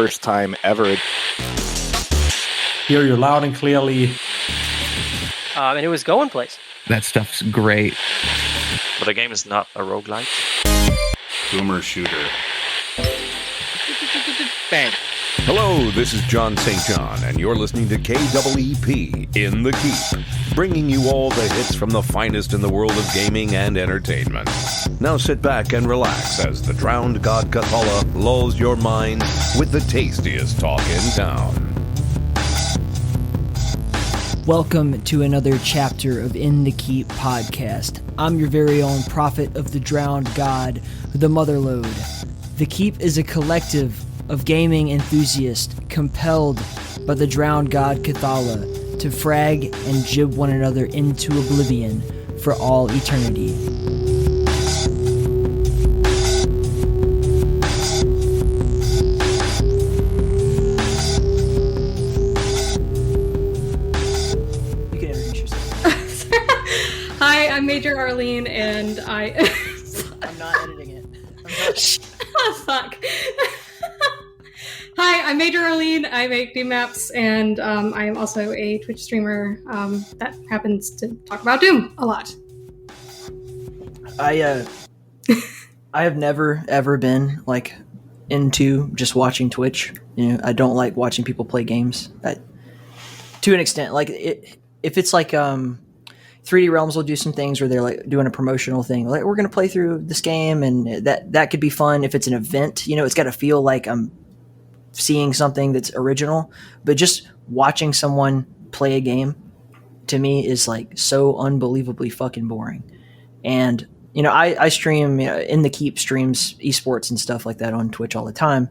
first time ever. Hear you loud and clearly. And it was going place. That stuff's great. But the game is not a roguelike. Boomer shooter. Bang. Hello, this is John St. John, and you're listening to KWEP In the Keep, bringing you all the hits from the finest in the world of gaming and entertainment. Now sit back and relax as the drowned god Cthulhu lulls your mind with the tastiest talk in town. Welcome to another chapter of In the Keep podcast. I'm your very own prophet of the drowned god, the Motherlode. The Keep is a collective of gaming enthusiasts compelled by the drowned god Cthulhu to frag and jib one another into oblivion for all eternity. You can introduce yourself. Hi, I'm Major Arlene, and I'm not editing it. Oh, fuck. Hi, I'm Major Arlene. I make Doom maps, and I am also a Twitch streamer that happens to talk about Doom a lot. I have never ever been like into just watching Twitch. You know, I don't like watching people play games. To an extent, like if it's like 3D Realms will do some things where they're like doing a promotional thing, like we're gonna play through this game, and that could be fun if it's an event. You know, it's got to feel like I'm seeing something that's original. But just watching someone play a game to me is like so unbelievably fucking boring. And you know, I stream, you know, In the Keep streams esports and stuff like that on Twitch all the time,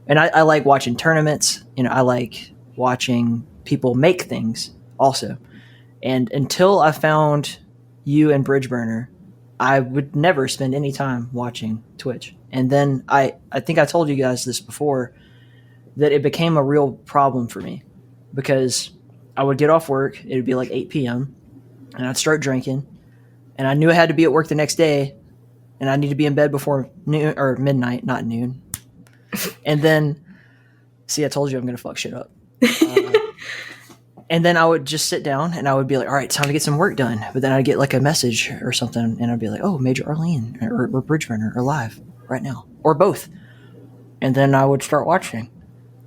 and I like watching tournaments. You know, I like watching people make things also. And until I found you and Bridgeburner, I would never spend any time watching Twitch. And then I think I told you guys this before, that it became a real problem for me because I would get off work, it would be like 8 p.m., and I'd start drinking, and I knew I had to be at work the next day, and I need to be in bed before noon or midnight, not noon. And then, see, I told you I'm going to fuck shit up. And then I would just sit down and I would be like, all right, time to get some work done. But then I'd get like a message or something and I'd be like, oh, Major Arlene or Bridgeburner are live right now, or both. And then I would start watching,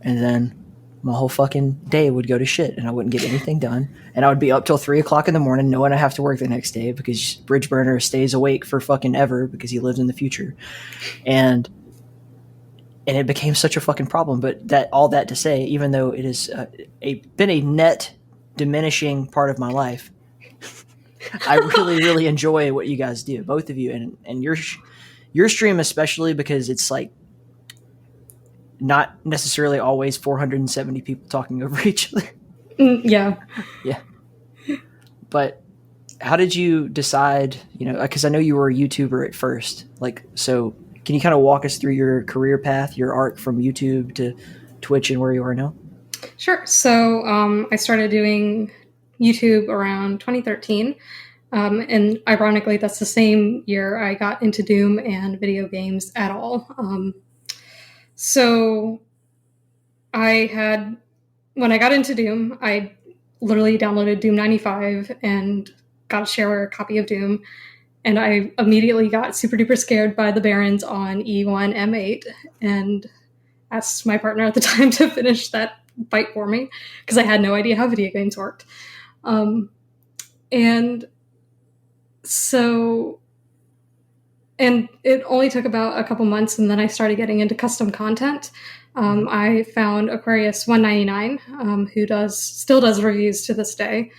and then my whole fucking day would go to shit and I wouldn't get anything done. And I would be up till 3 o'clock in the morning knowing I have to work the next day because Bridgeburner stays awake for fucking ever because he lives in the future. And it became such a fucking problem. But all that to say, even though it has been a net diminishing part of my life, I really, really enjoy what you guys do, both of you, and your stream especially, because it's like not necessarily always 470 people talking over each other. Yeah. But how did you decide? You know, because I know you were a YouTuber at first, like so. Can you kind of walk us through your career path, your arc from YouTube to Twitch and where you are now? Sure. So I started doing YouTube around 2013. And ironically, that's the same year I got into Doom and video games at all. So when I got into Doom, I literally downloaded Doom 95 and got a shareware copy of Doom. And I immediately got super duper scared by the Barons on E1 M8 and asked my partner at the time to finish that fight for me because I had no idea how video games worked. And it only took about a couple months, and then I started getting into custom content. I found Aquarius 199, who still does reviews to this day.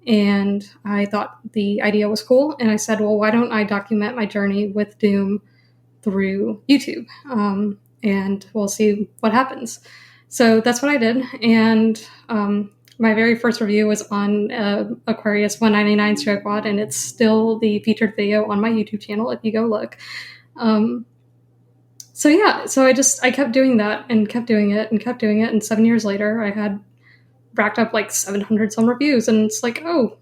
And I thought the idea was cool. And I said, well, why don't I document my journey with Doom through YouTube? And we'll see what happens. So that's what I did. And my very first review was on Aquarius 199 Strikewatt, and it's still the featured video on my YouTube channel if you go look. So I kept doing that and kept doing it and kept doing it. And 7 years later, I had racked up like 700 some reviews, and it's like, oh,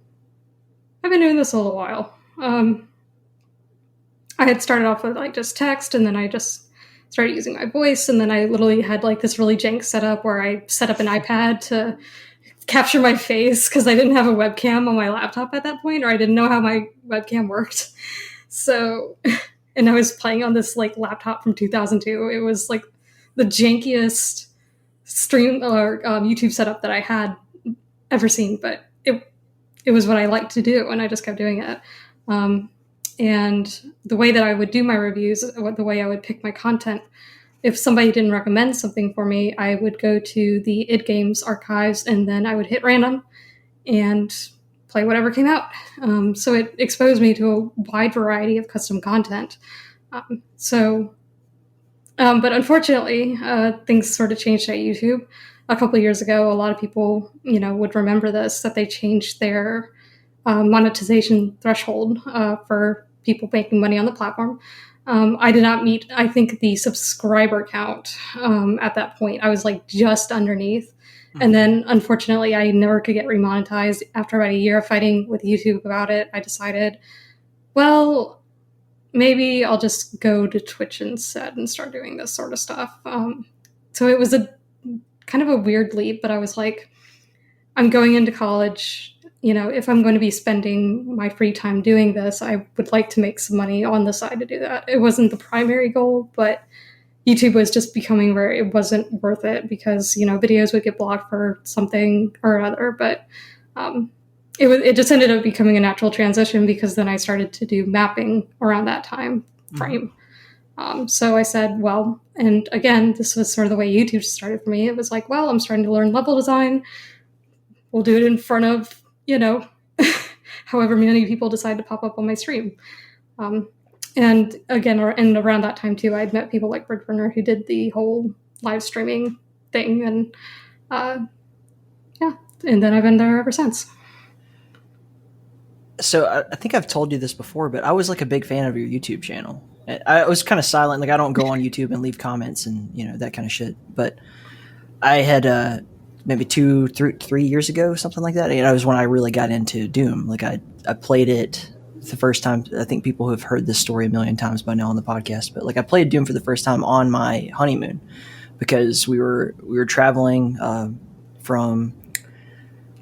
I've been doing this a little while. I had started off with like just text, and then I just started using my voice, and then I literally had like this really jank setup where I set up an iPad to capture my face because I didn't have a webcam on my laptop at that point, or I didn't know how my webcam worked. So, and I was playing on this like laptop from 2002. It was like the jankiest stream or YouTube setup that I had ever seen, but it was what I liked to do, and I just kept doing it. And the way that I would do my reviews, the way I would pick my content, if somebody didn't recommend something for me, I would go to the id Games archives, and then I would hit random and play whatever came out. So it exposed me to a wide variety of custom content. But unfortunately, things sort of changed at YouTube. A couple of years ago, a lot of people, would remember this, that they changed their monetization threshold for people making money on the platform. I did not meet, I think, the subscriber count at that point. I was like just underneath. Mm-hmm. And then, unfortunately, I never could get remonetized. After about a year of fighting with YouTube about it, I decided, well, maybe I'll just go to Twitch instead and start doing this sort of stuff. So it was a kind of a weird leap, but I was like, I'm going into college. If I'm going to be spending my free time doing this, I would like to make some money on the side to do that. It wasn't the primary goal, but YouTube was just becoming where it wasn't worth it because, videos would get blocked for something or other. But it just ended up becoming a natural transition because then I started to do mapping around that time frame. So I said, well, and again, this was sort of the way YouTube started for me. It was like, well, I'm starting to learn level design. We'll do it in front of, however many people decide to pop up on my stream. And again, and around that time too, I'd met people like Bridburner who did the whole live streaming thing. And and then I've been there ever since. So I think I've told you this before, but I was like a big fan of your YouTube channel. I was kind of silent. Like I don't go on YouTube and leave comments and, that kind of shit. But I had maybe 3 years ago, something like that. It was when I really got into Doom. Like I played it the first time. I think people have heard this story a million times by now on the podcast. But like I played Doom for the first time on my honeymoon because we were traveling from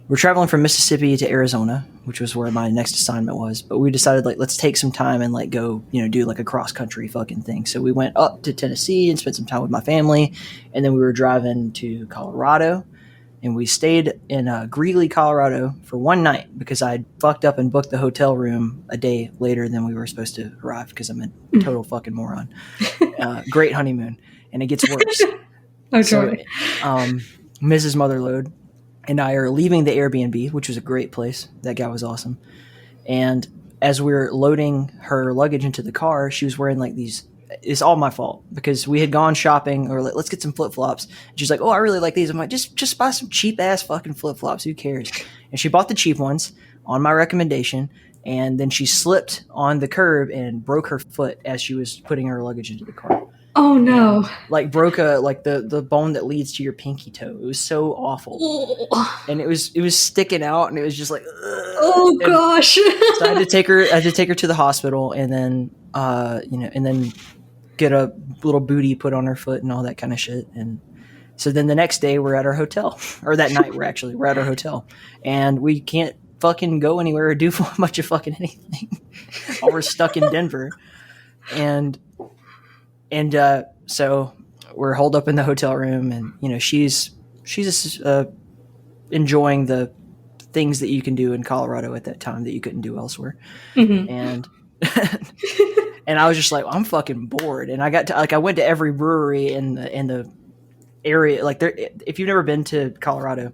Mississippi to Arizona, which was where my next assignment was. But we decided like, let's take some time and like go, do like a cross country fucking thing. So we went up to Tennessee and spent some time with my family. And then we were driving to Colorado and we stayed in Greeley, Colorado for one night because I fucked up and booked the hotel room a day later than we were supposed to arrive because I'm a total fucking moron. Great honeymoon. And it gets worse. Okay. So, Mrs. Motherlode and I are leaving the Airbnb, which was a great place. That guy was awesome. And as we were loading her luggage into the car, she was wearing like these. It's all my fault because we had gone shopping or like, let's get some flip flops. She's like, oh, I really like these. I'm like, just buy some cheap ass fucking flip flops. Who cares? And she bought the cheap ones on my recommendation. And then she slipped on the curb and broke her foot as she was putting her luggage into the car. Oh no! And, like broke the bone that leads to your pinky toe. It was so awful, and it was sticking out, and it was just like, ugh. Oh gosh! So I had to take her to the hospital, and then and then get a little booty put on her foot and all that kind of shit. And so then the next day we're at our hotel, or that night we're at our hotel, and we can't fucking go anywhere or do much of fucking anything. While we're stuck in Denver, and so we're holed up in the hotel room, and she's enjoying the things that you can do in Colorado at that time that you couldn't do elsewhere. Mm-hmm. And and I was just like, I'm fucking bored. And I went to every brewery in the area. Like there, if you've never been to Colorado,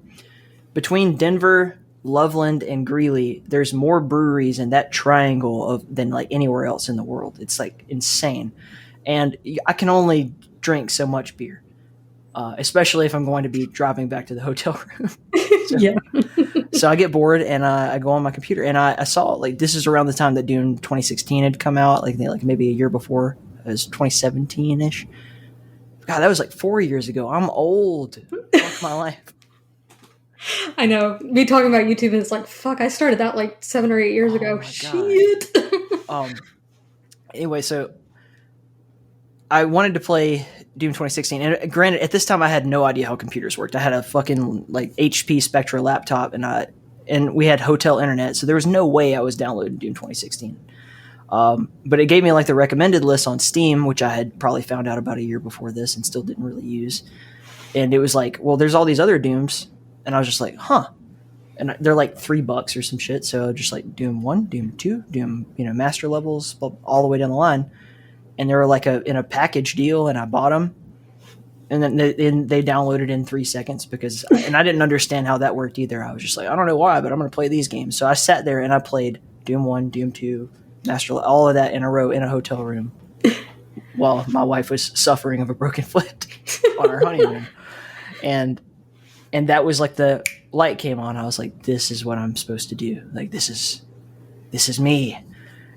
between Denver, Loveland, and Greeley, there's more breweries in that triangle than like anywhere else in the world. It's like insane. And I can only drink so much beer, especially if I'm going to be driving back to the hotel room. So I get bored and I go on my computer and I saw like this is around the time that Dune 2016 had come out, like maybe a year before. It was 2017-ish. God, that was like 4 years ago. I'm old. Fuck my life. I know. Me talking about YouTube and it's like, fuck, I started that like 7 or 8 years ago. Shit. Anyway, so I wanted to play Doom 2016, and granted, at this time I had no idea how computers worked. I had a fucking like HP Spectra laptop, and we had hotel internet, so there was no way I was downloading Doom 2016. But it gave me like the recommended list on Steam, which I had probably found out about a year before this and still didn't really use. And it was like, well, there's all these other Dooms, and I was just like, huh. And they're like $3 or some shit. So just like Doom 1, Doom 2, Doom, master levels, all the way down the line. And they were like in a package deal, and I bought them. And then they downloaded in 3 seconds and I didn't understand how that worked either. I was just like, I don't know why, but I'm going to play these games. So I sat there and I played Doom 1, Doom 2, all of that in a row in a hotel room while my wife was suffering of a broken foot on our honeymoon. And that was like the light came on. I was like, this is what I'm supposed to do. Like, this is me.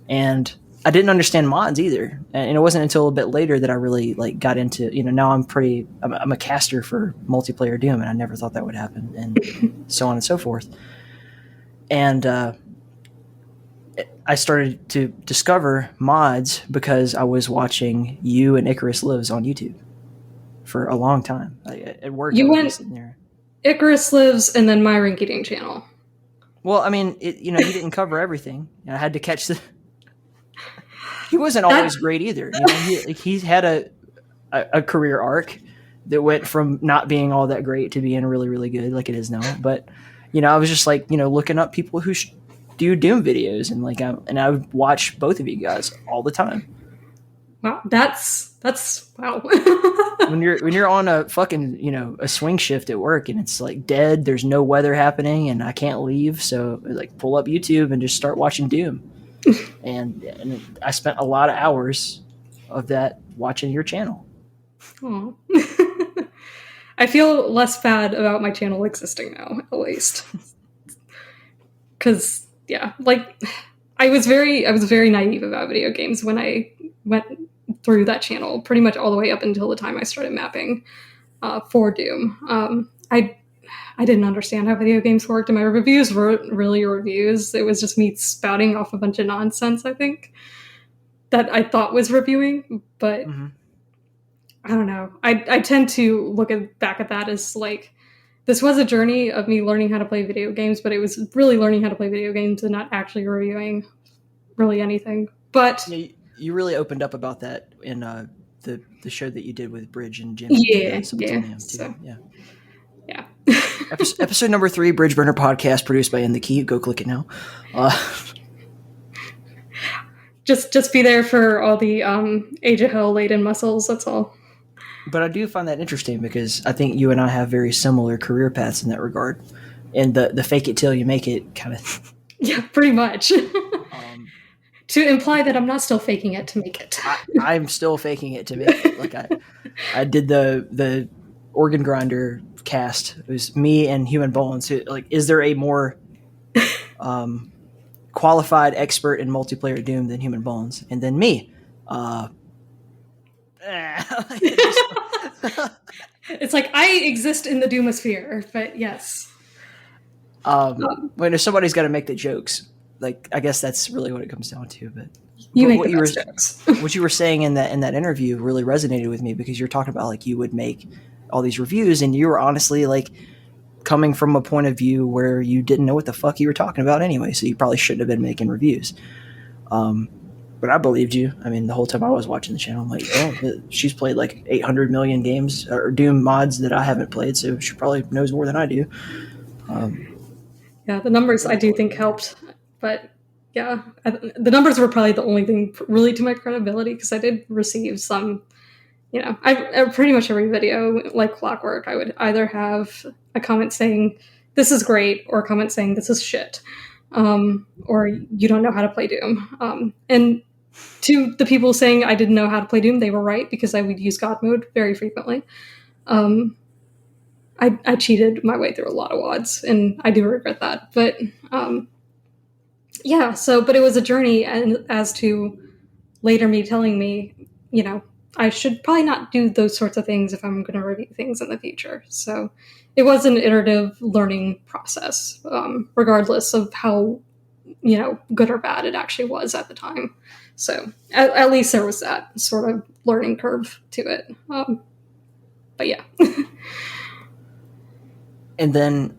And I didn't understand mods either. And it wasn't until a bit later that I really like got into, now I'm a caster for multiplayer Doom, and I never thought that would happen, and so on and so forth. And I started to discover mods because I was watching you and Icarus Lives on YouTube for a long time. At work, You I would be went sitting there. Icarus Lives and then my Rinky Dink channel. Well, I mean, he didn't cover everything. I had to catch the. He wasn't always great either. He's had a career arc that went from not being all that great to being really, really good, like it is now. But I was just like, looking up people who do Doom videos, and I would watch both of you guys all the time. Wow, that's wow. when you're on a fucking a swing shift at work, and it's like dead, there's no weather happening, and I can't leave, so like pull up YouTube and just start watching Doom. and I spent a lot of hours of that watching your channel. Aw. I feel less bad about my channel existing now, at least. Because I was very naive about video games when I went through that channel, pretty much all the way up until the time I started mapping for Doom. I didn't understand how video games worked, and my reviews weren't really reviews. It was just me spouting off a bunch of nonsense, I think, that I thought was reviewing. But I don't know. I tend to look back at that as like, this was a journey of me learning how to play video games, but it was really learning how to play video games and not actually reviewing really anything. But you really opened up about that in the show that you did with Bridge and Jim. Yeah. Episode number 3, Bridge Burner Podcast, produced by In the Key. Go click it now. Just be there for all the Age of Hell laden muscles. That's all. But I do find that interesting because I think you and I have very similar career paths in that regard, and the fake it till you make it kind of. Yeah, pretty much. To imply that I'm not still faking it to make it. I'm still faking it to make it. Like I did the organ grinder cast. It was me and Human Bones. Like, is there a more qualified expert in multiplayer Doom than Human Bones? And then me. It's like I exist in the Doomosphere, but yes. When if somebody's got to make the jokes, like I guess that's really what it comes down to. But you make the best jokes. What you were saying in that interview really resonated with me because you're talking about like you would make all these reviews, and you were honestly like coming from a point of view where you didn't know what the fuck you were talking about anyway, so you probably shouldn't have been making reviews. But I believed you. I mean, the whole time I was watching the channel, I'm like, oh, she's played like 800 million games or Doom mods that I haven't played, so she probably knows more than I do. Yeah, the numbers I do think helped, but yeah, the numbers were probably the only thing really to my credibility, because I did receive some, I pretty much every video, like clockwork, I would either have a comment saying, this is great, or a comment saying, this is shit, or you don't know how to play Doom. And to the people saying I didn't know how to play Doom, they were right, because I would use God mode very frequently. I cheated my way through a lot of WODs, and I do regret that. But yeah, but it was a journey, and as to later me telling me, I should probably not do those sorts of things if I'm going to review things in the future. So it was an iterative learning process, regardless of how, good or bad it actually was at the time. So at least there was that sort of learning curve to it. But yeah. And then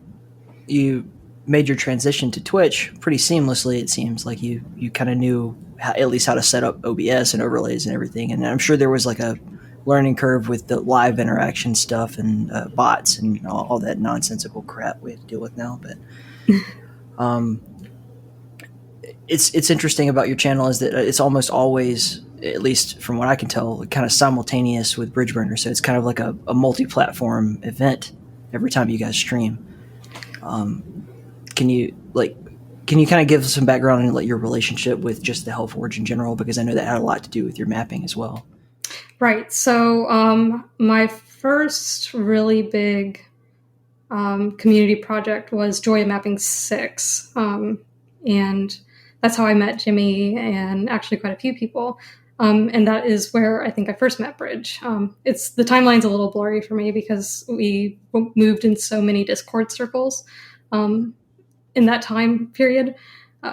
you made your transition to Twitch pretty seamlessly. It seems like you kind of knew at least how to set up OBS and overlays and everything. And I'm sure there was like a learning curve with the live interaction stuff and bots and all that nonsensical crap we have to deal with now. But it's interesting about your channel is that it's almost always, at least from what I can tell, kind of simultaneous with Bridgeburner. So it's kind of like a multi-platform event every time you guys stream. Can you kind of give some background on like your relationship with just the Hellforge in general? Because I know that had a lot to do with your mapping as well. Right. So my first really big community project was Joy of Mapping 6. And that's how I met Jimmy and actually quite a few people. And that is where I think I first met Bridge. It's the timeline's a little blurry for me because we moved in so many Discord circles in that time period.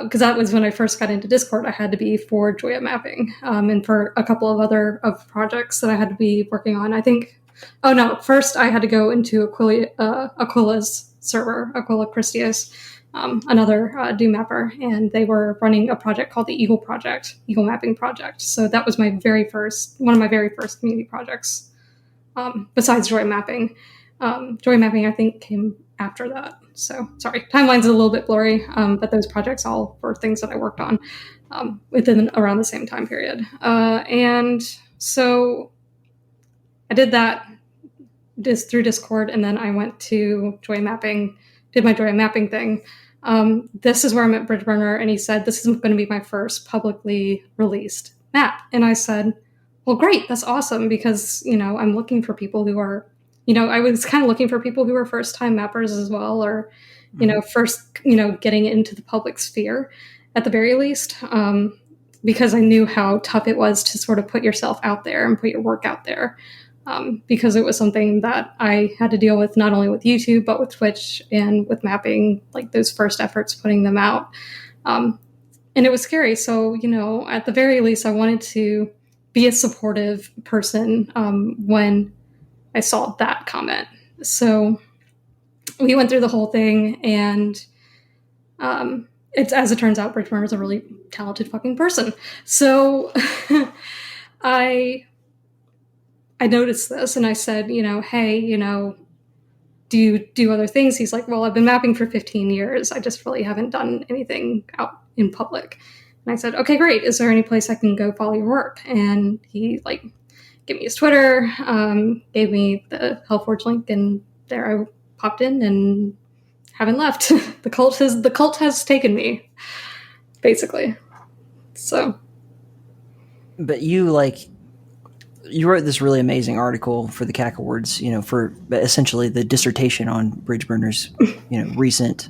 Because that was when I first got into Discord. I had to be for Joy of Mapping and for a couple of other projects that I had to be working on. I think, first I had to go into Aquila's server, Aquila Christios, another Doom mapper, and they were running a project called the Eagle Mapping Project. So that was one of my very first community projects, besides Joy Mapping. Joy Mapping, I think, came after that. So sorry, timeline's a little bit blurry, but those projects all were things that I worked on within around the same time period. And so I did that through Discord, and then I went to Joy Mapping, did my Joy Mapping thing. This is where I met Bridgeburner, and he said, this is going to be my first publicly released map. And I said, well, great, that's awesome, because, I'm looking for people who are, I was kind of looking for people who were first-time mappers as well, or, first, getting into the public sphere at the very least, because I knew how tough it was to sort of put yourself out there and put your work out there. Because it was something that I had to deal with not only with YouTube, but with Twitch and with mapping, like those first efforts, putting them out. And it was scary. So, at the very least, I wanted to be a supportive person when I saw that comment. So we went through the whole thing, and as it turns out, Bridgeburner is a really talented fucking person. So I noticed this, and I said, hey, do you do other things? He's like, well, I've been mapping for 15 years. I just really haven't done anything out in public. And I said, okay, great. Is there any place I can go follow your work? And he gave me his Twitter, gave me the Hellforge link, and there I popped in and haven't left. The cult has taken me, basically. So. But you wrote this really amazing article for the Cacowards, for essentially the dissertation on Bridgeburner's, recent,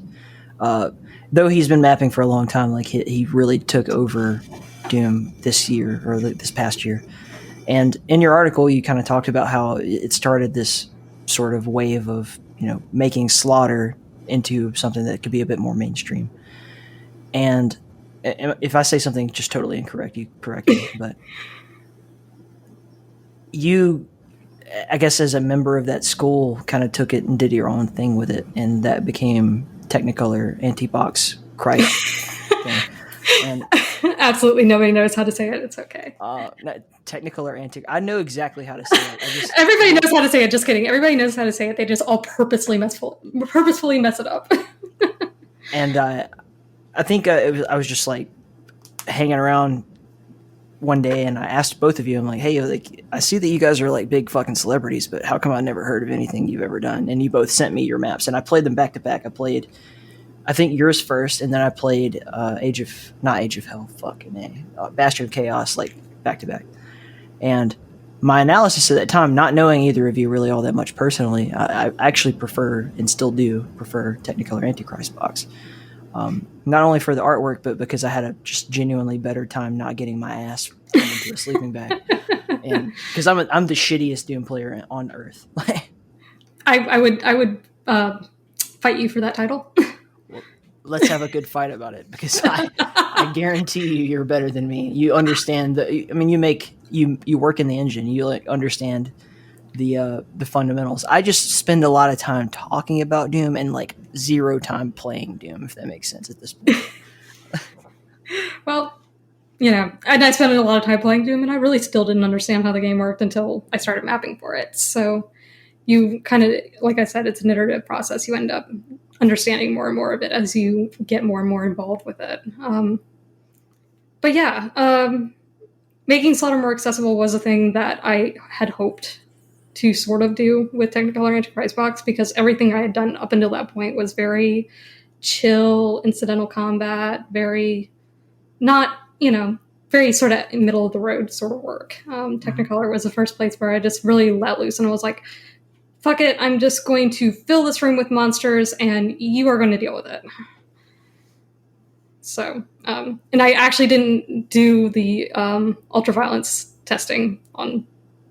though he's been mapping for a long time, he really took over Doom this year or this past year. And in your article, you kind of talked about how it started this sort of wave of, making Slaughter into something that could be a bit more mainstream. And if I say something just totally incorrect, you correct me, but you, I guess as a member of that school, kind of took it and did your own thing with it, and that became Technicolor Anti-Box Christ thing. And absolutely nobody knows how to say it. It's okay. Technicolor Anti. I know exactly how to say it. Everybody knows how to say it. Just kidding. Everybody knows how to say it. They just all purposefully mess it up. And I think I was just hanging around one day, and I asked both of you, I'm like, hey, I see that you guys are big fucking celebrities, but how come I never heard of anything you've ever done? And you both sent me your maps, and I played them back to back. I played, I think, yours first, and then I played Bastion of Chaos, back to back. And my analysis at that time, not knowing either of you really all that much personally, I actually prefer, and still do prefer, Technicolor Antichrist Box. Not only for the artwork, but because I had a just genuinely better time not getting my ass into a sleeping bag. And because I'm the shittiest Doom player on Earth. I would fight you for that title. Well, let's have a good fight about it, because I I guarantee you're better than me. You understand you work in the engine. You like understand the fundamentals. I just spend a lot of time talking about Doom and like zero time playing Doom, if that makes sense at this point. Well, and I spent a lot of time playing Doom, and I really still didn't understand how the game worked until I started mapping for it. So you kind of, like I said, it's an iterative process. You end up understanding more and more of it as you get more and more involved with it. But yeah, making Slaughter more accessible was a thing that I had hoped to sort of do with Technicolor Antichrist Box, because everything I had done up until that point was very chill, incidental combat, very not, very sort of middle of the road sort of work. Technicolor was the first place where I just really let loose and I was like, fuck it, I'm just going to fill this room with monsters and you are going to deal with it. So, and I actually didn't do the ultraviolence testing on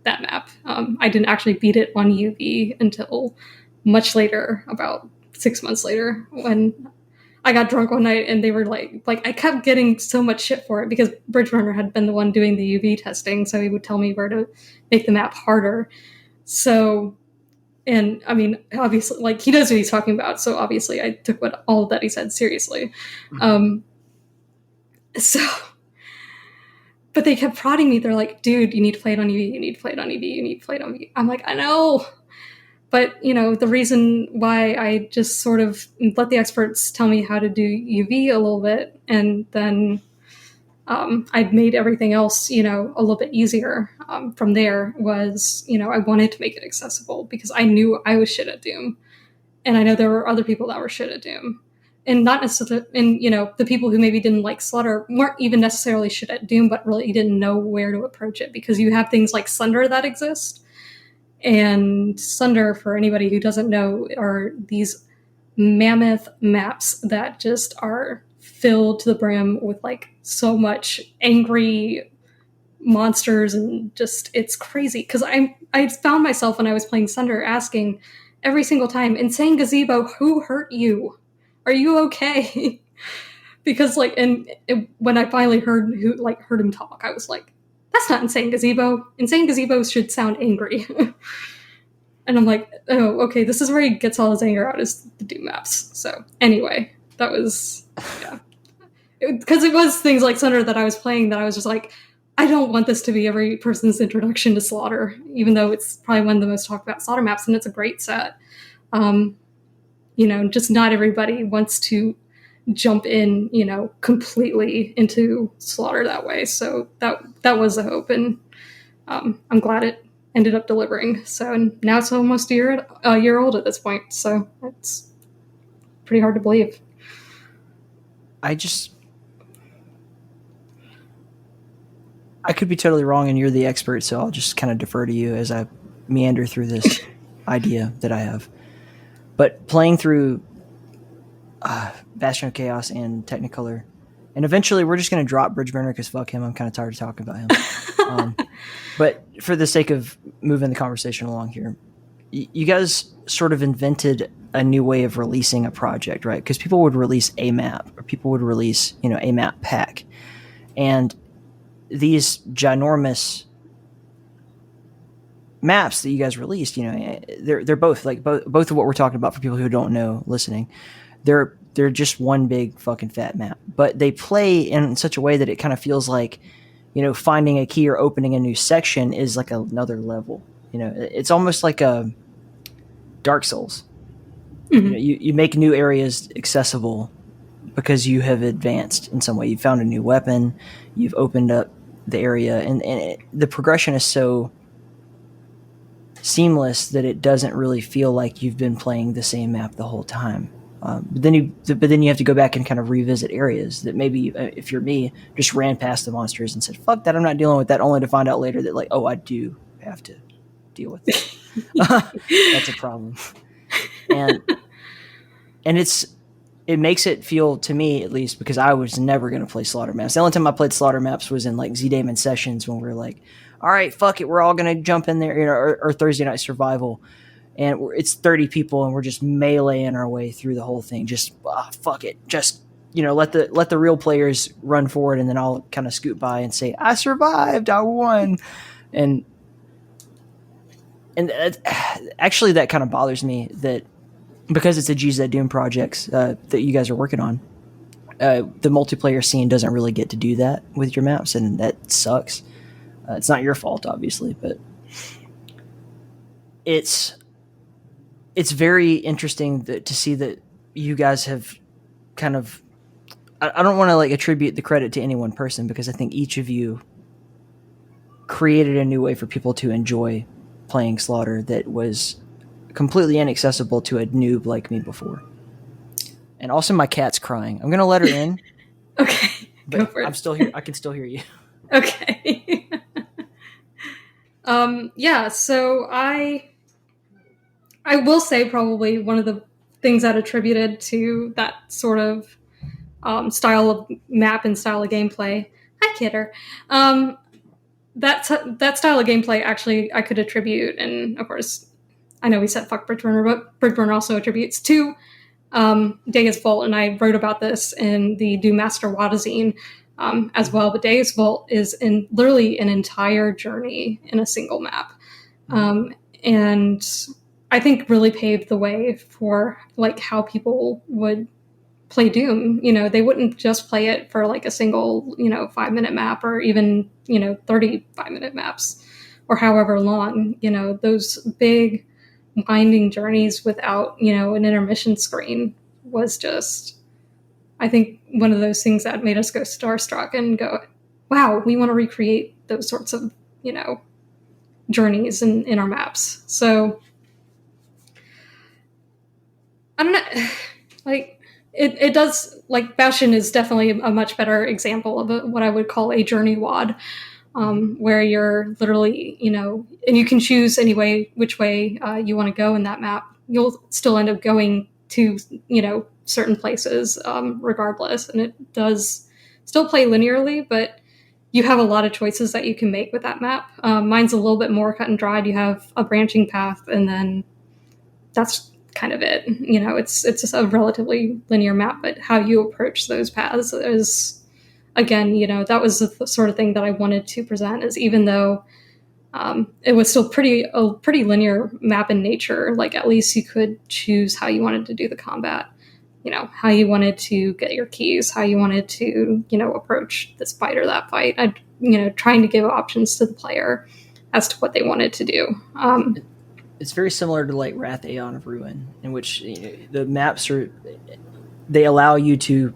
that map. I didn't actually beat it on UV until much later, about 6 months later, when I got drunk one night and they were like I kept getting so much shit for it because Bridgerunner had been the one doing the UV testing, so he would tell me where to make the map harder. So, and I mean, obviously, like, he knows what he's talking about, so obviously I took all of that he said seriously. But they kept prodding me. They're like, dude, you need to play it on UV, you need to play it on UV, you need to play it on UV. I'm like, I know. But, the reason why I just sort of let the experts tell me how to do UV a little bit, and then I'd made everything else, a little bit easier from there was, I wanted to make it accessible because I knew I was shit at Doom. And I know there were other people that were shit at Doom. And not necessarily, and, the people who maybe didn't like Slaughter weren't even necessarily shit at Doom, but really didn't know where to approach it, because you have things like Sunder that exist. And Sunder, for anybody who doesn't know, are these mammoth maps that just are filled to the brim with like so much angry monsters, and just, it's crazy. Because I found myself when I was playing Sunder asking every single time, Insane Gazebo, who hurt you? Are you okay? Because when I finally heard him talk, I was like, that's not Insane Gazebo. Insane Gazebo should sound angry. And I'm like, oh, okay, this is where he gets all his anger out, is the Doom maps. So anyway, that was, yeah. Because it was things like Sunder that I was playing that I was just like, I don't want this to be every person's introduction to Slaughter, even though it's probably one of the most talked about Slaughter maps, and it's a great set. Just not everybody wants to jump in, completely into Slaughter that way. So that was the hope, and I'm glad it ended up delivering. So now it's almost a year old at this point. So it's pretty hard to believe. I could be totally wrong, and you're the expert, so I'll just kind of defer to you as I meander through this idea that I have. But playing through Bastion of Chaos and Technicolor, and eventually we're just going to drop Bridgeburner because fuck him, I'm kind of tired of talking about him. But for the sake of moving the conversation along here, you guys sort of invented a new way of releasing a project, right? Because people would release a map, or people would release, a map pack. And these ginormous maps that you guys released, they're both both of what we're talking about for people who don't know listening. They're just one big fucking fat map, but they play in such a way that it kind of feels like, finding a key or opening a new section is like another level. It's almost like a Dark Souls. Mm-hmm. You make new areas accessible because you have advanced in some way. You found a new weapon, you've opened up the area, and the progression is so seamless that it doesn't really feel like you've been playing the same map the whole time. But then you have to go back and kind of revisit areas that maybe, if you're me, just ran past the monsters and said, fuck that, I'm not dealing with that, only to find out later that I do have to deal with it. That's a problem. And it makes it feel, to me at least, because I was never going to play Slaughter maps. The only time I played Slaughter maps was in Z-Damon sessions when we were like, all right, fuck it, we're all going to jump in there, or Thursday Night Survival. And it's 30 people, and we're just meleeing our way through the whole thing. Just fuck it, just let the real players run forward, and then I'll kind of scoot by and say, I survived, I won. And actually that kind of bothers me, that because it's a GZ Doom projects that you guys are working on, the multiplayer scene doesn't really get to do that with your maps, and that sucks. It's not your fault, obviously, but it's very interesting to see that you guys have kind of, I don't want to like attribute the credit to any one person, because I think each of you created a new way for people to enjoy playing Slaughter that was completely inaccessible to a noob like me before. And also my cat's crying. I'm going to let her in. Okay, go but for it. I'm still here. I can still hear you. Okay. Yeah, so I will say probably one of the things that attributed to that sort of style of map and style of gameplay. Hi, Kidder. That style of gameplay actually I could attribute, and of course, I know we said fuck Bridgeburner, but Bridgeburner also attributes to Deus Vult, and I wrote about this in the Doom Master Wadazine as well. But Deus Vult is literally an entire journey in a single map, and I think really paved the way for like how people would play Doom. They wouldn't just play it for like a single 5-minute map, or even 35-minute maps, or however long. Those big winding journeys without an intermission screen was just, I think, one of those things that made us go starstruck and go, wow, we want to recreate those sorts of journeys in our maps. So I don't know, like it does, like Bastion is definitely a much better example of what I would call a journey WOD, where you're literally, and you can choose which way you want to go in that map. You'll still end up going to, certain places regardless. And it does still play linearly, but you have a lot of choices that you can make with that map. Mine's a little bit more cut and dried. You have a branching path, and then that's kind of it. It's just a relatively linear map, but how you approach those paths is, again, that was the sort of thing that I wanted to present, is even though it was still a pretty linear map in nature, like at least you could choose how you wanted to do the combat, how you wanted to get your keys, how you wanted to, approach this fight or that fight. Trying to give options to the player as to what they wanted to do. It's very similar to like Wrath Aeon of Ruin, in which the maps they allow you to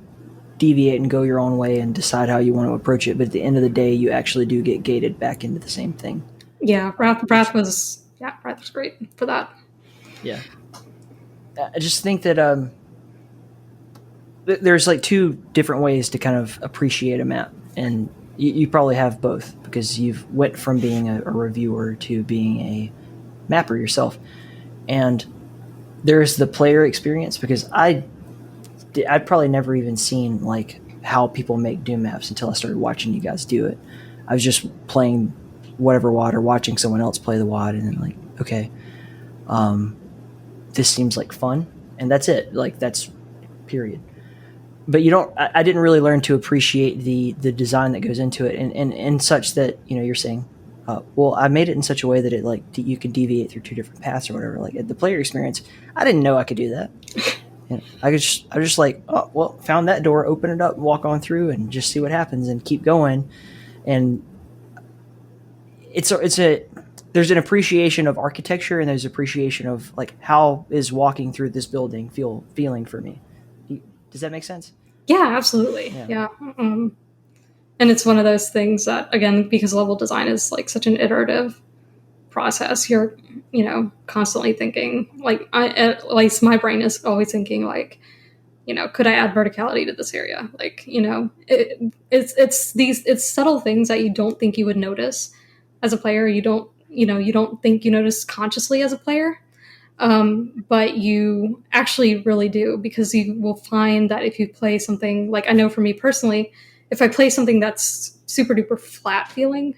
deviate and go your own way and decide how you want to approach it, but at the end of the day, you actually do get gated back into the same thing. Yeah, Wrath was great for that. Yeah, I just think that there's like two different ways to kind of appreciate a map, and you probably have both, because you've went from being a reviewer to being a mapper yourself. And there's the player experience, because I'd probably never even seen like how people make Doom maps until I started watching you guys do it. I was just playing whatever WOD or watching someone else play the WOD, and then like, okay, this seems like fun, and that's it. Like, that's period. But I didn't really learn to appreciate the design that goes into it, and such that, you're saying, well, I made it in such a way that it like you could deviate through two different paths or whatever. Like, at the player experience, I didn't know I could do that. I was just like, oh, well, found that door, open it up, walk on through, and just see what happens, and keep going. And there's an appreciation of architecture, and there's appreciation of like, how is walking through this building feeling for me. Does that make sense? Yeah, absolutely. Yeah. And it's one of those things that, again, because level design is like such an iterative process, you're, constantly thinking, like, at least my brain is always thinking, like, could I add verticality to this area? Like, it's subtle things that you don't think you would notice as a player. You don't think you notice consciously as a player. But you actually really do, because you will find that if you play something, like, I know for me personally, if I play something that's super duper flat feeling,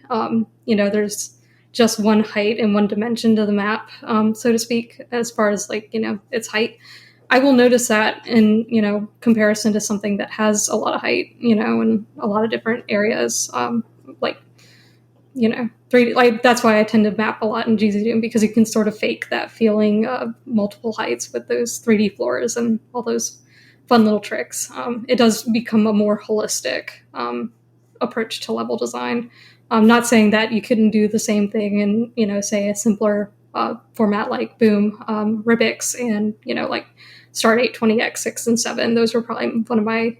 there's just one height and one dimension to the map, so to speak, as far as like, its height. I will notice that in, comparison to something that has a lot of height, and a lot of different areas. Like, 3D, like that's why I tend to map a lot in GZ Doom, because you can sort of fake that feeling of multiple heights with those 3D floors and all those fun little tricks. It does become a more holistic approach to level design. I'm not saying that you couldn't do the same thing in, say a simpler format like Boom, Rubik's, and, like Stardate 20X, 6, and 7. Those were probably one of my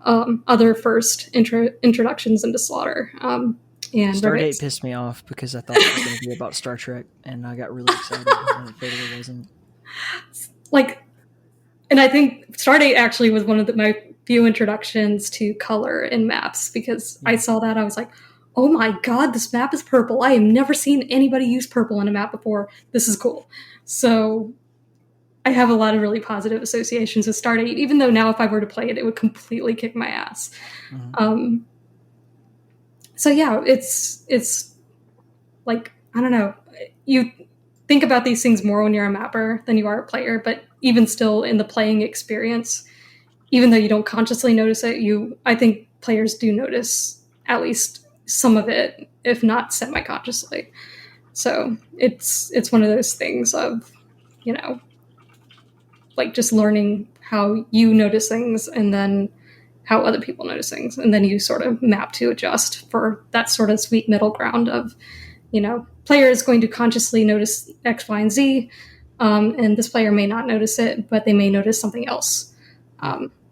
other first introductions into Slaughter. And Stardate pissed me off because I thought it was going to be about Star Trek, and I got really excited, and it totally wasn't. Like, and I think Stardate actually was one of my few introductions to color in maps, because I saw that, I was like, oh my god, this map is purple. I have never seen anybody use purple in a map before. This is cool. So I have a lot of really positive associations with Stardate, even though now if I were to play it, it would completely kick my ass. Mm-hmm. So yeah, it's like, I don't know, you think about these things more when you're a mapper than you are a player, but even still in the playing experience, even though you don't consciously notice it, I think players do notice at least some of it, if not semi-consciously. So it's one of those things of, like just learning how you notice things and then how other people notice things. And then you sort of map to adjust for that sort of sweet middle ground of, player is going to consciously notice X, Y, and Z. And this player may not notice it, but they may notice something else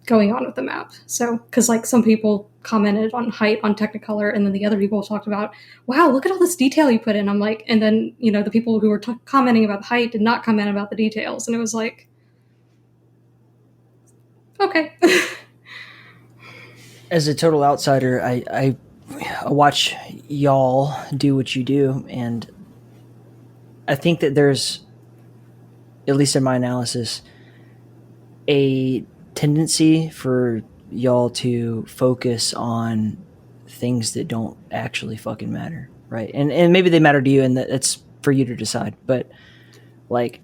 going on with the map. So, because like some people commented on height on Technicolor, and then the other people talked about, wow, look at all this detail you put in. I'm like, and then, the people who were commenting about the height did not comment about the details. And it was like, okay. As a total outsider, I watch y'all do what you do, and I think that there's, at least in my analysis, a tendency for y'all to focus on things that don't actually fucking matter, right? And maybe they matter to you, and that's for you to decide. But like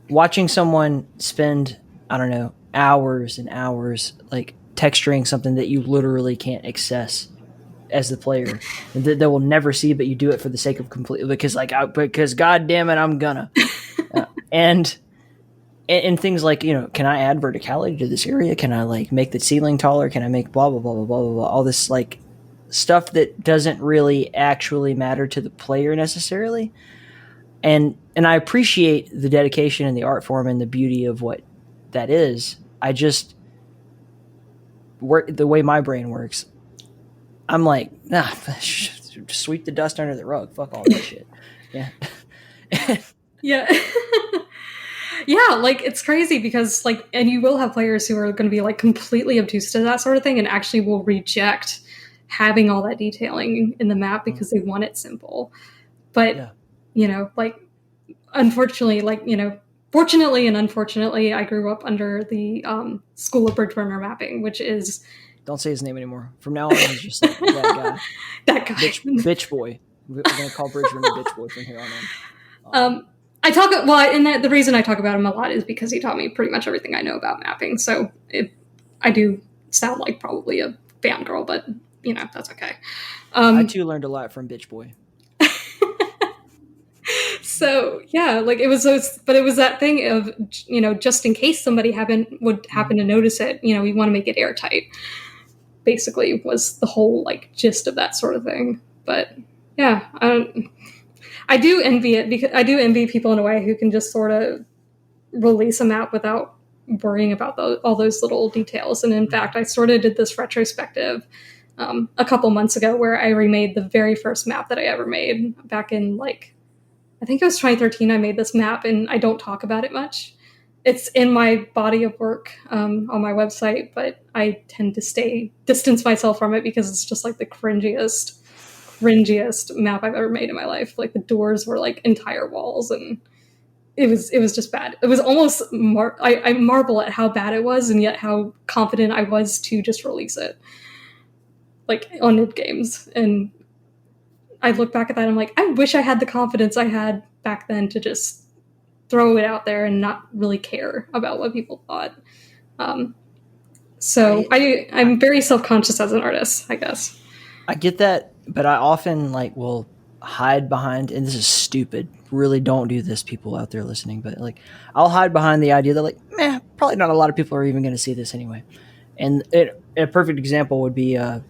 watching someone spend, I don't know, hours and hours like texturing something that you literally can't access as the player, that they will never see, but you do it for the sake of completely, because god damn it, I'm gonna and things like, can I add verticality to this area? Can I like make the ceiling taller? Can I make blah blah blah blah blah blah blah, all this like stuff that doesn't really actually matter to the player necessarily. And I appreciate the dedication and the art form and the beauty of what that is. I just the way my brain works, I'm like, nah, sweep the dust under the rug. Fuck all that shit. Yeah. Yeah. Yeah, like it's crazy because like, and you will have players who are going to be like completely obtuse to that sort of thing and actually will reject having all that detailing in the map because they want it simple. But, like, unfortunately, like, fortunately and unfortunately, I grew up under the School of Bridge Runner mapping, which is... Don't say his name anymore. From now on, he's just like that guy. That guy. Bitch boy. We're going to call Bridge Runner bitch boy from here on in. The reason I talk about him a lot is because he taught me pretty much everything I know about mapping. So I do sound like probably a fangirl, but, that's okay. I, too, learned a lot from bitch boy. So yeah, like it was that thing of, just in case somebody would happen to notice it, we want to make it airtight. Basically, was the whole like gist of that sort of thing. But yeah, I do envy it because I do envy people in a way who can just sort of release a map without worrying about all those little details. And in fact, I sort of did this retrospective a couple months ago where I remade the very first map that I ever made back in like, I think it was 2013. I made this map and I don't talk about it much. It's in my body of work on my website, but I tend to distance myself from it because it's just like the cringiest map I've ever made in my life. Like the doors were like entire walls and it was just bad. It was almost, I marvel at how bad it was and yet how confident I was to just release it. Like on Nid Games. And I look back at that and I'm like, I wish I had the confidence I had back then to just throw it out there and not really care about what people thought. So I'm very self-conscious as an artist, I guess. I get that, but I often like will hide behind, and this is stupid. Really don't do this, people out there listening, but like I'll hide behind the idea that like, probably not a lot of people are even going to see this anyway. And a perfect example would be the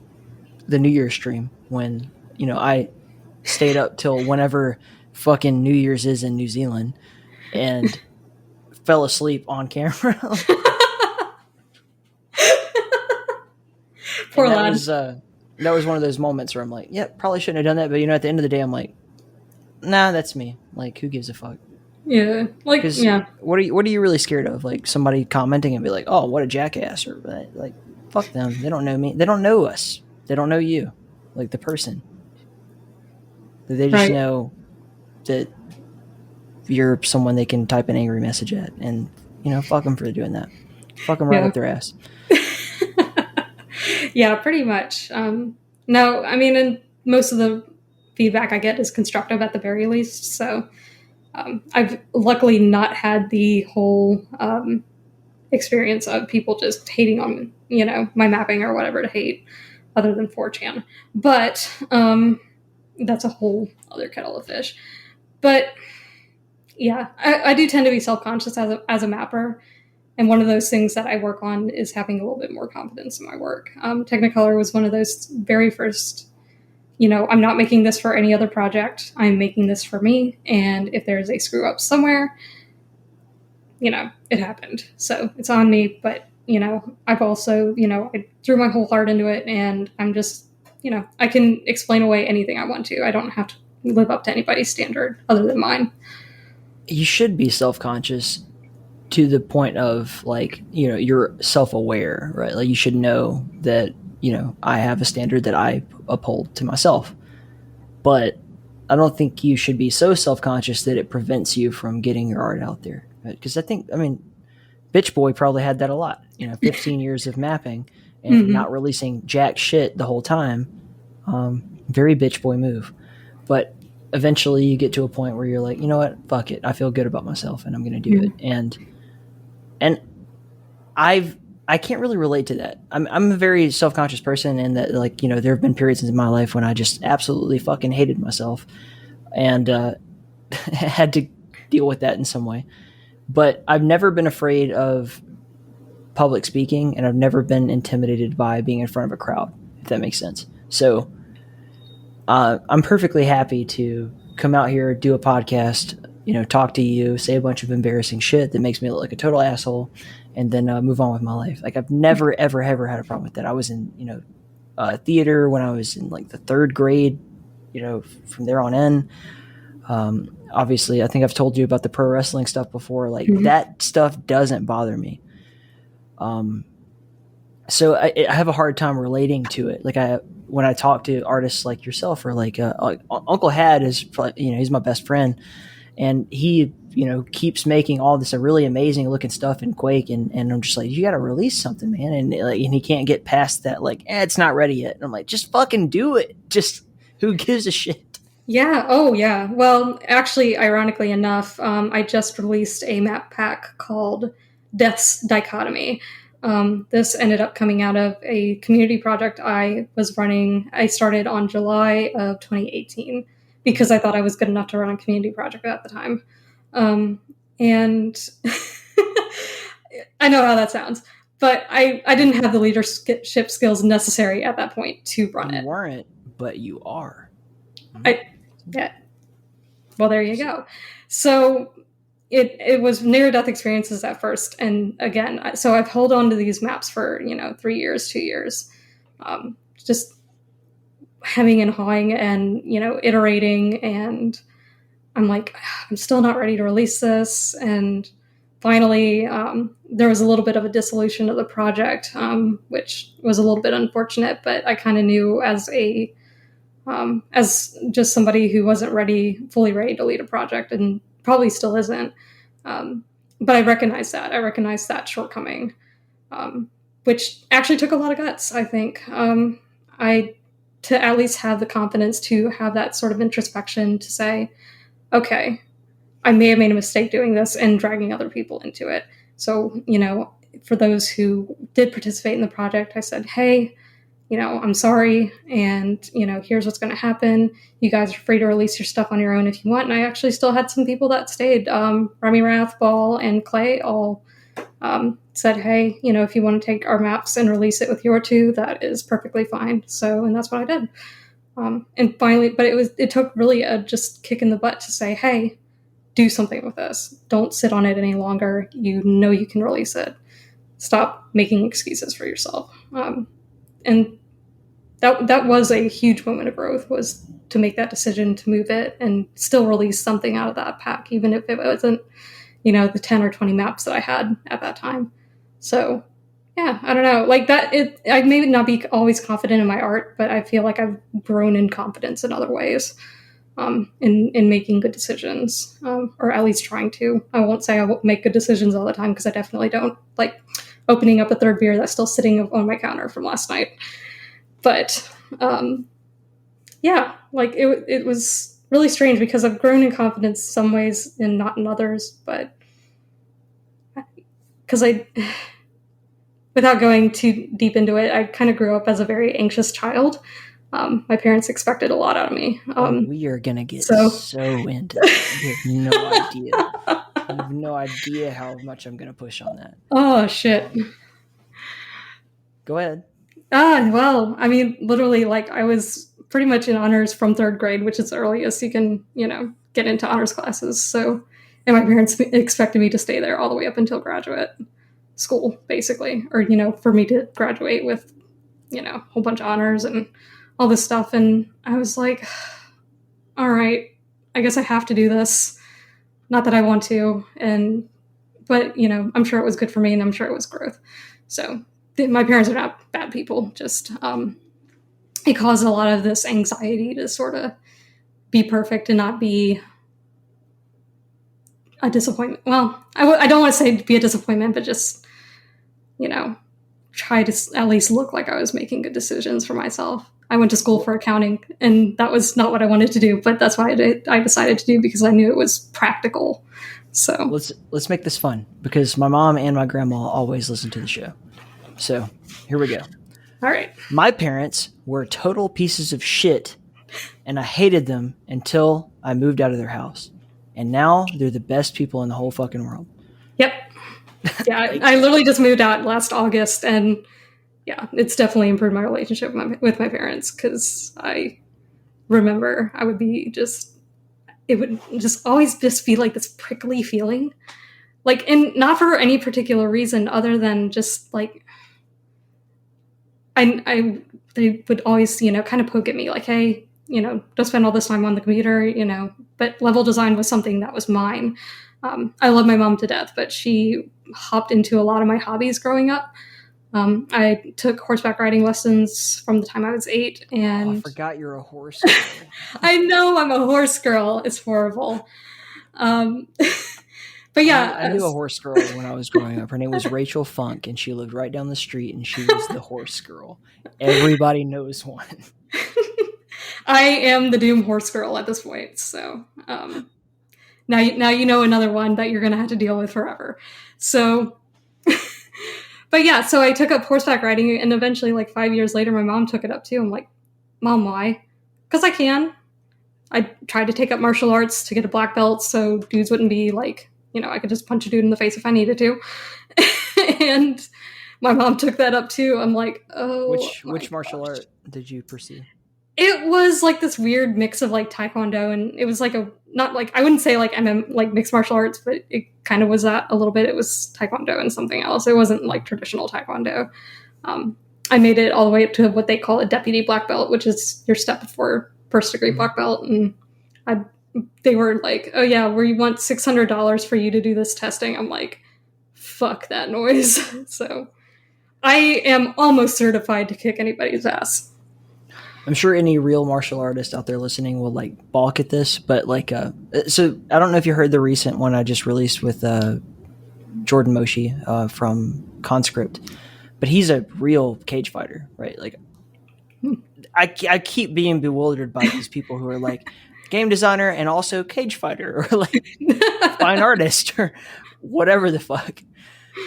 New Year's stream when, I stayed up till whenever fucking New Year's is in New Zealand and fell asleep on camera. Poor that lad. That was one of those moments where I'm like, yeah, probably shouldn't have done that. But at the end of the day, I'm like, nah, that's me. Like, who gives a fuck? Yeah. Like, yeah. What are you really scared of? Like somebody commenting and be like, oh, what a jackass, or like, fuck them. They don't know me. They don't know us. They don't know you, like the person. They just know that you're someone they can type an angry message at, and fuck them for doing that. Fuck them right up their ass. Yeah, pretty much. No, I mean, and most of the feedback I get is constructive at the very least. So I've luckily not had the whole experience of people just hating on, my mapping or whatever to hate, other than 4chan. But that's a whole other kettle of fish. But yeah, I do tend to be self-conscious as a mapper. And one of those things that I work on is having a little bit more confidence in my work. Technicolor was one of those very first, I'm not making this for any other project. I'm making this for me. And if there's a screw up somewhere, it happened. So it's on me. But, I've also, I threw my whole heart into it. And I'm just, I can explain away anything I want to. I don't have to live up to anybody's standard other than mine. You should be self-conscious to the point of like, you're self-aware, right? Like you should know that, I have a standard that I uphold to myself, but I don't think you should be so self-conscious that it prevents you from getting your art out there. Because Bitch Boy probably had that a lot, 15 years of mapping and not releasing jack shit the whole time. Very Bitch Boy move. But eventually you get to a point where you're like, you know what, fuck it. I feel good about myself and I'm going to do it. And I can't really relate to that. I'm a very self-conscious person, and that like, there have been periods in my life when I just absolutely fucking hated myself and had to deal with that in some way. But I've never been afraid of public speaking, and I've never been intimidated by being in front of a crowd, if that makes sense. So I'm perfectly happy to come out here, do a podcast, talk to you, say a bunch of embarrassing shit that makes me look like a total asshole, and then move on with my life. Like I've never, ever had a problem with that. I was in, theater when I was in like the 3rd grade, from there on in. Obviously, I think I've told you about the pro wrestling stuff before. Like that stuff doesn't bother me. So I have a hard time relating to it. Like when I talk to artists like yourself, or like Uncle Had is, he's my best friend, and he, keeps making all this really amazing looking stuff in Quake, and I'm just like, you got to release something, man, and he can't get past that. Like, it's not ready yet. And I'm like, just fucking do it. Just who gives a shit? Yeah. Oh, yeah. Well, actually, ironically enough, I just released a map pack called Death's Dichotomy. This ended up coming out of a community project I was running. I started on July of 2018 because I thought I was good enough to run a community project at the time. And I know how that sounds, but I didn't have the leadership skills necessary at that point to run it. You weren't, but you are. Yeah. Well, there you go. So it was near death experiences at first. And again, so I've held on to these maps for, 3 years, 2 years, just hemming and hawing and, iterating. And I'm like, I'm still not ready to release this. And finally, there was a little bit of a dissolution of the project, which was a little bit unfortunate, but I kind of knew as just somebody who wasn't fully ready to lead a project, and probably still isn't. But I recognized that shortcoming, which actually took a lot of guts, I think. To at least have the confidence to have that sort of introspection to say, okay, I may have made a mistake doing this and dragging other people into it. So, for those who did participate in the project, I said, hey, I'm sorry, and, here's what's going to happen. You guys are free to release your stuff on your own if you want. And I actually still had some people that stayed. Remy Rathball and Clay all said, hey, if you want to take our maps and release it with your two, that is perfectly fine. So, and that's what I did. And finally, but it took really a just kick in the butt to say, hey, do something with this. Don't sit on it any longer. You can release it. Stop making excuses for yourself. And that was a huge moment of growth, was to make that decision to move it and still release something out of that pack, even if it wasn't, the 10 or 20 maps that I had at that time. So yeah, I don't know, like that, I may not be always confident in my art, but I feel like I've grown in confidence in other ways, in making good decisions, or at least trying to. I won't say I won't make good decisions all the time, because I definitely don't. Like opening up a third beer that's still sitting on my counter from last night. But yeah, like it was really strange, because I've grown in confidence in some ways and not in others. But because without going too deep into it, I kind of grew up as a very anxious child. My parents expected a lot out of me. We are going to get so into that. You have no idea. I have no idea how much I'm going to push on that. Oh, shit. Go ahead. Well, I mean, literally, like, I was pretty much in honors from third grade, which is the earliest you can, get into honors classes. So, and my parents expected me to stay there all the way up until graduate school, basically. Or, for me to graduate with, a whole bunch of honors and all this stuff. And I was like, all right, I guess I have to do this. Not that I want to. But, I'm sure it was good for me, and I'm sure it was growth. So my parents are not bad people. Just it caused a lot of this anxiety to sort of be perfect and not be a disappointment. Well, I don't want to say be a disappointment, but just, try to at least look like I was making good decisions for myself. I went to school for accounting, and that was not what I wanted to do, but that's what I decided to do, because I knew it was practical. So let's make this fun, because my mom and my grandma always listen to the show. So here we go. All right. My parents were total pieces of shit, and I hated them until I moved out of their house. And now they're the best people in the whole fucking world. Yep. Yeah, I literally just moved out last August, and yeah, it's definitely improved my relationship with my parents, because I remember it would just always just be like this prickly feeling. Like, and not for any particular reason other than just like, they would always, kind of poke at me like, hey, don't spend all this time on the computer, but level design was something that was mine. I love my mom to death, but she hopped into a lot of my hobbies growing up. I took horseback riding lessons from the time I was 8, and I forgot you're a horse girl. I know I'm a horse girl. It's horrible. But yeah, I knew a horse girl when I was growing up. Her name was Rachel Funk, and she lived right down the street, and she was the horse girl. Everybody knows one. I am the Doom horse girl at this point. So now you know another one that you're going to have to deal with forever. So, but yeah, so I took up horseback riding, and eventually, like 5 years later, my mom took it up too. I'm like, Mom, why? Because I can. I tried to take up martial arts to get a black belt, so dudes wouldn't be like, I could just punch a dude in the face if I needed to. And my mom took that up too. I'm like, oh. Which martial art did you pursue? It was like this weird mix of like Taekwondo, and it was like not like, I wouldn't say like like mixed martial arts, but it kind of was that a little bit. It was Taekwondo and something else. It wasn't like traditional Taekwondo. I made it all the way up to what they call a deputy black belt, which is your step before first degree black belt. And they were like, oh yeah, we want $600 for you to do this testing. I'm like, fuck that noise. So I am almost certified to kick anybody's ass. I'm sure any real martial artist out there listening will like balk at this, but like, so I don't know if you heard the recent one I just released with Jordan Moshe from Conscript, but he's a real cage fighter, right? Like, I keep being bewildered by these people who are like, game designer and also cage fighter or like fine artist or whatever the fuck.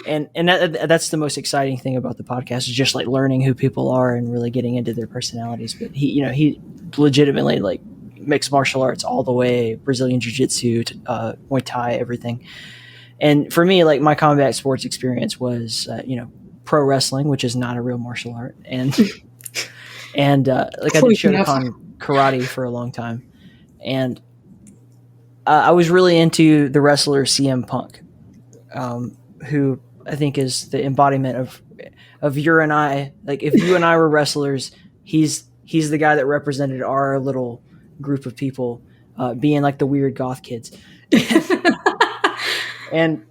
And that's the most exciting thing about the podcast is just like learning who people are and really getting into their personalities. But he legitimately like mixed martial arts all the way, Brazilian jiu-jitsu, Muay Thai, everything. And for me, like my combat sports experience was, pro wrestling, which is not a real martial art. And, like I did Shotokan karate for a long time. And I was really into the wrestler CM Punk, who I think is the embodiment of you and I. Like if you and I were wrestlers, he's the guy that represented our little group of people, being like the weird goth kids. And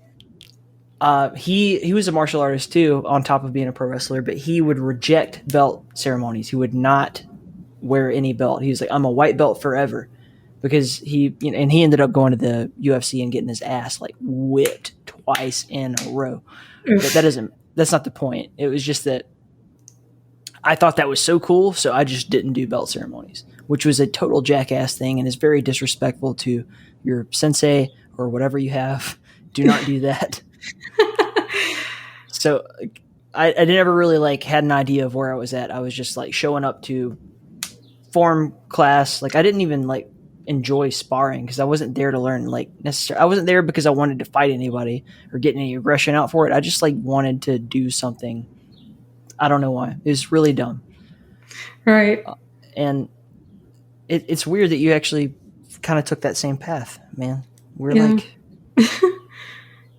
he was a martial artist too, on top of being a pro wrestler, but he would reject belt ceremonies. He would not wear any belt. He was like, I'm a white belt forever. Because he ended up going to the UFC and getting his ass like whipped twice in a row. But that's not the point. It was just that I thought that was so cool, so I just didn't do belt ceremonies, which was a total jackass thing and is very disrespectful to your sensei or whatever you have. Do not do that. So I never really like had an idea of where I was at. I was just like showing up to form class. Like I didn't even like enjoy sparring because I wasn't there to learn like necessarily. I wasn't there because I wanted to fight anybody or get any aggression out for it. I just like wanted to do something. I don't know why. It was really dumb. Right. And it's weird that you actually kind of took that same path, man. We're like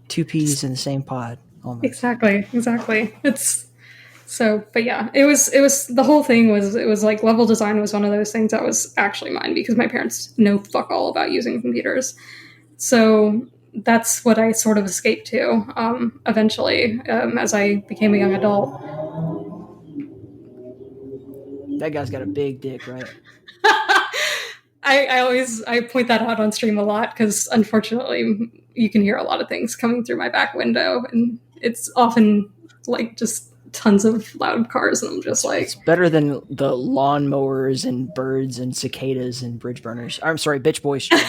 two peas in the same pod. Almost. Exactly. It's so, but yeah, it was the whole thing was, it was like level design was one of those things that was actually mine because my parents know fuck all about using computers. So that's what I sort of escaped to eventually as I became a young adult. That guy's got a big dick, right? I point that out on stream a lot because unfortunately you can hear a lot of things coming through my back window and it's often like just tons of loud cars and I'm just like, it's better than the lawnmowers and birds and cicadas and bridge burners. I'm sorry, bitch boy stream.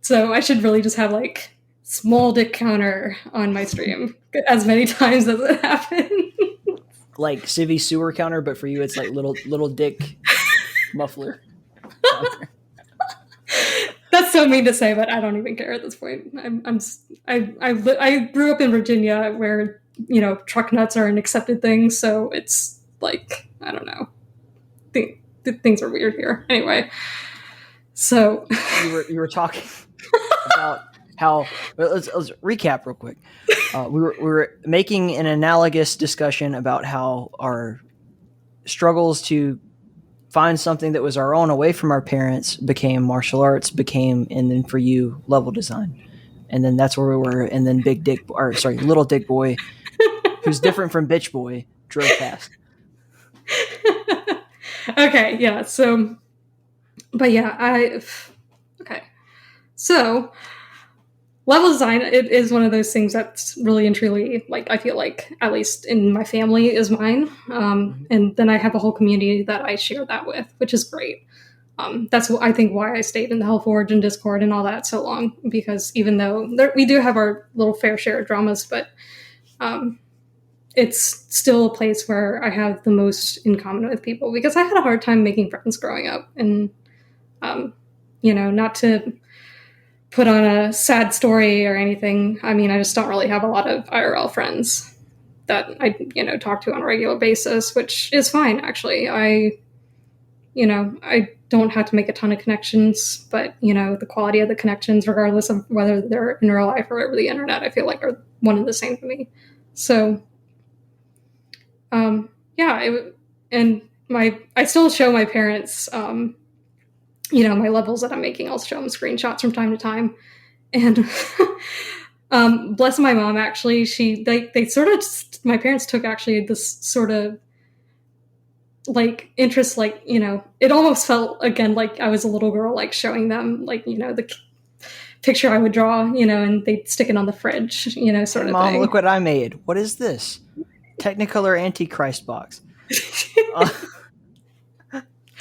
So I should really just have like small dick counter on my stream as many times as it happens. Like civvy sewer counter, but for you it's like little dick muffler counter. That's so mean to say, but I don't even care at this point. I grew up in Virginia where, truck nuts are an accepted thing. So it's like, I don't know. Things are weird here. Anyway. So you were talking about how, let's recap real quick. We were making an analogous discussion about how our struggles to find something that was our own away from our parents became martial arts, and then for you, level design. And then that's where we were. And then little dick boy, who's different from bitch boy, drove past. Okay. Yeah. So, but yeah, okay. So level design, it is one of those things that's really and truly, like, I feel like, at least in my family, is mine. And then I have a whole community that I share that with, which is great. That's, I think, why I stayed in the Hellforge and Discord and all that so long, because even though we do have our little fair share of dramas, but it's still a place where I have the most in common with people, because I had a hard time making friends growing up. And, not to put on a sad story or anything. I mean, I just don't really have a lot of IRL friends that I, talk to on a regular basis, which is fine, actually. I don't have to make a ton of connections, but, the quality of the connections, regardless of whether they're in real life or over the internet, I feel like are one and the same to me. So, I still show my parents, my levels that I'm making. I'll show them screenshots from time to time. And bless my mom, actually, my parents took actually this sort of like interest, like, it almost felt again like I was a little girl, like showing them like, the picture I would draw, and they'd stick it on the fridge, sort of Mom, thing. look what I made. What is this? Technicolor Antichrist Box.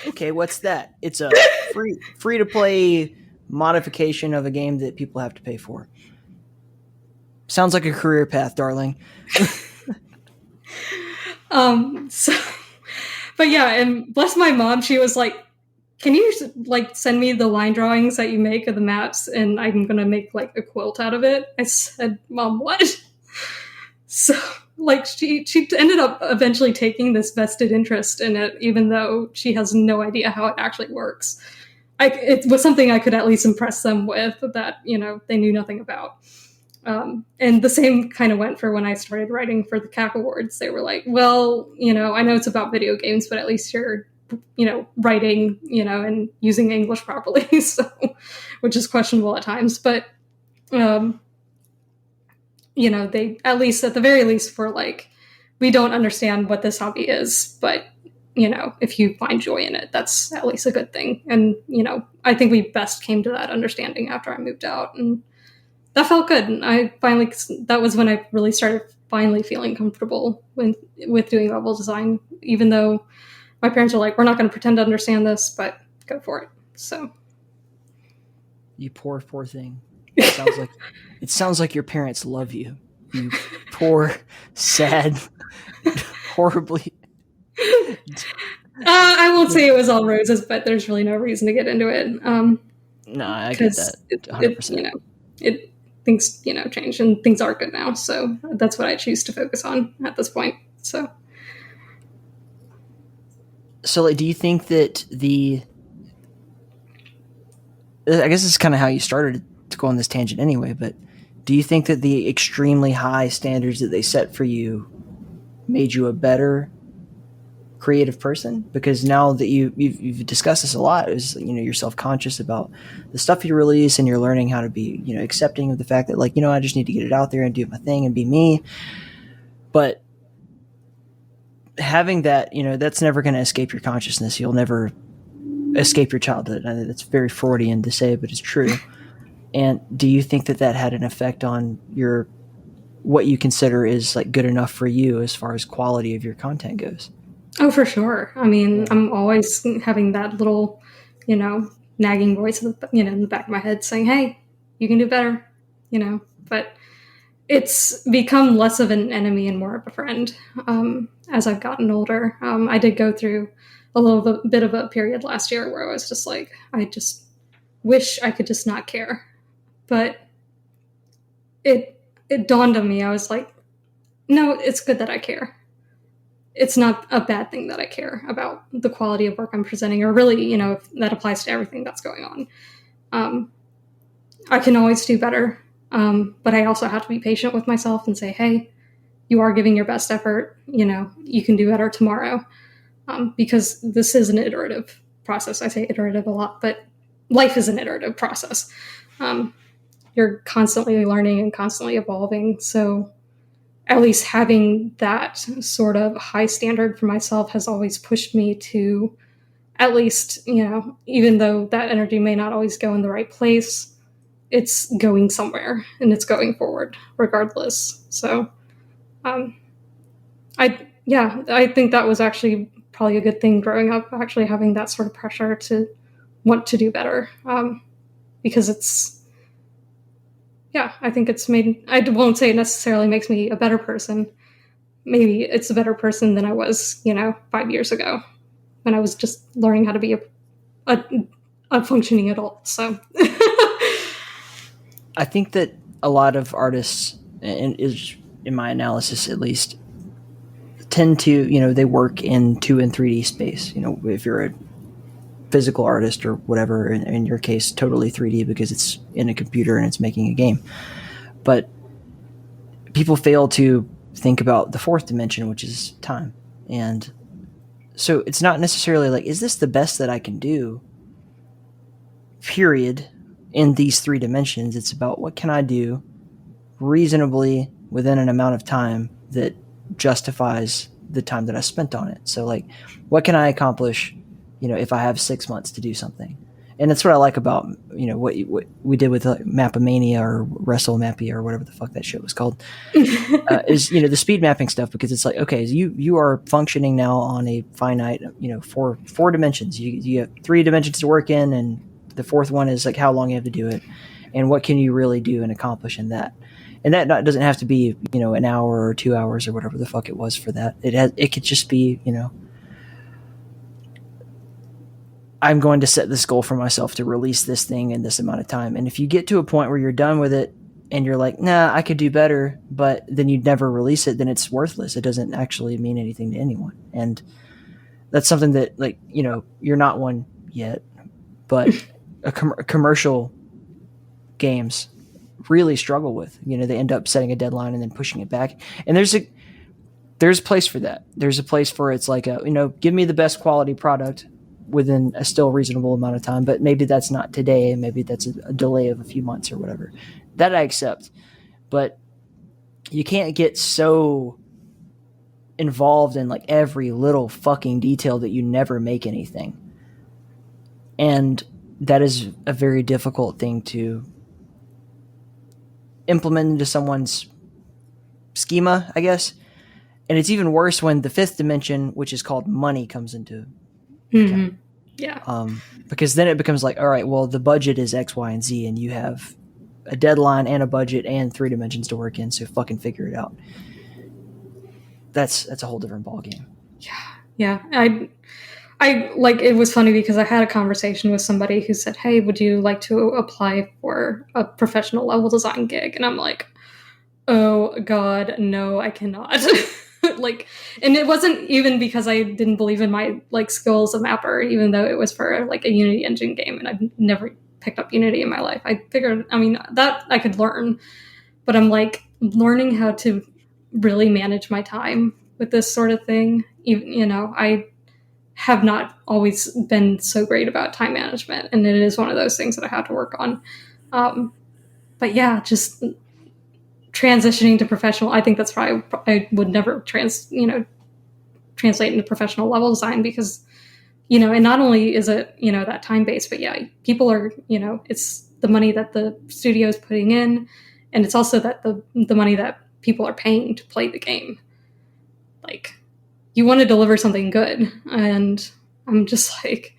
Okay, what's that? It's a free to play modification of a game that people have to pay for. Sounds like a career path, darling. So, but yeah, and bless my mom, she was like, can you like send me the line drawings that you make of the maps and I'm gonna make like a quilt out of it? I said, Mom, what? So like she ended up eventually taking this vested interest in it, even though she has no idea how it actually works. It was something I could at least impress them with that, they knew nothing about. And the same kind of went for when I started writing for the Cacowards. They were like, well, I know it's about video games, but at least you're, writing, and using English properly, so, which is questionable at times. But, they, at the very least, were like, we don't understand what this hobby is, but, if you find joy in it, that's at least a good thing. And, I think we best came to that understanding after I moved out, and that felt good. And that was when I really started finally feeling comfortable with doing level design, even though my parents were like, we're not going to pretend to understand this, but go for it. So. You poor thing. It sounds like your parents love you. You poor, sad, horribly. I won't say it was all roses, but there's really no reason to get into it. No, I get that. 100%. Things change and things are good now, so that's what I choose to focus on at this point. So like, do you think that I guess this is kind of how you started to go on this tangent anyway, but do you think that the extremely high standards that they set for you made you a better creative person? Because now that you've discussed this a lot, is you're self-conscious about the stuff you release, and you're learning how to be accepting of the fact that I just need to get it out there and do my thing and be me. But having that, that's never going to escape your consciousness. You'll never escape your childhood. I think that's very Freudian to say, but it's true. And do you think that had an effect on what you consider is like good enough for you as far as quality of your content goes? Oh, for sure. I mean, I'm always having that little, nagging voice, in the back of my head saying, hey, you can do better, but it's become less of an enemy and more of a friend as I've gotten older. I did go through a little bit of a period last year where I was just like, I just wish I could just not care. But it dawned on me. I was like, no, it's good that I care. It's not a bad thing that I care about the quality of work I'm presenting, or really, if that applies to everything that's going on. I can always do better, but I also have to be patient with myself and say, hey, you are giving your best effort. You can do better tomorrow, because this is an iterative process. I say iterative a lot, but life is an iterative process. You're constantly learning and constantly evolving. So at least having that sort of high standard for myself has always pushed me to at least, even though that energy may not always go in the right place, it's going somewhere and it's going forward regardless. So, I think that was actually probably a good thing growing up, actually having that sort of pressure to want to do better. Because I think it's made, I won't say it necessarily makes me a better person. Maybe it's a better person than I was, 5 years ago when I was just learning how to be a functioning adult. So I think that a lot of artists, and is in my analysis at least, tend to, they work in 2 and 3D space. If you're a physical artist or whatever, in your case, totally 3D because it's in a computer and it's making a game. But people fail to think about the 4th dimension, which is time. And so it's not necessarily like, is this the best that I can do? Period. In these 3 dimensions, it's about what can I do reasonably within an amount of time that justifies the time that I spent on it. So like, what can I accomplish if I have 6 months to do something? And that's what I like about, what we did with Mapomania or WrestleMapia or whatever the fuck that shit was called, is, the speed mapping stuff, because it's like, okay, you are functioning now on a finite, four dimensions. You have 3 dimensions to work in, and the 4th one is like how long you have to do it and what can you really do and accomplish in that. And that doesn't have to be, an hour or 2 hours or whatever the fuck it was for that. It could just be, I'm going to set this goal for myself to release this thing in this amount of time. And if you get to a point where you're done with it and you're like, nah, I could do better, but then you'd never release it, then it's worthless. It doesn't actually mean anything to anyone. And that's something that, like, you're not one yet, but commercial games really struggle with. They end up setting a deadline and then pushing it back. And there's a place for that. There's a place for it's like give me the best quality product within a still reasonable amount of time, but maybe that's not today. Maybe that's a delay of a few months or whatever. That I accept, but you can't get so involved in like every little fucking detail that you never make anything. And that is a very difficult thing to implement into someone's schema, I guess. And it's even worse when the 5th dimension, which is called money, comes into account. Yeah. Because then it becomes like, all right, well, the budget is X, Y, and Z, and you have a deadline and a budget and 3 dimensions to work in, so fucking figure it out. That's a whole different ballgame. Yeah. I like, it was funny because I had a conversation with somebody who said, hey, would you like to apply for a professional level design gig? And I'm like, oh God, no, I cannot. Like, and it wasn't even because I didn't believe in my like skills as a mapper, even though it was for like a Unity engine game, and I've never picked up Unity in my life. I figured, that I could learn, but I'm like, learning how to really manage my time with this sort of thing. Even, I have not always been so great about time management, and it is one of those things that I have to work on. But yeah, just transitioning to professional, I think that's why I would never translate into professional level design, because, and not only is it, that time based, but yeah, people are, it's the money that the studio is putting in, and it's also that the money that people are paying to play the game. Like, you want to deliver something good, and I'm just like,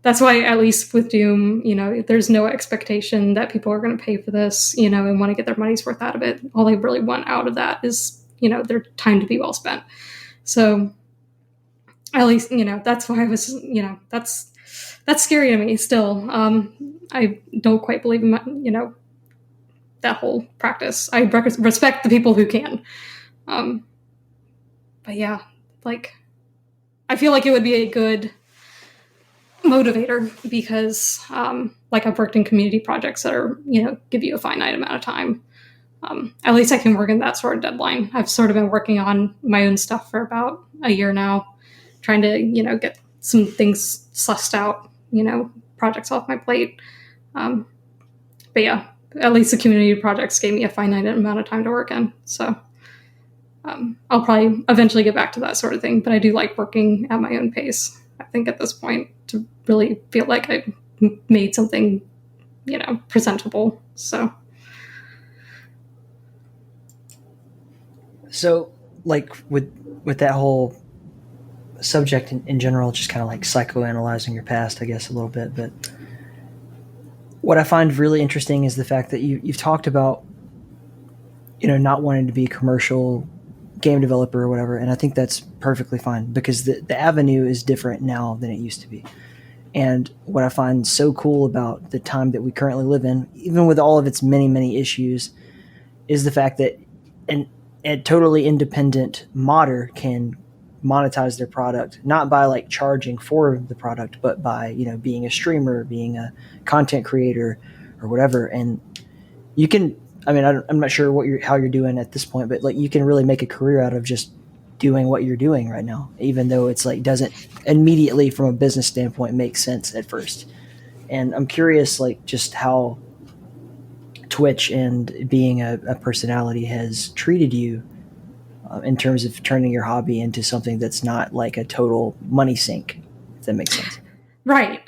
that's why, at least with Doom, there's no expectation that people are going to pay for this, and want to get their money's worth out of it. All they really want out of that is, their time to be well spent. So at least, that's why I was, that's scary to me still. I don't quite believe in, that whole practice. I respect the people who can. But yeah, like, I feel like it would be a good motivator, because like, I've worked in community projects that are, give you a finite amount of time. At least I can work in that sort of deadline. I've sort of been working on my own stuff for about a year now, trying to, get some things sussed out, projects off my plate. But yeah, at least the community projects gave me a finite amount of time to work in. So I'll probably eventually get back to that sort of thing, but I do like working at my own pace, I think, at this point, to really feel like I made something, presentable. So like, with that whole subject in general, just kind of like psychoanalyzing your past, I guess, a little bit. But what I find really interesting is the fact that you've talked about, not wanting to be a commercial game developer or whatever. And I think that's perfectly fine, because the avenue is different now than it used to be. And what I find so cool about the time that we currently live in, even with all of its many, many issues, is the fact that a totally independent modder can monetize their product, not by like charging for the product, but by, being a streamer, being a content creator or whatever. And you can, I'm not sure how you're doing at this point, but like, you can really make a career out of just doing what you're doing right now, even though it's like, doesn't immediately from a business standpoint make sense at first. And I'm curious, like, just how Twitch and being a personality has treated you in terms of turning your hobby into something that's not like a total money sink, if that makes sense. Right.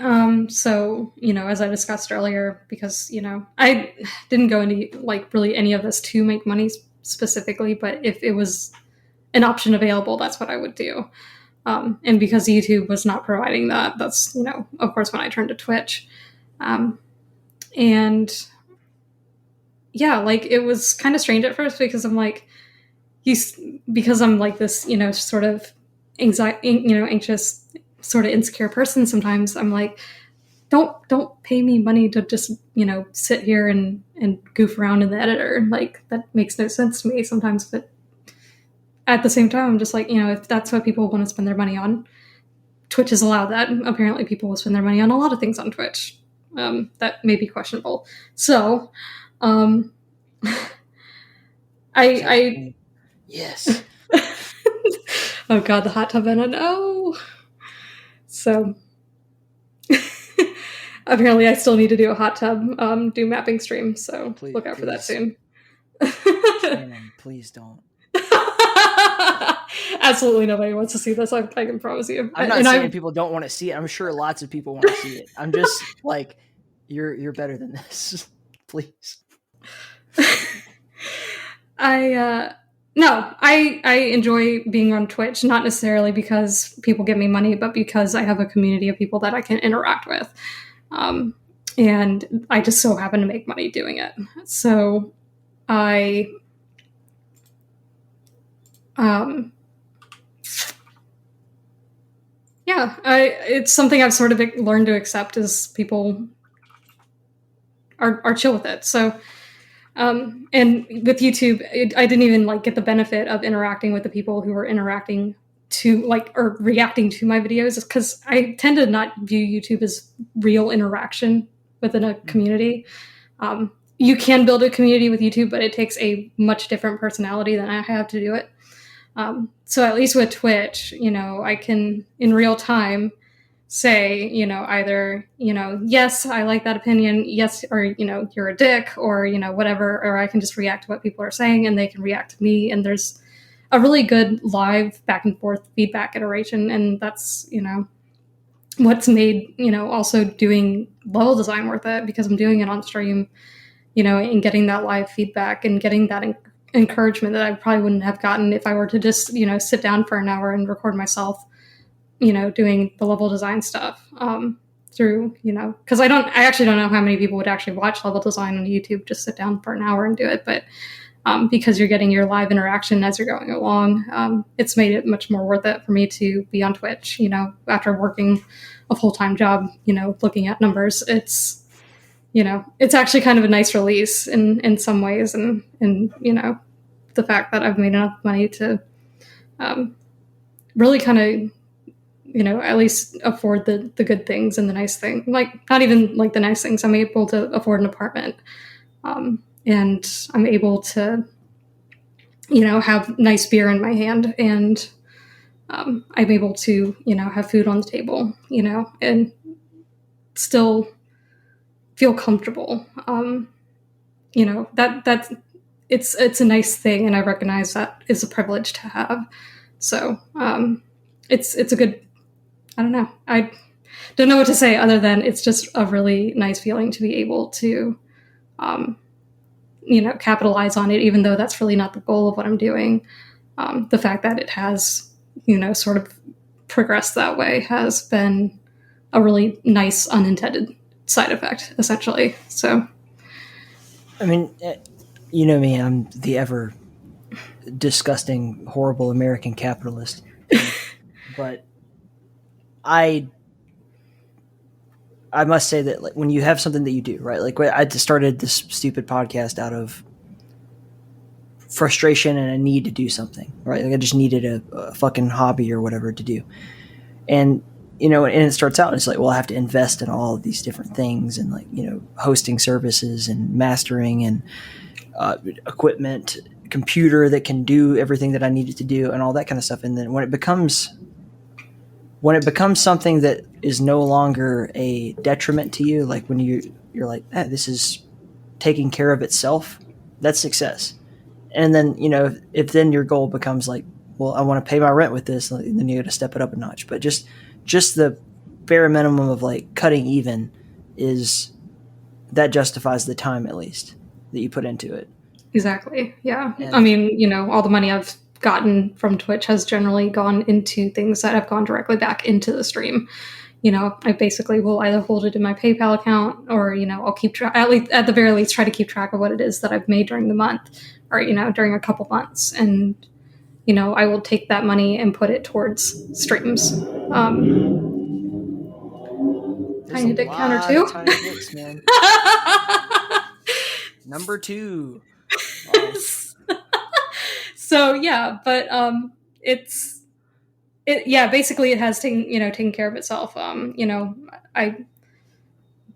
So, as I discussed earlier, because, I didn't go into like really any of this to make money specifically, but if it was an option available, that's what I would do. And because YouTube was not providing that, that's, of course, when I turned to Twitch. And yeah, like it was kind of strange at first because I'm like, because I'm like this, sort of anxious, sort of insecure person. Sometimes I'm like, don't pay me money to just, sit here and goof around in the editor. Like that makes no sense to me sometimes. But at the same time, I'm just like, if that's what people want to spend their money on, Twitch has allowed that. Apparently people will spend their money on a lot of things on Twitch. That may be questionable. So, I yes. Oh god, the hot tub and no. So apparently I still need to do a hot tub do mapping stream, so look out for that soon. Shannon, please don't. Absolutely nobody wants to see this, I can promise you. I'm not saying people don't want to see it. I'm sure lots of people want to see it. I'm just like, you're better than this. Please. I enjoy being on Twitch, not necessarily because people give me money, but because I have a community of people that I can interact with. And I just so happen to make money doing it. So it's something I've sort of learned to accept as people are chill with it. So, and with YouTube, I didn't even like get the benefit of interacting with the people who were interacting to or reacting to my videos, because I tend to not view YouTube as real interaction within a community. You can build a community with YouTube, but it takes a much different personality than I have to do it. So at least with Twitch, I can in real time say, either, yes, I like that opinion, yes, or, you're a dick, or, whatever, or I can just react to what people are saying and they can react to me. And there's a really good live back and forth feedback iteration. And that's, what's made, also doing level design worth it, because I'm doing it on stream, and getting that live feedback and getting that encouragement that I probably wouldn't have gotten if I were to just, sit down for an hour and record myself, doing the level design stuff through, because I actually don't know how many people would actually watch level design on YouTube, just sit down for an hour and do it. But because you're getting your live interaction as you're going along, it's made it much more worth it for me to be on Twitch, after working a full-time job, looking at numbers. It's, it's actually kind of a nice release in some ways. And the fact that I've made enough money to really kind of, at least afford the good things and the nice thing. Like, not even like the nice things. I'm able to afford an apartment. And I'm able to, have nice beer in my hand, and I'm able to, have food on the table, and still feel comfortable. That's it's a nice thing, and I recognize that is a privilege to have. So it's a good. I don't know. I don't know what to say other than it's just a really nice feeling to be able to, capitalize on it, even though that's really not the goal of what I'm doing. The fact that it has, sort of progressed that way has been a really nice unintended side effect, essentially. So, I mean, you know me, I'm the ever disgusting, horrible American capitalist. But I must say that, like, when you have something that you do, right? Like, I started this stupid podcast out of frustration and a need to do something, right? Like, I just needed a fucking hobby or whatever to do. And, and it starts out, and it's like, well, I have to invest in all of these different things, and, like, hosting services and mastering and equipment, computer that can do everything that I needed to do and all that kind of stuff. And then when it becomes something that is no longer a detriment to you, like when you're like, this is taking care of itself, that's success. And then, if then your goal becomes like, well, I want to pay my rent with this, then you got to step it up a notch. But just the bare minimum of like cutting even is that justifies the time at least that you put into it. Exactly. Yeah. And- I mean, you know, all the money I've gotten from Twitch has generally gone into things that have gone directly back into the stream. You know, I basically will either hold it in my PayPal account or, you know, I'll keep track, at the very least, try to keep track of what it is that I've made during the month or, you know, during a couple months. And, you know, I will take that money and put it towards streams. Tiny dick counter two. Tiny dicks, man. Number 2. So yeah, but basically it has taken care of itself. You know, I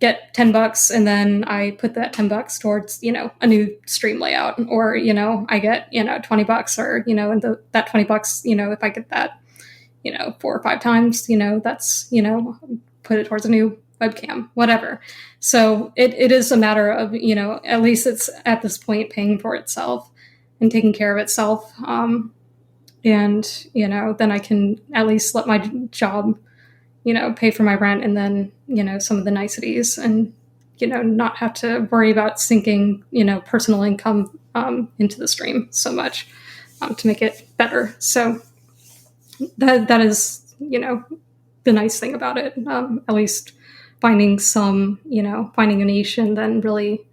get $10 and then I put that $10 towards, you know, a new stream layout, or, you know, I get, you know, $20 or, you know, and that $20, you know, if I get that, you know, 4 or 5 times, you know, that's, you know, put it towards a new webcam, whatever. So it is a matter of, you know, at least it's at this point paying for itself and taking care of itself. And, you know, then I can at least let my job, you know, pay for my rent and then, you know, some of the niceties and, you know, not have to worry about sinking, you know, personal income into the stream so much to make it better. So that is, you know, the nice thing about it. At least finding finding a niche and then really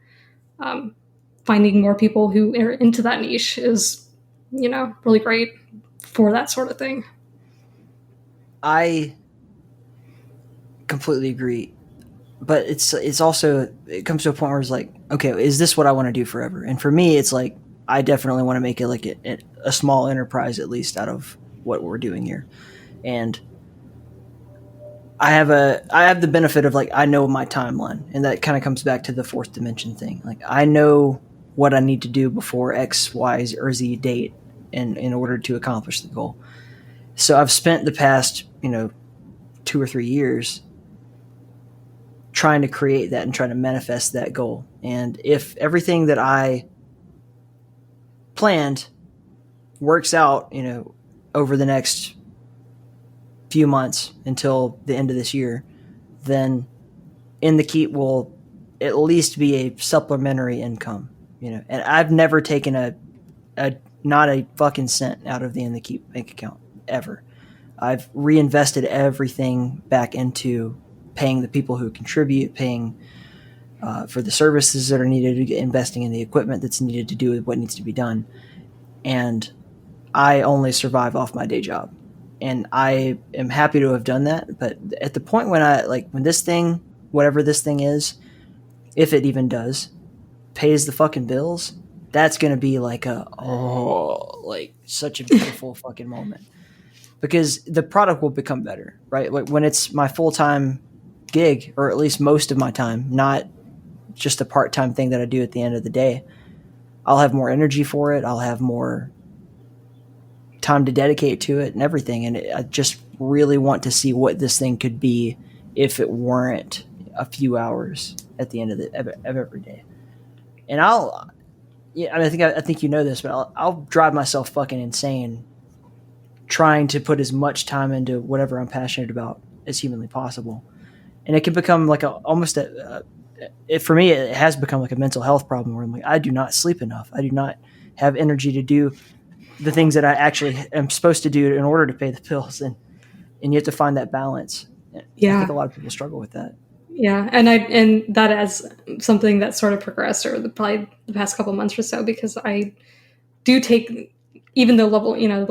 finding more people who are into that niche is, you know, really great for that sort of thing. I completely agree, but it's also, it comes to a point where it's like, okay, is this what I want to do forever? And for me, it's like, I definitely want to make it like a small enterprise, at least, out of what we're doing here. And I have the benefit of, like, I know my timeline, and that kind of comes back to the fourth dimension thing. Like, I know what I need to do before X, Y, or Z date in order to accomplish the goal. So I've spent the past, you know, 2 or 3 years trying to create that and trying to manifest that goal. And if everything that I planned works out, you know, over the next few months until the end of this year, then In the Keep will at least be a supplementary income, you know. And I've never taken a not a fucking cent out of the In the Keep bank account ever. I've reinvested everything back into paying the people who contribute, paying for the services that are needed, investing in the equipment that's needed to do what needs to be done. And I only survive off my day job. And I am happy to have done that. But at the point when when this thing, whatever this thing is, if it even does, pays the fucking bills, that's going to be like such a beautiful fucking moment. Because the product will become better, right? Like when it's my full-time gig, or at least most of my time, not just a part-time thing that I do at the end of the day, I'll have more energy for it. I'll have more time to dedicate to it and everything. And I just really want to see what this thing could be if it weren't a few hours at the end of every day. And I think you know this, but I'll drive myself fucking insane trying to put as much time into whatever I'm passionate about as humanly possible. And it can become like for me, it has become like a mental health problem where I'm like, I do not sleep enough. I do not have energy to do the things that I actually am supposed to do in order to pay the bills. And you have to find that balance. Yeah. I think a lot of people struggle with that. Yeah. And that is something that sort of progressed over probably the past couple months or so, because I do take, even though the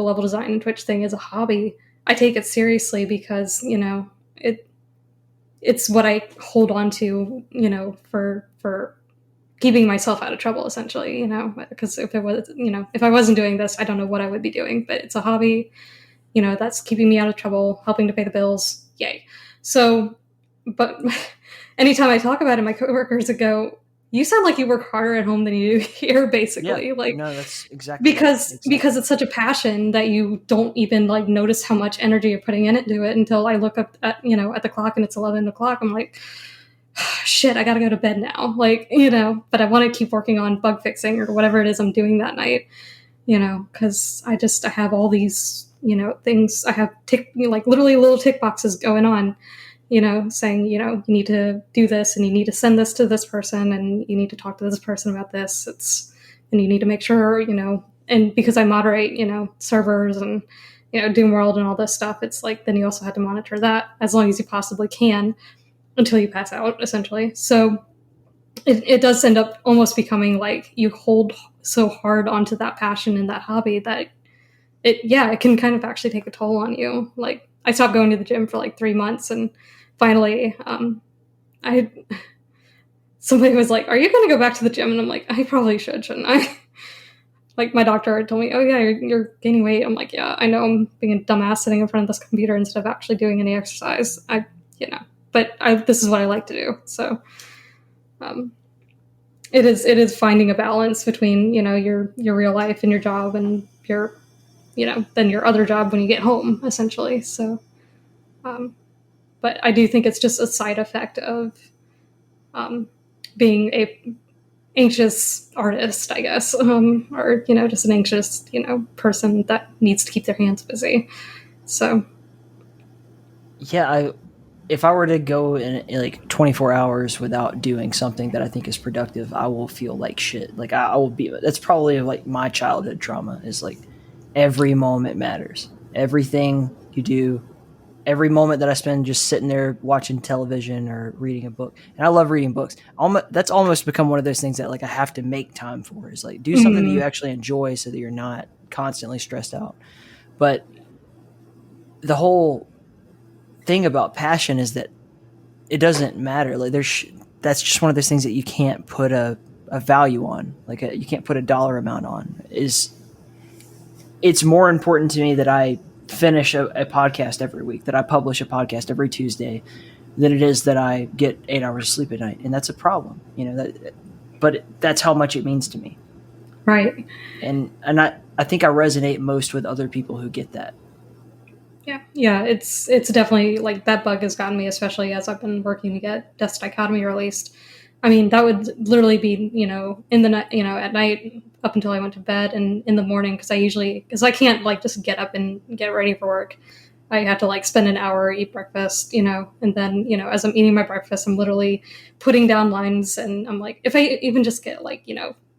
level design and Twitch thing is a hobby, I take it seriously because, you know, it's what I hold on to, you know, for keeping myself out of trouble, essentially, you know, because if I wasn't doing this, I don't know what I would be doing, but it's a hobby, you know, that's keeping me out of trouble, helping to pay the bills. Yay. So, but anytime I talk about it, my coworkers would go, you sound like you work harder at home than you do here, basically. Yeah, like, no, that's exactly because it's such a passion that you don't even like notice how much energy you're putting into it until I look up at the clock and it's 11 o'clock. I'm like, shit, I gotta go to bed now. Like, you know, but I want to keep working on bug fixing or whatever it is I'm doing that night, you know, because I have all these, you know, things. I have literally little tick boxes going on, saying, you need to do this and you need to send this to this person and you need to talk to this person about this. And you need to make sure, and because I moderate, servers and, Doomworld and all this stuff, it's like, then you also have to monitor that as long as you possibly can until you pass out, essentially. So it does end up almost becoming like you hold so hard onto that passion and that hobby that it can kind of actually take a toll on you. Like, I stopped going to the gym for like 3 months, and finally, somebody was like, "Are you going to go back to the gym?" And I'm like, "I probably should, shouldn't I?" Like, my doctor told me, "Oh yeah, you're gaining weight." I'm like, "Yeah, I know. I'm being a dumbass sitting in front of this computer instead of actually doing any exercise." But this is what I like to do. So, it is finding a balance between your real life and your job and your then your other job when you get home, essentially. So, but I do think it's just a side effect of being a anxious artist, I guess, or just an anxious person that needs to keep their hands busy. So, Yeah, if I were to go in like 24 hours without doing something that I think is productive, I will feel like shit. Like I will be. That's probably like my childhood trauma. Is like every moment matters. Everything you do, every moment that I spend just sitting there watching television or reading a book. And I love reading books. That's almost become one of those things that like I have to make time for. Is like do something that you actually enjoy so that you're not constantly stressed out. But the whole thing about passion is that it doesn't matter. Like that's just one of those things that you can't put a value on. Like you can't put a dollar amount on. It's more important to me that I finish a podcast every week, that I publish a podcast every Tuesday, than it is that I get 8 hours of sleep at night. And that's a problem, but that's how much it means to me. right. And I think I resonate most with other people who get that. Yeah, it's definitely like that bug has gotten me, especially as I've been working to get Death's Dichotomy released. I mean, that would literally be, in the night, at night up until I went to bed, and in the morning, because I can't like just get up and get ready for work. I have to like spend an hour, eat breakfast, and then, as I'm eating my breakfast, I'm literally putting down lines, and I'm like, if I even just get like,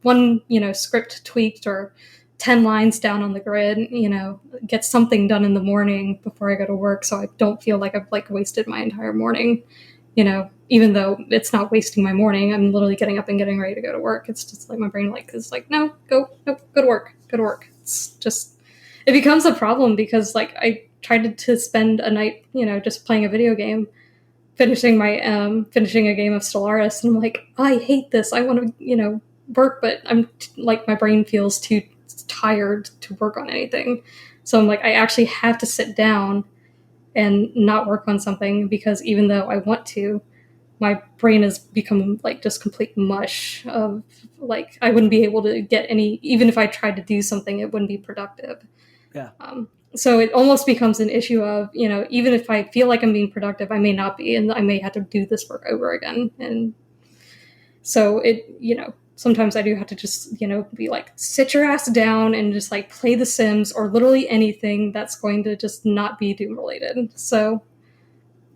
one, script tweaked or 10 lines down on the grid, get something done in the morning before I go to work so I don't feel like I've like wasted my entire morning, even though it's not wasting my morning. I'm literally getting up and getting ready to go to work. It's just like my brain is like, no, go to work. It's just, it becomes a problem because like I tried to spend a night, just playing a video game, finishing a game of Stellaris, and I'm like, I hate this. I want to, work, but I'm like, my brain feels too tired to work on anything. So I'm like, I actually have to sit down and not work on something because even though I want to, my brain has become like just complete mush of like, I wouldn't be able to get any, even if I tried to do something, it wouldn't be productive. Yeah. So it almost becomes an issue of, even if I feel like I'm being productive, I may not be, and I may have to do this work over again. And so it, sometimes I do have to just, be like, sit your ass down and just like play The Sims or literally anything that's going to just not be Doom related. So,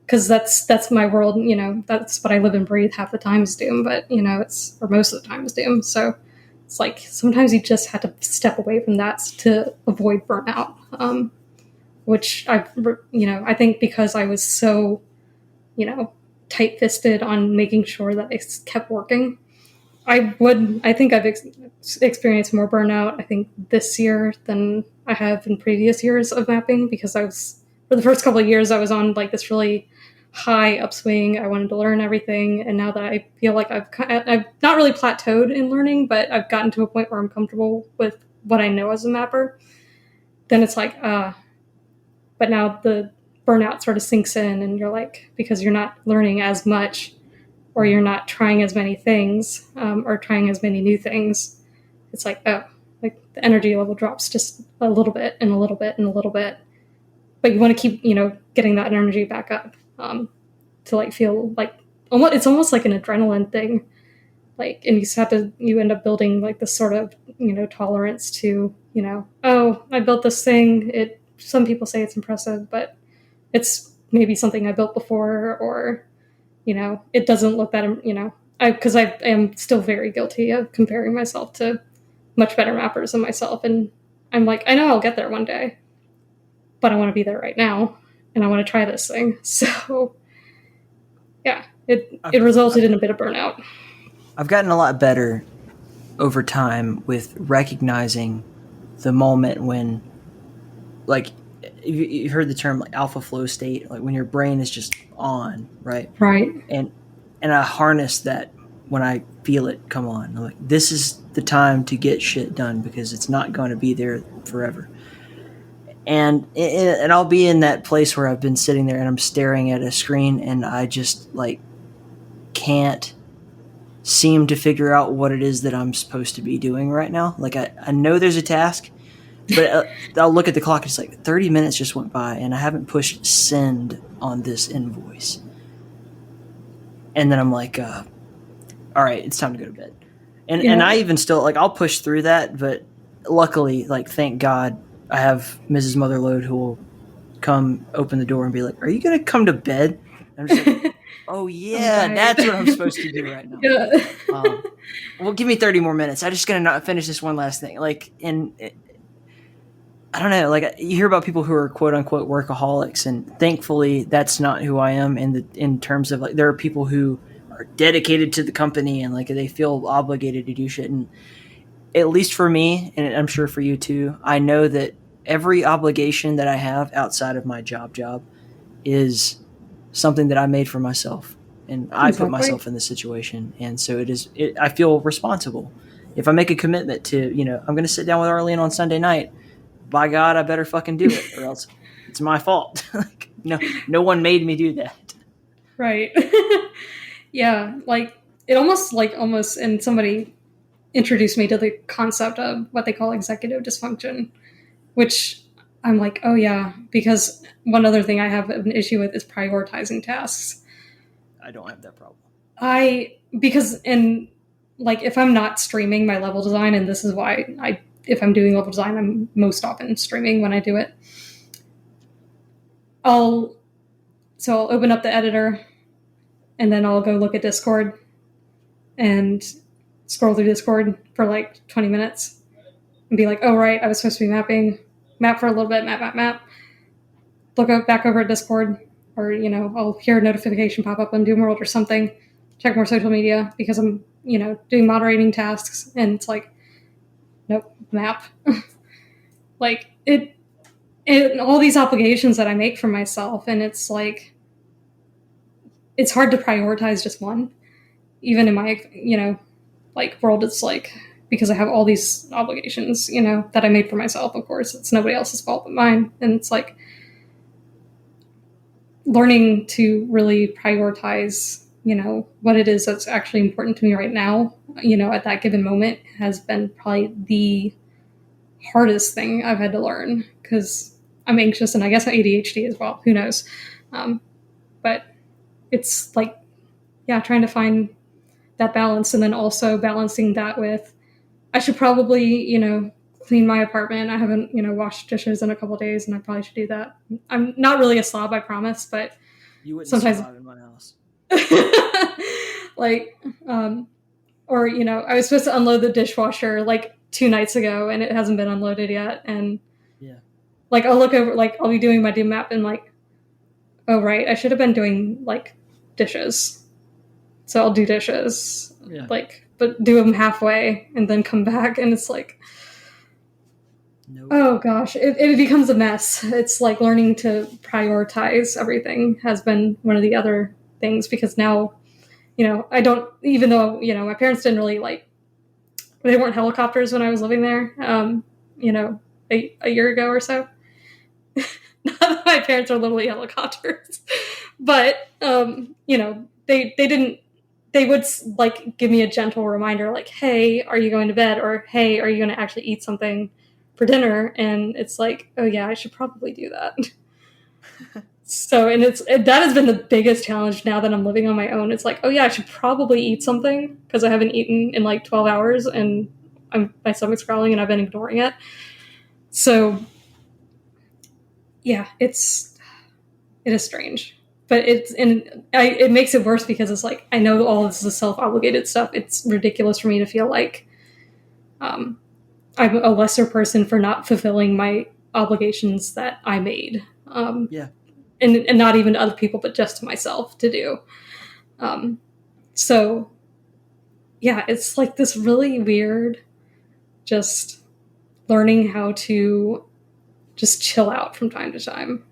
because that's my world, that's what I live and breathe half the time is Doom, but or most of the time is Doom. So it's like sometimes you just have to step away from that to avoid burnout, which I think because I was so, tight-fisted on making sure that I kept working, I think I've experienced more burnout, I think, this year than I have in previous years of mapping, because for the first couple of years, I was on like this really high upswing. I wanted to learn everything. And now that I feel like I've not really plateaued in learning, but I've gotten to a point where I'm comfortable with what I know as a mapper, then it's like, but now the burnout sort of sinks in, and you're like, because you're not learning as much, or you're not trying as many things, or trying as many new things, it's like, oh, like the energy level drops just a little bit and a little bit and a little bit. But you want to keep, getting that energy back up, to like feel like, it's almost like an adrenaline thing. Like, and you end up building like this sort of, tolerance to, oh, I built this thing. Some people say it's impressive, but it's maybe something I built before, or, it doesn't look that, because I am still very guilty of comparing myself to much better mappers than myself. And I'm like, I know I'll get there one day, but I want to be there right now, and I want to try this thing. So, yeah, it resulted in a bit of burnout. I've gotten a lot better over time with recognizing the moment when, like, you've heard the term like alpha flow state, like when your brain is just on, right? Right. And I harness that when I feel it come on. I'm like, this is the time to get shit done because it's not going to be there forever. And I'll be in that place where I've been sitting there and I'm staring at a screen and I just like can't seem to figure out what it is that I'm supposed to be doing right now. Like I know there's a task, but I'll look at the clock. It's like 30 minutes just went by and I haven't pushed send on this invoice. And then I'm like, all right, it's time to go to bed. And I even still, like, I'll push through that, but luckily, like, thank God, I have Mrs. Motherlode who will come open the door and be like, are you going to come to bed? And I'm just like, oh, yeah, that's what I'm supposed to do right now. Yeah. Well, give me 30 more minutes. I'm just going to not finish this one last thing. Like, I don't know, like, you hear about people who are quote-unquote workaholics, and thankfully, that's not who I am in terms of, like, there are people who are dedicated to the company and like they feel obligated to do shit. And at least for me, and I'm sure for you too, I know that every obligation that I have outside of my job is something that I made for myself, and I put myself in this situation. And so I feel responsible. If I make a commitment to, I'm going to sit down with Arlene on Sunday night, by God, I better fucking do it or else it's my fault. Like, no one made me do that. Right. Yeah, like it almost, and somebody introduced me to the concept of what they call executive dysfunction, which I'm like, oh yeah, because one other thing I have an issue with is prioritizing tasks. I don't have that problem. Because if I'm not streaming my level design, and this is why if I'm doing level design, I'm most often streaming when I do it. I'll open up the editor, and then I'll go look at Discord and scroll through Discord for like 20 minutes and be like, oh, right, I was supposed to be map for a little bit, map. Look back over at Discord, or, I'll hear a notification pop up on Doomworld or something, check more social media because I'm, doing moderating tasks, and it's like, nope, map. Like, all these obligations that I make for myself, and it's like, it's hard to prioritize just one, even in my, world. It's like, because I have all these obligations, that I made for myself. Of course, it's nobody else's fault but mine. And it's like learning to really prioritize, what it is that's actually important to me right now, at that given moment has been probably the hardest thing I've had to learn, because I'm anxious, and I guess ADHD as well. Who knows? But it's like, yeah, trying to find that balance, and then also balancing that with, I should probably, clean my apartment. I haven't, washed dishes in a couple of days, and I probably should do that. I'm not really a slob, I promise, but you wouldn't sometimes slob in my house. Like, or, I was supposed to unload the dishwasher like 2 nights ago, and it hasn't been unloaded yet. And yeah, like, I'll look over, like, I'll be doing my doom map and like, oh, right, I should have been doing like dishes. So I'll do dishes, but do them halfway and then come back, and it's like, nope. Oh gosh, it becomes a mess. It's like learning to prioritize everything has been one of the other things, because now, I don't, even though, my parents didn't really they weren't helicopters when I was living there, a year ago or so. Not that my parents are literally helicopters, but, they would give me a gentle reminder, like, hey, are you going to bed? Or, hey, are you going to actually eat something for dinner? And it's like, oh yeah, I should probably do that. So, and that has been the biggest challenge now that I'm living on my own. It's like, oh yeah, I should probably eat something, because I haven't eaten in like 12 hours and my stomach's growling and I've been ignoring it. So yeah, it's It is strange, but it makes it worse because it's like I know all this is self-obligated stuff. It's ridiculous for me to feel like I'm a lesser person for not fulfilling my obligations that I made. Yeah. And not even to other people, but just to myself to do. So, yeah, it's like this really weird, just learning how to just chill out from time to time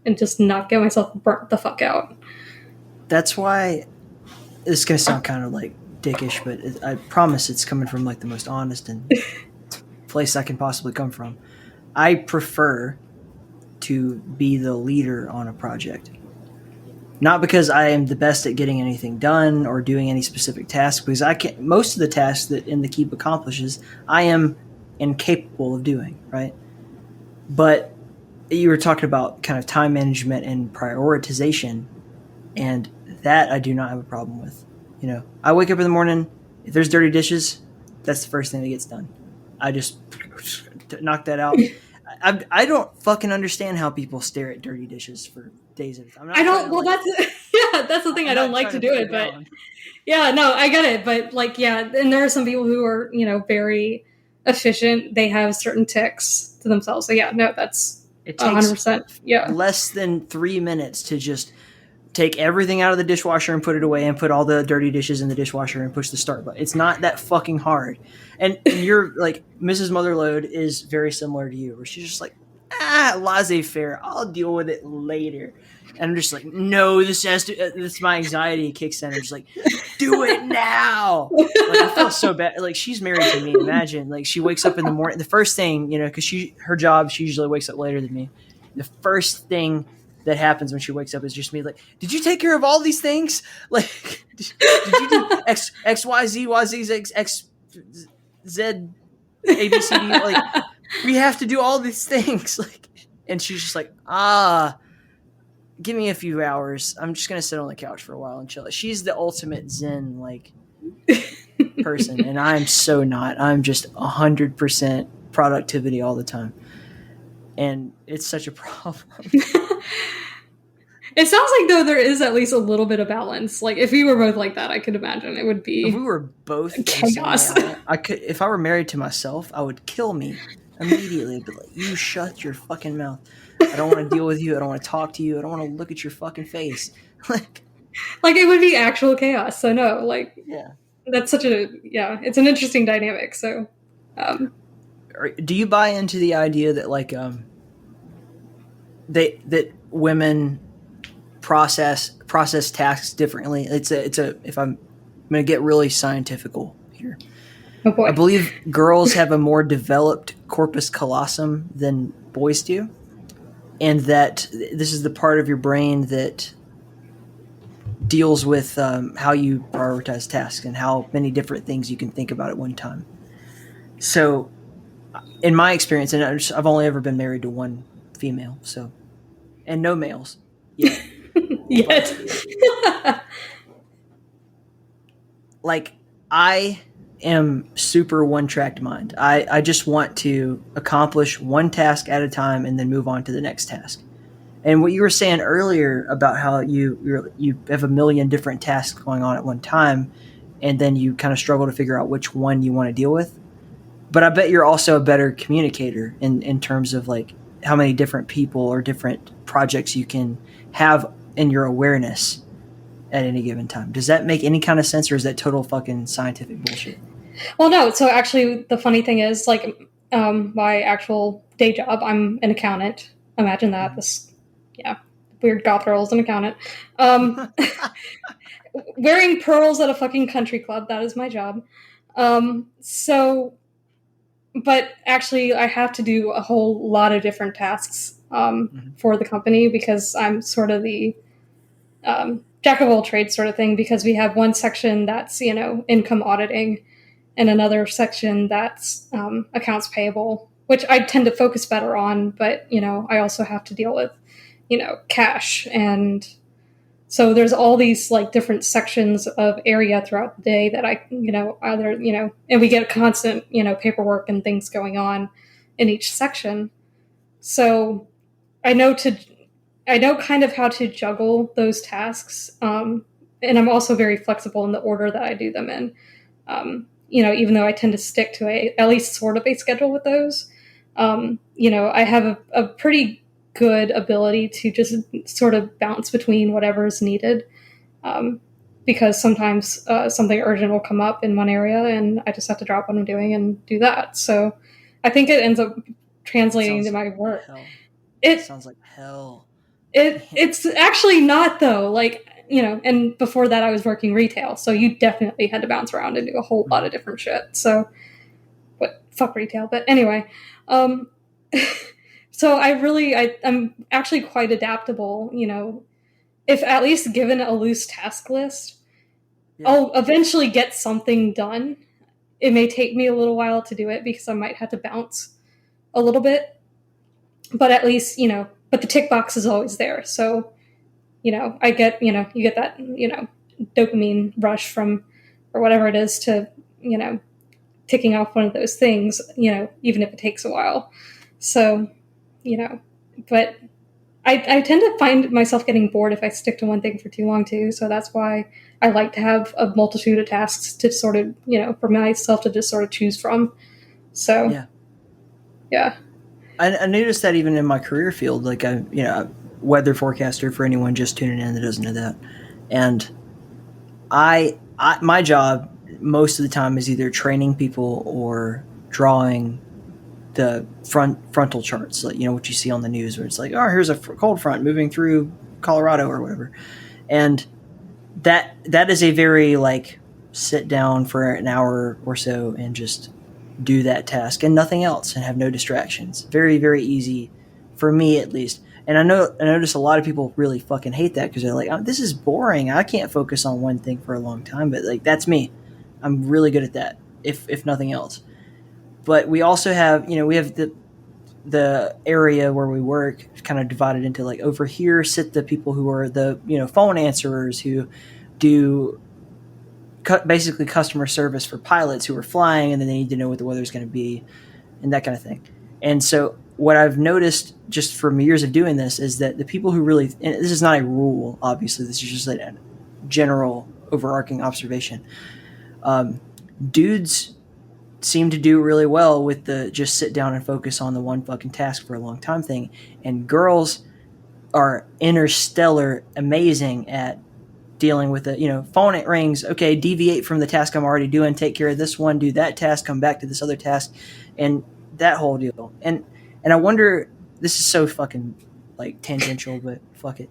and just not get myself burnt the fuck out. That's why this is going to sound kind of like dickish, but I promise it's coming from like the most honest and place I can possibly come from. I prefer to be the leader on a project. Not because I am the best at getting anything done or doing any specific task, because I can't. Most of the tasks that In the Keep accomplishes, I am incapable of doing, right? But you were talking about kind of time management and prioritization, and that I do not have a problem with. You know, I wake up in the morning, if there's dirty dishes, that's the first thing that gets done. I just knock that out. I don't fucking understand how people stare at dirty dishes for days at a time. I don't. Well, that's the thing. I don't like to do it, but yeah, no, I get it. But like, yeah, and there are some people who are, very efficient. They have certain tics to themselves. So yeah, no, that's it takes 100%. Yeah, less than 3 minutes to just take everything out of the dishwasher and put it away, and put all the dirty dishes in the dishwasher and push the start button. It's not that fucking hard. And you're like, Mrs. Motherload is very similar to you, where she's just like, laissez-faire, I'll deal with it later. And I'm just like, no, this my anxiety kicks in. I'm just like, do it now. Like, I feel so bad. Like, she's married to me. Imagine, like, she wakes up in the morning. The first thing, because her job, she usually wakes up later than me. The first thing that happens when she wakes up is just me like, did you take care of all these things? Like, did you do X, Y, Z, Y, Z, X, Z, A, B, C, D? Like, we have to do all these things. Like, and she's just like, give me a few hours. I'm just going to sit on the couch for a while and chill. She's the ultimate Zen, like, person. And I'm so not. I'm just 100% productivity all the time. And it's such a problem. It sounds like, though, there is at least a little bit of balance. Like, if we were both like that, I could imagine it would be if we were both chaos. I could, if I were married to myself, I would kill me immediately. I'd be like, you shut your fucking mouth. I don't want to deal with you. I don't want to talk to you. I don't want to look at your fucking face. Like, it would be actual chaos. So no, like, yeah, that's it's an interesting dynamic. So, do you buy into the idea that like that women process tasks differently? It's a if I'm going to get really scientifical here. Oh boy. I believe girls have a more developed corpus callosum than boys do, and that this is the part of your brain that deals with how you prioritize tasks and how many different things you can think about at one time. So, in my experience, and I've only ever been married to one female, so, and no males yet. Yet. Like, I am super one-tracked mind. I just want to accomplish one task at a time and then move on to the next task. And what you were saying earlier about how you have a million different tasks going on at one time, and then you kind of struggle to figure out which one you want to deal with. But I bet you're also a better communicator in terms of like how many different people or different projects you can have in your awareness at any given time. Does that make any kind of sense, or is that total fucking scientific bullshit? Well, no. So actually, the funny thing is, like, my actual day job, I'm an accountant. Imagine that. This, weird goth girl is an accountant. Wearing pearls at a fucking country club. That is my job. But actually, I have to do a whole lot of different tasks for the company because I'm sort of the jack of all trades sort of thing, because we have one section that's, income auditing and another section that's accounts payable, which I tend to focus better on. But, I also have to deal with, cash. And so there's all these like different sections of area throughout the day that I, and we get constant, paperwork and things going on in each section. So I know I know kind of how to juggle those tasks, and I'm also very flexible in the order that I do them in. Even though I tend to stick to at least sort of a schedule with those, I have a pretty good ability to just sort of bounce between whatever is needed. Because sometimes something urgent will come up in one area and I just have to drop what I'm doing and do that. So I think it ends up translating to my work. Hell. It sounds like hell. It's actually not, though. Like, and before that I was working retail, so you definitely had to bounce around and do a whole lot of different shit. So, fuck retail. But anyway, so I'm actually quite adaptable. If at least given a loose task list, I'll eventually get something done. It may take me a little while to do it because I might have to bounce a little bit, but at least, but the tick box is always there. So, I get, you get that, dopamine rush from, or whatever it is to, ticking off one of those things, even if it takes a while. So, but I tend to find myself getting bored if I stick to one thing for too long too. So that's why I like to have a multitude of tasks to sort of, for myself to just sort of choose from. So, yeah. I noticed that even in my career field, like weather forecaster for anyone just tuning in that doesn't know that. And my job most of the time is either training people or drawing the frontal charts, like what you see on the news, where it's like, oh, here's a cold front moving through Colorado or whatever, and that is a very like sit down for an hour or so and just do that task and nothing else and have no distractions. Very, very easy for me, at least. And I notice a lot of people really fucking hate that because they're like, oh, this is boring. I can't focus on one thing for a long time. But like, that's me. I'm really good at that, if nothing else. But we also have, we have the area where we work kind of divided into like, over here sit the people who are the, phone answerers who do basically customer service for pilots who are flying and then they need to know what the weather's going to be and that kind of thing. And so what I've noticed just from years of doing this is that the people who really, and this is not a rule, obviously, this is just like a general overarching observation. Dudes seem to do really well with the just sit down and focus on the one fucking task for a long time thing. And girls are interstellar amazing at dealing with it. Phone it rings. Okay, deviate from the task I'm already doing. Take care of this one. Do that task. Come back to this other task, and that whole deal. And I wonder. This is so fucking like tangential, but fuck it.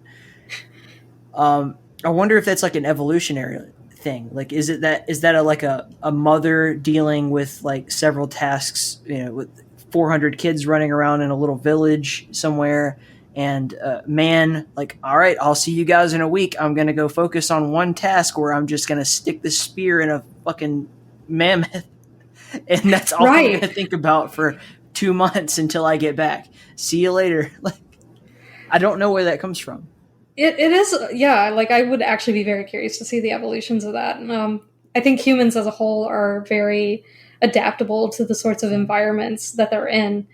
I wonder if that's like an evolutionary thing. Like, is that a mother dealing with like several tasks? With 400 kids running around in a little village somewhere. And man, like, all right, I'll see you guys in a week. I'm going to go focus on one task where I'm just going to stick this spear in a fucking mammoth. And that's all I'm going to think about for 2 months until I get back. See you later. Like, I don't know where that comes from. It is, yeah, like I would actually be very curious to see the evolutions of that. I think humans as a whole are very adaptable to the sorts of environments that they're in.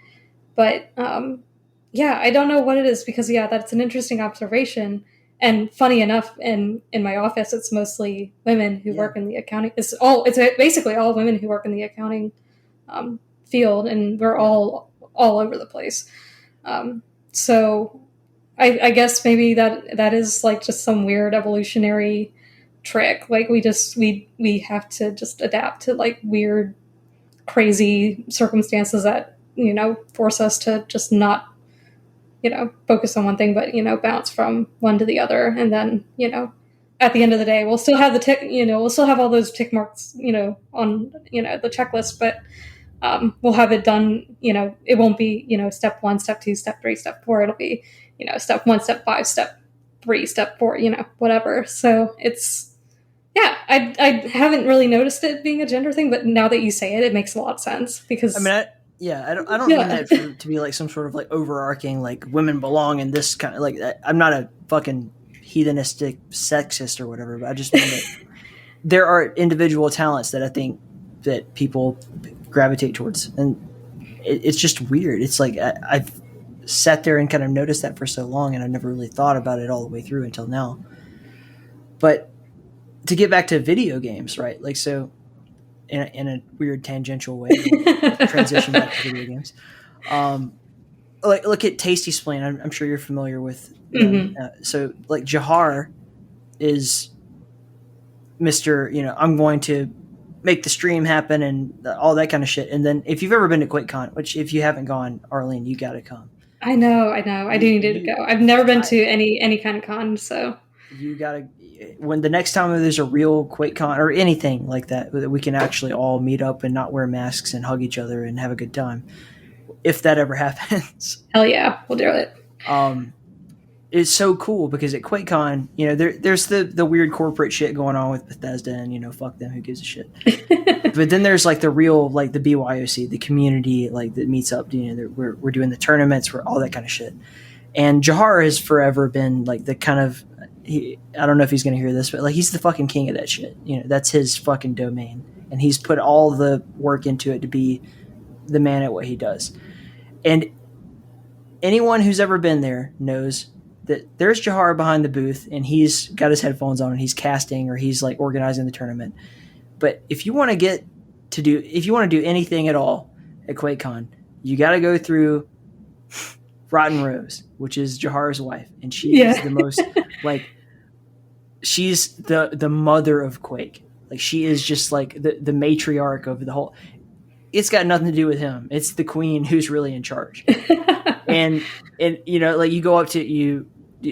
But yeah, I don't know what it is because, that's an interesting observation. And funny enough, in my office, it's mostly women who work in the accounting. It's basically all women who work in the accounting field, and we're all over the place. So I guess maybe that is like just some weird evolutionary trick. Like we have to just adapt to like weird, crazy circumstances that force us to just not focus on one thing, but, bounce from one to the other. And then, at the end of the day, we'll still have we'll still have all those tick marks, on, the checklist, but we'll have it done, it won't be, step 1, step 2, step 3, step 4. It'll be, step 1, step 5, step 3, step 4, whatever. So it's, I haven't really noticed it being a gender thing, but now that you say it, it makes a lot of sense because I don't mean that to be like some sort of like overarching like women belong in this kind of like I'm not a fucking heathenistic sexist or whatever, but I just mean that there are individual talents that I think that people gravitate towards, and it's just weird. It's like I've sat there and kind of noticed that for so long, and I never really thought about it all the way through until now. But to get back to video games, right? Like, so in a weird tangential way, transition back to video games. Like, look at Tasty Splain. I'm sure you're familiar with them. So like Jahar is Mr. I'm going to make the stream happen and all that kind of shit. And then if you've ever been to QuakeCon, which if you haven't gone, Arlene, you got to come. I know. I do need to go. I've never been to any kind of con, so you got to. When the next time there's a real QuakeCon or anything like that we can actually all meet up and not wear masks and hug each other and have a good time, if that ever happens. Hell yeah, we'll do it. It's so cool because at QuakeCon, there's the weird corporate shit going on with Bethesda and, fuck them, who gives a shit. But then there's like the real, like the BYOC, the community, like that meets up, we're doing the tournaments, we're all that kind of shit. And Jahar has forever been like the kind of, I don't know if he's going to hear this, but like he's the fucking king of that shit. That's his fucking domain. And he's put all the work into it to be the man at what he does. And anyone who's ever been there knows that there's Jahar behind the booth and he's got his headphones on and he's casting or he's like organizing the tournament. But if you want to do anything at all at QuakeCon, you got to go through Rotten Rose, which is Jahar's wife. And she is the most like, she's the mother of Quake. Like she is just like the matriarch of the whole, it's got nothing to do with him. It's the queen who's really in charge. and like you go up to you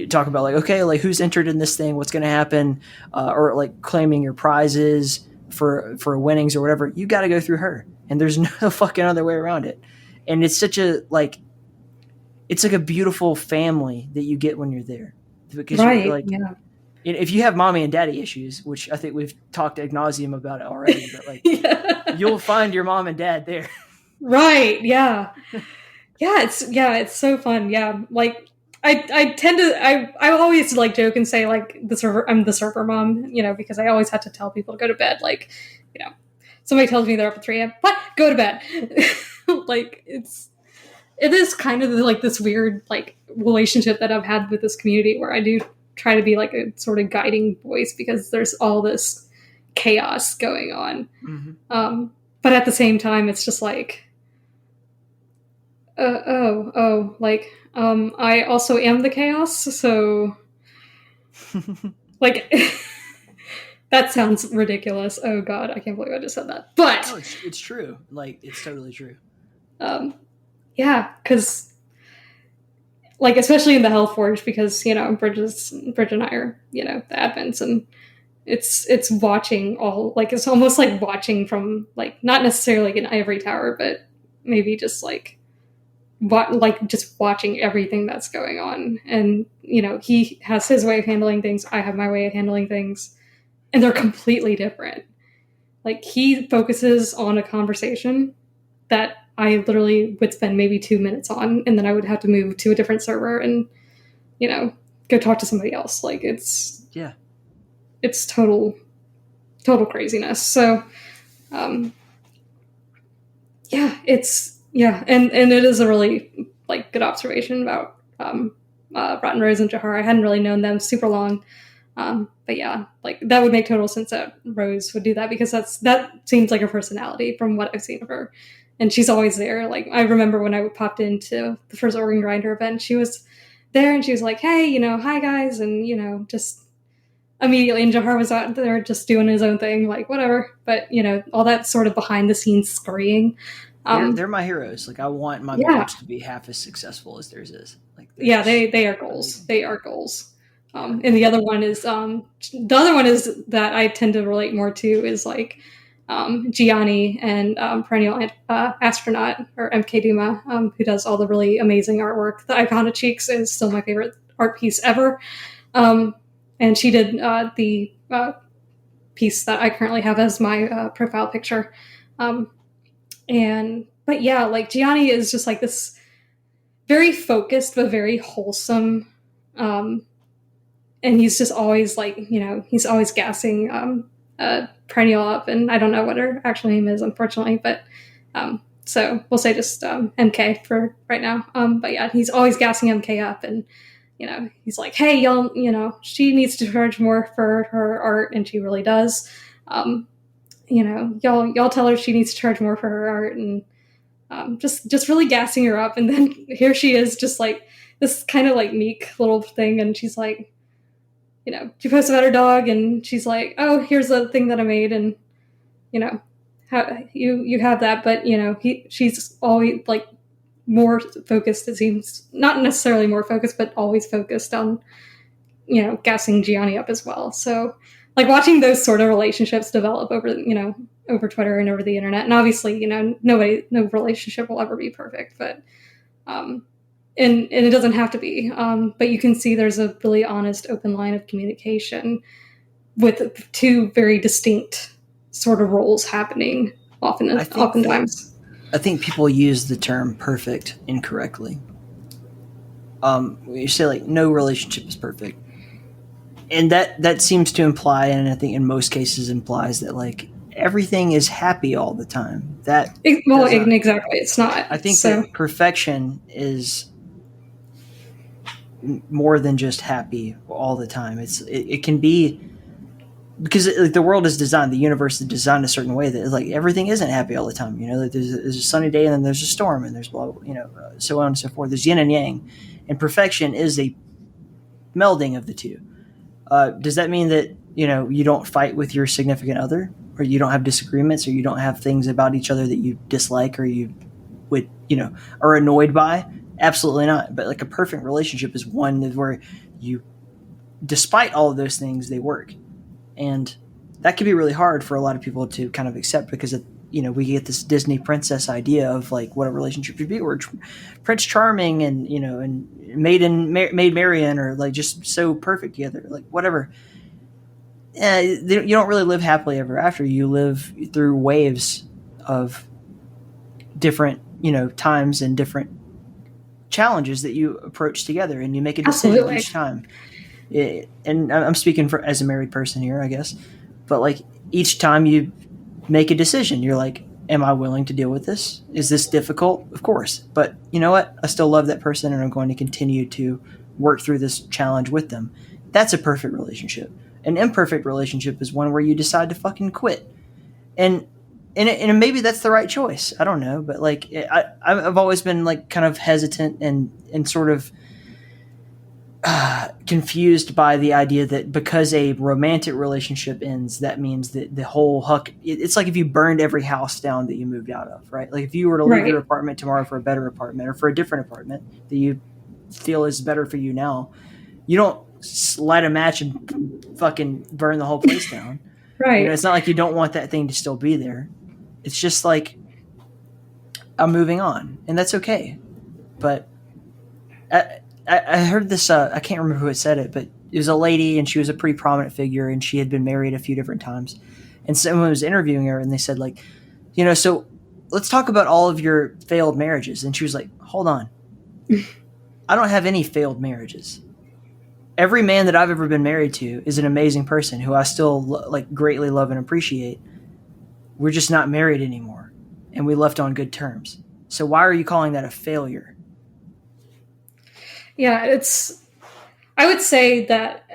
talk about like, okay, like who's entered in this thing, what's going to happen, or like claiming your prizes for winnings or whatever. You got to go through her, and there's no fucking other way around it. And it's such a like, it's like a beautiful family that you get when you're there, because you're like, if you have mommy and daddy issues, which I think we've talked ad nauseum about it already, but like you'll find your mom and dad there. Right. Yeah. It's so fun. Yeah. Like I tend to, I always like joke and say like I'm the server mom, because I always have to tell people to go to bed. Like, somebody tells me they're up at 3 a.m. What? Go to bed. Like it is kind of like this weird like relationship that I've had with this community where I do try to be like a sort of guiding voice because there's all this chaos going on. Mm-hmm. But at the same time, it's just like, I also am the chaos. So like, that sounds ridiculous. Oh God, I can't believe I just said that. But no, it's true. Like, it's totally true. Yeah, because like, especially in the Hellforge, because, Bridget and I are, the admins, and it's watching all, like, it's almost like watching from, like, not necessarily like an ivory tower, but maybe just like just watching everything that's going on. And, he has his way of handling things. I have my way of handling things, and they're completely different. Like, he focuses on a conversation that I literally would spend maybe 2 minutes on, and then I would have to move to a different server and, go talk to somebody else. Like, it's total craziness. So, and it is a really like good observation about Rotten Rose and Jahar. I hadn't really known them super long. But yeah, like that would make total sense that Rose would do that, because that seems like her personality from what I've seen of her. And she's always there. Like, I remember when I popped into the first Organ Grinder event, she was there and she was like, hey, hi guys. And, just immediately, and Jahar was out there just doing his own thing, like whatever. But, all that sort of behind the scenes scurrying. They're my heroes. Like, I want my match to be half as successful as theirs is. Like, they are goals. They are goals. And the other one is that I tend to relate more to is like Gianni and Perennial Astronaut, or MK Duma, who does all the really amazing artwork. The Icona Cheeks is still my favorite art piece ever. And she did the piece that I currently have as my profile picture. But yeah, like Gianni is just like this very focused but very wholesome, and he's just always like, he's always gassing Perennial up, and I don't know what her actual name is, unfortunately, but So we'll say just MK for right now. But yeah, he's always gassing MK up, and he's like, "Hey, y'all, she needs to charge more for her art," and she really does. Y'all tell her she needs to charge more for her art, and just really gassing her up. And then here she is, just like this kind of like meek little thing, and she's like, she posts about her dog, and she's like, "Oh, here's the thing that I made," and you have that, but she's always like more focused. It seems not necessarily more focused, but always focused on gassing Gianni up as well. So like watching those sort of relationships develop over Twitter and over the internet, and obviously no relationship will ever be perfect, but and it doesn't have to be, but you can see there's a really honest, open line of communication with two very distinct sort of roles happening oftentimes. I think people use the term perfect incorrectly. You say like no relationship is perfect, and that seems to imply, and I think in most cases implies, that like everything is happy all the time. Exactly, it's not. I think that perfection is more than just happy all the time. It can be, because the world is designed, the universe is designed a certain way that like everything isn't happy all the time. Like there's a sunny day and then there's a storm and there's blah, so on and so forth. There's yin and yang, and perfection is a melding of the two. Does that mean that you don't fight with your significant other, or you don't have disagreements, or you don't have things about each other that you dislike or you would are annoyed by? Absolutely not. But like a perfect relationship is one where despite all of those things, they work. And that can be really hard for a lot of people to kind of accept, because we get this Disney princess idea of like what a relationship should be, where Prince Charming and and Maid Marian are like just so perfect together, like whatever. You don't really live happily ever after. You live through waves of different times and different challenges that you approach together, and you make a decision Absolutely. each time. And I'm speaking as a married person here, I guess, but like each time you make a decision, you're like, am I willing to deal with this? Is this difficult? Of course. But you know what? I still love that person, and I'm going to continue to work through this challenge with them. That's a perfect relationship. An imperfect relationship is one where you decide to fucking quit. And maybe that's the right choice. I don't know. But like, I've always been like kind of hesitant and sort of confused by the idea that because a romantic relationship ends, that means that the whole it's like if you burned every house down that you moved out of, right? Like if you were to leave your apartment tomorrow for a better apartment, or for a different apartment that you feel is better for you now, you don't light a match and fucking burn the whole place down. Right. It's not like you don't want that thing to still be there. It's just like, I'm moving on, and that's okay. But I heard this, I can't remember who had said it, but it was a lady, and she was a pretty prominent figure, and she had been married a few different times. And someone was interviewing her, and they said like, so let's talk about all of your failed marriages. And she was like, hold on. I don't have any failed marriages. Every man that I've ever been married to is an amazing person who I still greatly love and appreciate. We're just not married anymore, and we left on good terms. So why are you calling that a failure? Yeah, I would say that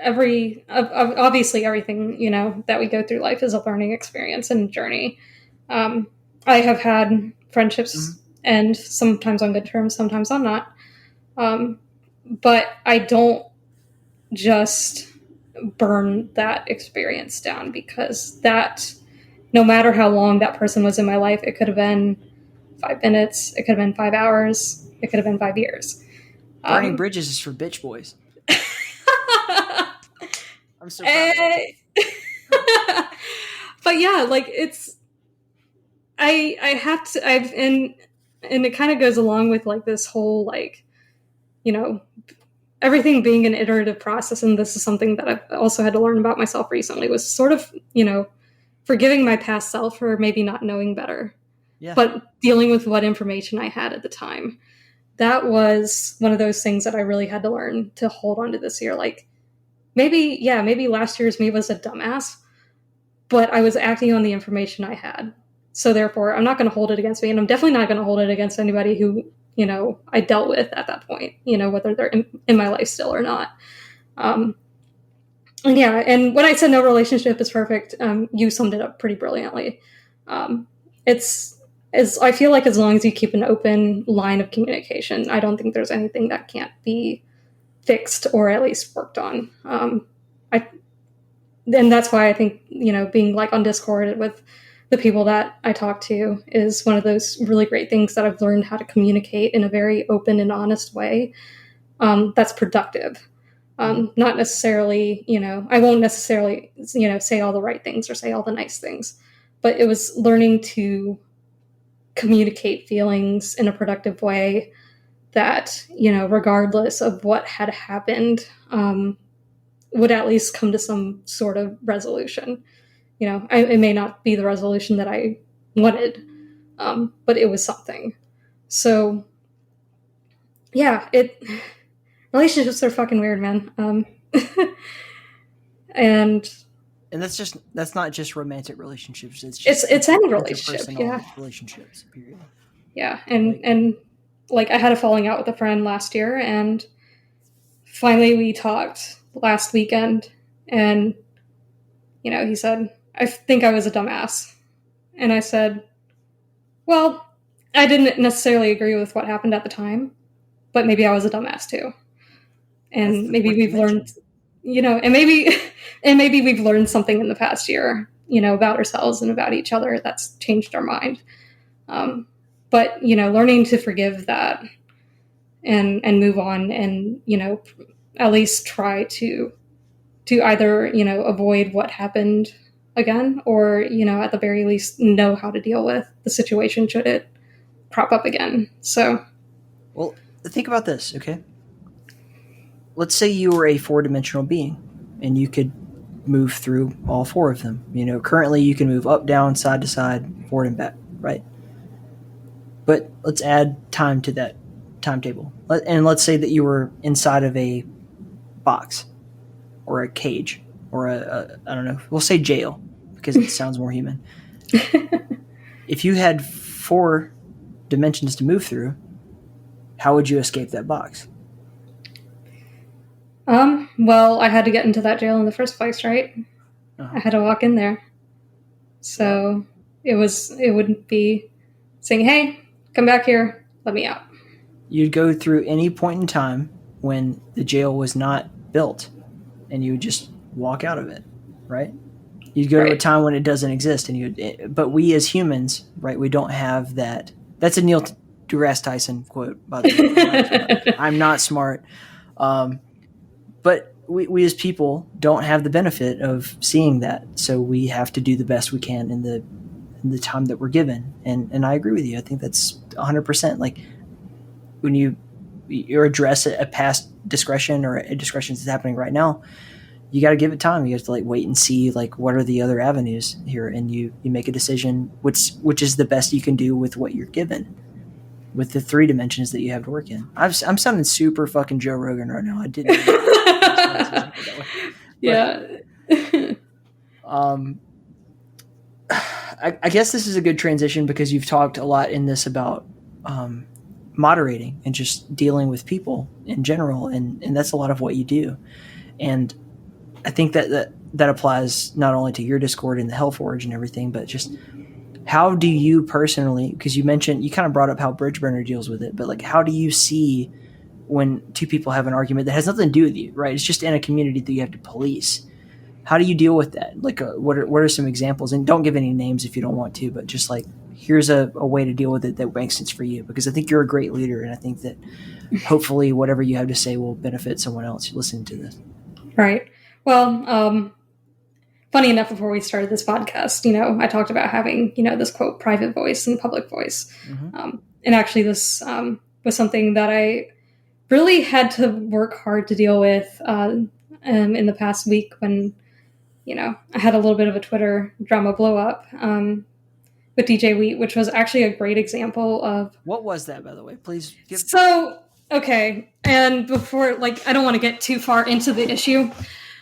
obviously everything, that we go through life is a learning experience and journey. I have had friendships end sometimes on good terms, sometimes on not. But I don't just burn that experience down, because that, no matter how long that person was in my life, it could have been 5 minutes, it could have been 5 hours, it could have been 5 years. Burning bridges is for bitch boys. I'm so proud of that. But yeah, like I have to, and it kind of goes along with like this whole everything being an iterative process. And this is something that I've also had to learn about myself recently, was sort of, forgiving my past self for maybe not knowing better, but dealing with what information I had at the time. That was one of those things that I really had to learn to hold on to this year. Like maybe last year's me was a dumbass, but I was acting on the information I had. So therefore, I'm not going to hold it against me, and I'm definitely not going to hold it against anybody who, I dealt with at that point, whether they're in my life still or not. And when I said no relationship is perfect, you summed it up pretty brilliantly. I feel like as long as you keep an open line of communication, I don't think there's anything that can't be fixed or at least worked on. And that's why I think, being like on Discord with the people that I talk to is one of those really great things that I've learned how to communicate in a very open and honest way. That's productive. Not necessarily, I won't necessarily, say all the right things or say all the nice things, but it was learning to communicate feelings in a productive way that, regardless of what had happened, would at least come to some sort of resolution. It may not be the resolution that I wanted, but it was something. So, yeah, relationships are fucking weird, man. And that's not just romantic relationships. It's any relationship. Yeah, relationships. Period. Yeah, and I had a falling out with a friend last year, and finally we talked last weekend, and he said, I think I was a dumbass. And I said, well, I didn't necessarily agree with what happened at the time, but maybe I was a dumbass too. And maybe we've learned, and maybe we've learned something in the past year, about ourselves and about each other that's changed our mind. But, learning to forgive that and move on and, at least try to either, avoid what happened again, or, at the very least know how to deal with the situation should it crop up again. So, well, think about this, okay? Let's say you were a 4-dimensional being and you could move through all 4 of them. Currently you can move up, down, side to side, forward and back, right? But let's add time to that timetable. And let's say that you were inside of a box or a cage or I don't know, we'll say jail because it sounds more human. If you had 4 dimensions to move through, how would you escape that box? Well, I had to get into that jail in the first place, right? I had to walk in there. So it wouldn't be saying, hey, come back here, let me out. You'd go through any point in time when the jail was not built and you would just walk out of it, right? You'd go to a time when it doesn't exist but we as humans, right, we don't have that. That's a Neil deGrasse Tyson quote, by the way. I'm not smart. But we as people don't have the benefit of seeing that. So we have to do the best we can in the time that we're given. And I agree with you. I think that's 100%. Like when you address a past discretion or a discretion that's happening right now, you got to give it time. You have to wait and see what are the other avenues here. And you make a decision, which is the best you can do with what you're given, with the 3 dimensions that you have to work in. I'm sounding super fucking Joe Rogan right now. I didn't. Yeah. I guess this is a good transition because you've talked a lot in this about moderating and just dealing with people in general, and that's a lot of what you do. And I think that applies not only to your Discord and the Hellforge and everything, but just how do you personally, because you kind of brought up how Bridgeburner deals with it, but how do you see when 2 people have an argument that has nothing to do with you, right? It's just in a community that you have to police. How do you deal with that? What are some examples? And don't give any names if you don't want to, but just here's a way to deal with it that makes sense for you, because I think you're a great leader, and I think that hopefully whatever you have to say will benefit someone else listening to this. Right. Well, funny enough, before we started this podcast, I talked about having, this quote, private voice and public voice. Mm-hmm. And actually this was something that I really had to work hard to deal with in the past week when, I had a little bit of a Twitter drama blow up with DJ Wheat, which was actually a great example of... What was that, by the way? Please give... So, okay. And before, I don't want to get too far into the issue,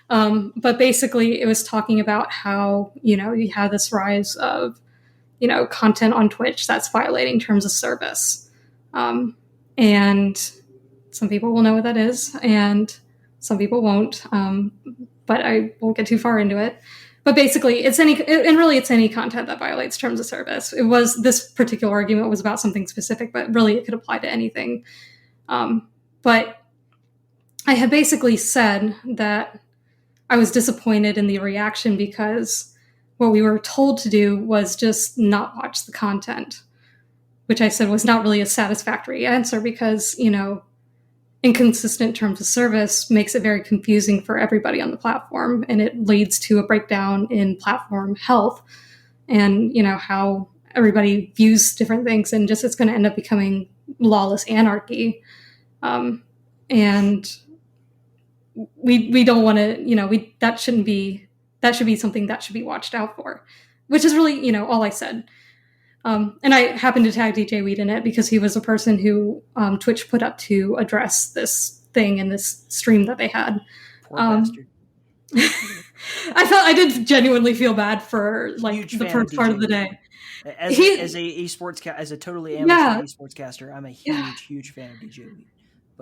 but basically it was talking about how, you have this rise of, content on Twitch that's violating terms of service. And some people will know what that is, and some people won't. But I won't get too far into it. But basically, it's any content that violates terms of service. This particular argument was about something specific, but really it could apply to anything. But I had basically said that I was disappointed in the reaction because what we were told to do was just not watch the content, which I said was not really a satisfactory answer because, inconsistent terms of service makes it very confusing for everybody on the platform, and it leads to a breakdown in platform health and, how everybody views different things, and just it's going to end up becoming lawless anarchy. And we don't want to, that should be something that should be watched out for, which is really, all I said. And I happened to tag DJ Weed in it because he was a person who Twitch put up to address this thing in this stream that they had. Poor bastard. I did genuinely feel bad for the first part of the day. As a totally amateur esports caster, I'm a huge fan of DJ Weed.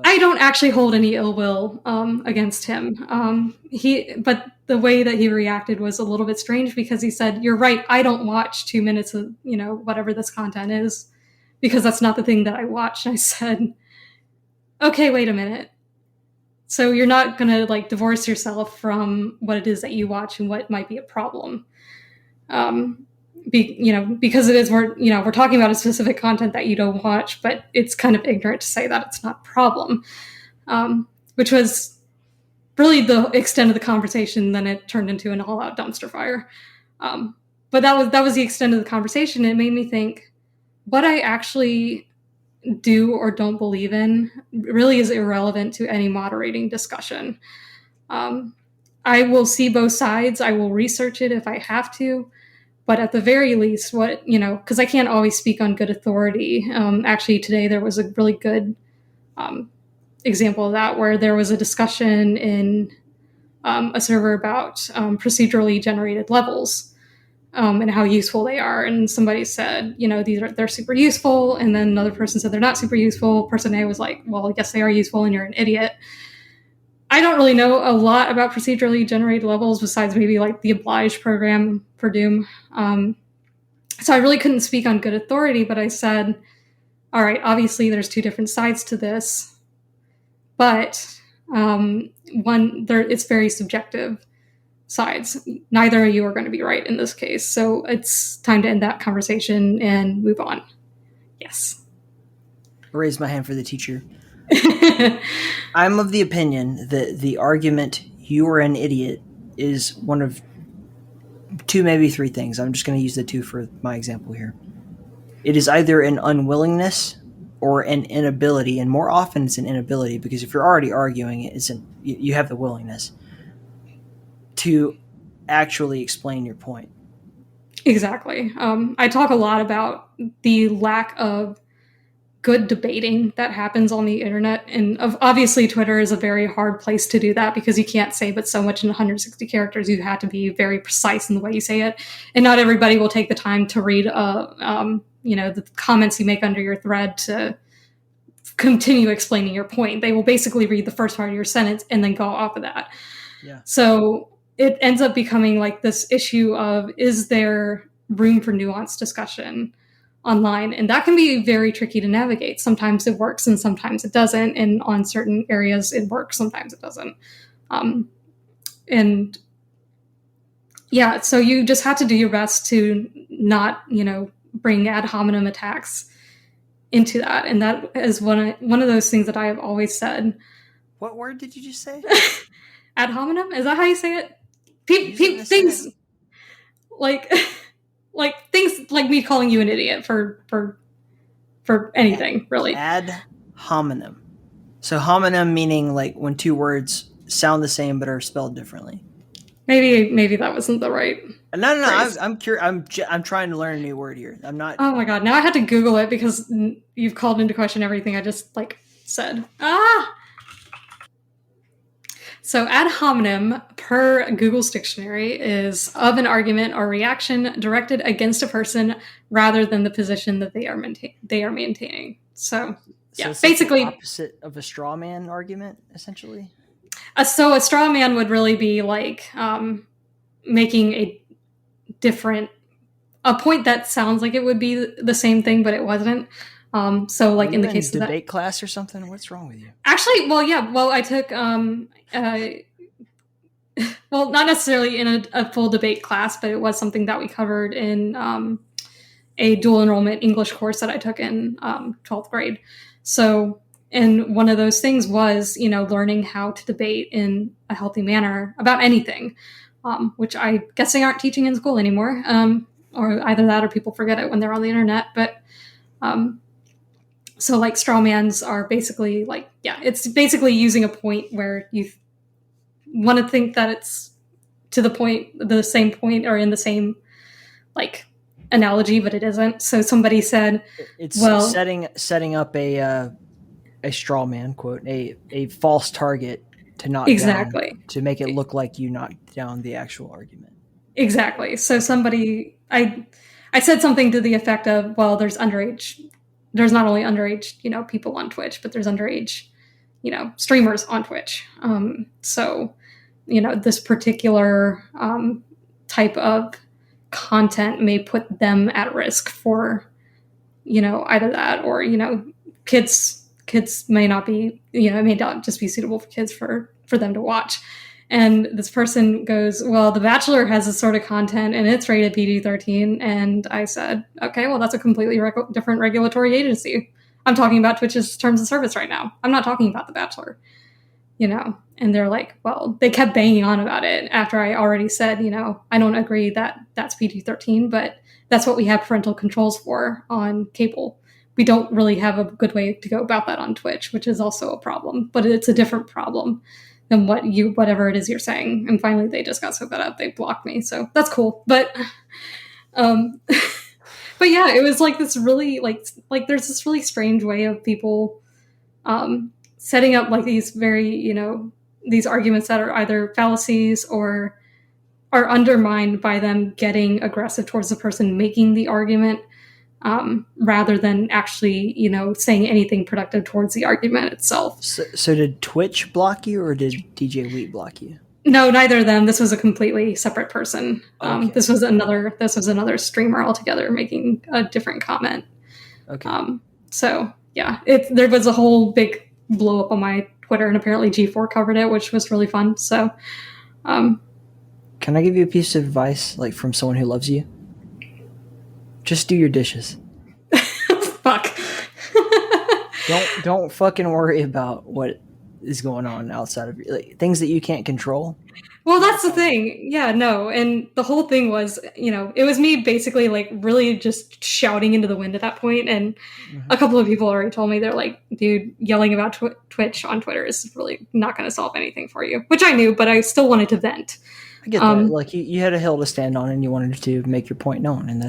I don't actually hold any ill will against him. But the way that he reacted was a little bit strange because he said, "You're right. I don't watch 2 minutes of whatever this content is, because that's not the thing that I watch." And I said, "Okay, wait a minute. So you're not gonna divorce yourself from what it is that you watch and what might be a problem." Because it is we're talking about a specific content that you don't watch, but it's kind of ignorant to say that it's not a problem, which was really the extent of the conversation. Then it turned into an all-out dumpster fire. But that was the extent of the conversation. It made me think what I actually do or don't believe in really is irrelevant to any moderating discussion. I will see both sides. I will research it if I have to. But at the very least, because I can't always speak on good authority. Actually, today there was a really good example of that, where there was a discussion in a server about procedurally generated levels and how useful they are. And somebody said, they're super useful. And then another person said they're not super useful. Person A was like, well, yes, they are useful, and you're an idiot. I don't really know a lot about procedurally generated levels besides maybe the Oblige program for Doom. So I really couldn't speak on good authority, but I said, all right, obviously there's two different sides to this, but it's very subjective sides. Neither of you are going to be right in this case. So it's time to end that conversation and move on. Yes. I raise my hand for the teacher. I'm of the opinion that the argument "you are an idiot" is one of two, maybe three things. I'm just going to use the two for my example here. It is either an unwillingness or an inability, and more often it's an inability, because if you're already arguing it, you have the willingness to actually explain your point. Exactly. I talk a lot about the lack of good debating that happens on the internet, and obviously Twitter is a very hard place to do that because you can't say but so much in 160 characters. You have to be very precise in the way you say it, and not everybody will take the time to read the comments you make under your thread to continue explaining your point. They will basically read the first part of your sentence and then go off of that. Yeah. So it ends up becoming this issue of, is there room for nuanced discussion online? And that can be very tricky to navigate. Sometimes it works and sometimes it doesn't. And on certain areas it works, sometimes it doesn't. And yeah, so you just have to do your best to not, bring ad hominem attacks into that. And that is one of those things that I have always said. What word did you just say? Ad hominem? Is that how you say it? Things like things like me calling you an idiot for anything, really. Ad hominem. So homonym meaning when two words sound the same but are spelled differently. Maybe that wasn't the right. No. phrase. I'm curious. I'm trying to learn a new word here. I'm not. Oh my god! Now I had to Google it because you've called into question everything I just said. So ad hominem, per Google's dictionary, is of an argument or reaction directed against a person rather than the position that they are maintaining. So yeah, it's like basically the opposite of a straw man argument, essentially. So a straw man would really be like making a point that sounds like it would be the same thing, but it wasn't. So like in the case of debate class or something, what's wrong with you? Actually, well, I took well, not necessarily in a full debate class, but it was something that we covered in a dual enrollment English course that I took in 12th grade. So, and one of those things was, learning how to debate in a healthy manner about anything, which I guess they aren't teaching in school anymore, or either that or people forget it when they're on the internet. But so like straw mans are basically like, it's basically using a point where you want to think that it's to the same point or in the same like analogy, but it isn't. So somebody said, it's well, setting up a straw man, quote, a false target to knock exactly down, to make it look like you knocked down the actual argument. Exactly. So I said something to the effect of, well, there's not only underage, people on Twitch, but there's underage, streamers on Twitch. So, this particular type of content may put them at risk for, either that or, kids may not be, it may not just be suitable for kids for them to watch. And this person goes, well, The Bachelor has this sort of content and it's rated PG-13. And I said, okay, well, that's a completely different regulatory agency. I'm talking about Twitch's terms of service right now. I'm not talking about The Bachelor, And they're like, well, they kept banging on about it after I already said, I don't agree that that's PG-13, but that's what we have parental controls for on cable. We don't really have a good way to go about that on Twitch, which is also a problem, but it's a different problem than whatever it is you're saying. And finally they just got so fed up, they blocked me. So that's cool. But, but yeah, it was like this really like there's this really strange way of people, setting up like these very, these arguments that are either fallacies or are undermined by them getting aggressive towards the person making the argument, rather than actually, saying anything productive towards the argument itself. So did Twitch block you or did DJ Wheat block you? No, neither of them. This was a completely separate person. Okay. This was another streamer altogether making a different comment. Okay. So yeah, there was a whole big blow up on my Twitter, and apparently G4 covered it, which was really fun. So, can I give you a piece of advice, like from someone who loves you? Just do your dishes. Fuck. Don't fucking worry about what is going on outside of things that you can't control. Well, that's the thing. Yeah, no. And the whole thing was, it was me basically like really just shouting into the wind at that point. And a couple of people already told me, they're like, dude, yelling about Twitch on Twitter is really not going to solve anything for you, which I knew, but I still wanted to vent. I get that. Like you had a hill to stand on and you wanted to make your point known. And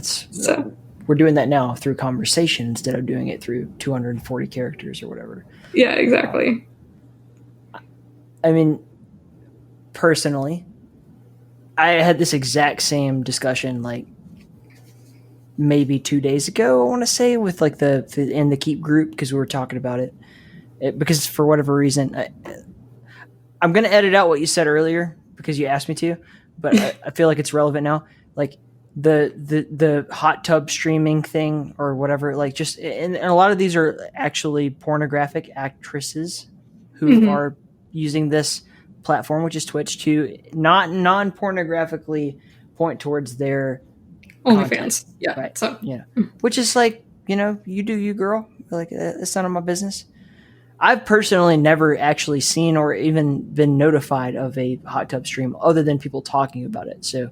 we're doing that now through conversation instead of doing it through 240 characters or whatever. Yeah, exactly. I mean, personally, I had this exact same discussion like maybe 2 days ago, I want to say, with like in the Keep group, because we were talking about it. Because for whatever reason, I'm going to edit out what you said earlier because you asked me to, but I feel like it's relevant now. Like the hot tub streaming thing or whatever, like just, and a lot of these are actually pornographic actresses who are using this platform, which is Twitch, to not non-pornographically point towards their OnlyFans. Yeah. Right. So yeah. Which is like, you do you, girl. Like, it's none of my business. I've personally never actually seen or even been notified of a hot tub stream other than people talking about it. So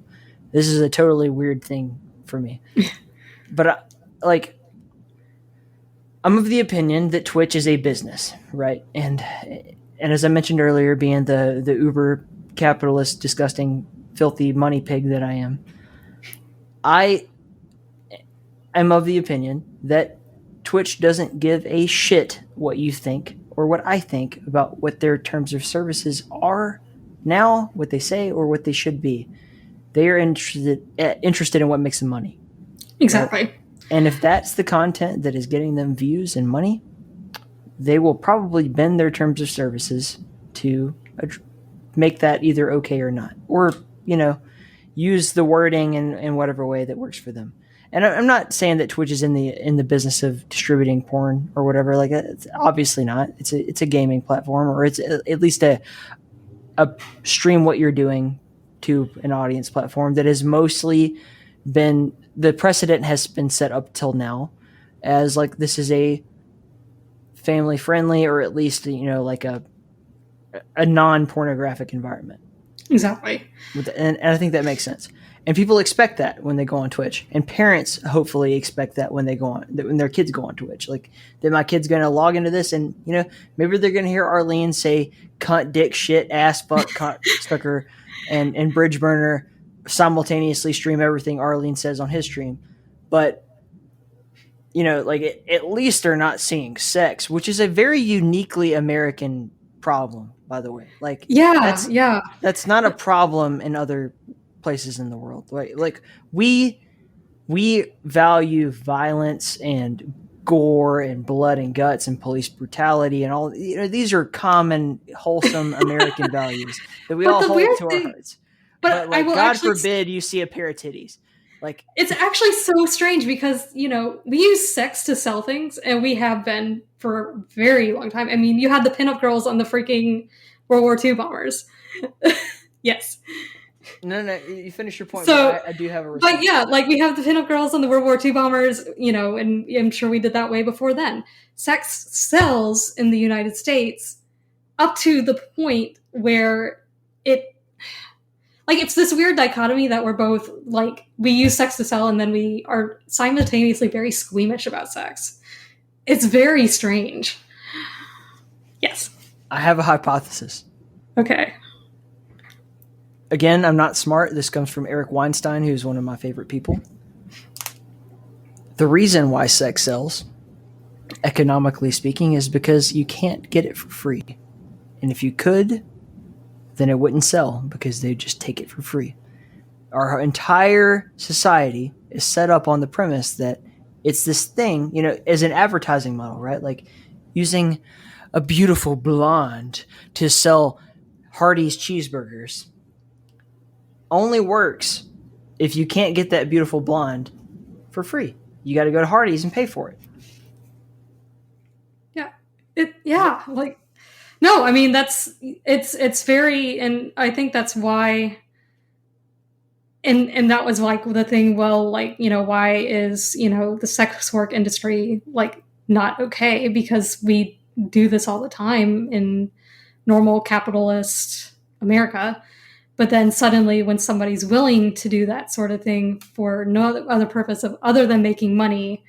this is a totally weird thing for me. But I'm of the opinion that Twitch is a business, right? And as I mentioned earlier, being the uber capitalist, disgusting, filthy money pig that I am of the opinion that Twitch doesn't give a shit what you think or what I think about what their terms of services are now, what they say, or what they should be. They are interested in what makes them money. Exactly. Right? And if that's the content that is getting them views and money, they will probably bend their terms of services to make that either okay or not, or use the wording in whatever way that works for them. And I'm not saying that Twitch is in the business of distributing porn or whatever. Like, it's obviously not. It's a gaming platform, or it's at least a stream what you're doing to an audience platform that has mostly been, the precedent has been set up till now as like, this is a family friendly, or at least like a non-pornographic environment. Exactly. And I think that makes sense. And people expect that when they go on Twitch, and parents hopefully expect that when their kids go on Twitch. Like, that my kid's going to log into this, and maybe they're going to hear Arlene say cunt, dick, shit, ass, fuck, cunt, sucker, and bridge burner simultaneously stream everything Arlene says on his stream. But like, at least they're not seeing sex, which is a very uniquely American problem, by the way. Like, that's not a problem in other places in the world. Like we value violence and gore and blood and guts and police brutality and all. These are common, wholesome American values that we all hold to our hearts. But like, God forbid you see a pair of titties. Like, it's actually so strange because we use sex to sell things, and we have been for a very long time. I mean, you had the pinup girls on the freaking World War II bombers. Yes. No, you finish your point. So, but I do have a response. But yeah, like, we have the pinup girls on the World War II bombers, and I'm sure we did that way before then. Sex sells in the United States up to the point where it's this weird dichotomy that we're both like, we use sex to sell, and then we are simultaneously very squeamish about sex. It's very strange. Yes. I have a hypothesis. Okay. Again, I'm not smart. This comes from Eric Weinstein, who's one of my favorite people. The reason why sex sells, economically speaking, is because you can't get it for free. And if you could, then it wouldn't sell, because they'd just take it for free. Our entire society is set up on the premise that it's this thing, as an advertising model, right? Like, using a beautiful blonde to sell Hardee's cheeseburgers only works if you can't get that beautiful blonde for free. You got to go to Hardee's and pay for it. Yeah. Like, no, I mean, it's very, and I think that's why, and that was like the thing, well, like, why is, the sex work industry like not okay? Because we do this all the time in normal capitalist America. But then suddenly, when somebody's willing to do that sort of thing for no other purpose other than making money,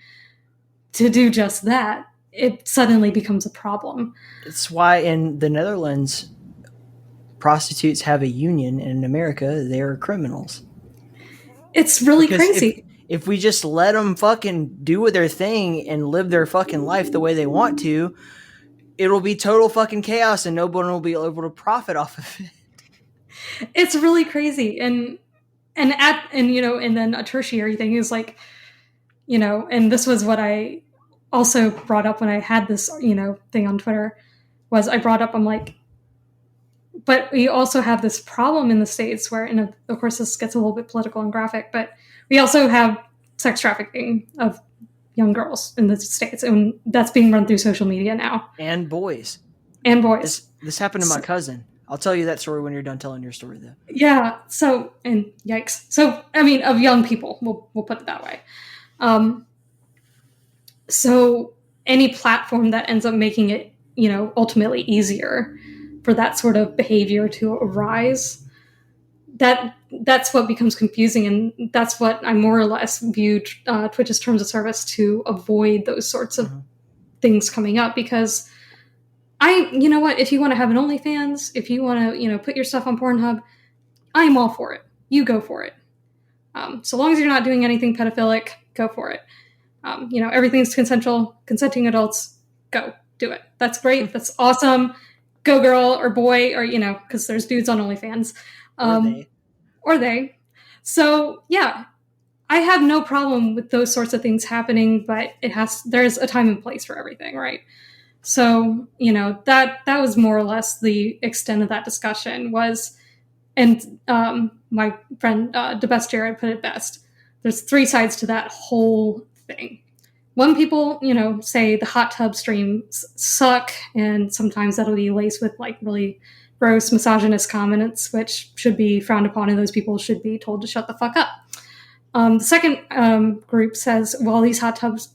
to do just that, it suddenly becomes a problem. It's why in the Netherlands, prostitutes have a union, and in America, they're criminals. It's really crazy. If we just let them fucking do their thing and live their fucking life the way they want to, it'll be total fucking chaos, and nobody will be able to profit off of it. It's really crazy. And then a tertiary thing is like, and this was what I also brought up when I had this, thing on Twitter, was I brought up, I'm like, but we also have this problem in the States where, and of course this gets a little bit political and graphic, but we also have sex trafficking of young girls in the States, and that's being run through social media now. And boys. This happened to my cousin. I'll tell you that story when you're done telling your story, though. Yeah. So, and yikes. So, I mean, of young people, we'll put it that way. So any platform that ends up making it, ultimately easier for that sort of behavior to arise, that's what becomes confusing. And that's what I more or less viewed Twitch's terms of service to avoid those sorts of things coming up, because if you want to have an OnlyFans, if you want to, put your stuff on Pornhub, I'm all for it. You go for it. So long as you're not doing anything pedophilic, go for it. Everything's consensual, consenting adults, go do it. That's great. That's awesome. go girl or boy, or, because there's dudes on OnlyFans. Or they. So, yeah, I have no problem with those sorts of things happening, but there's a time and place for everything, right? So, that was more or less the extent of that discussion was, and my friend, the best Jared put it best. There's 3 sides to that whole thing. One, people, say the hot tub streams suck, and sometimes that'll be laced with like really gross misogynist comments, which should be frowned upon, and those people should be told to shut the fuck up. The second group says, well, these hot tubs,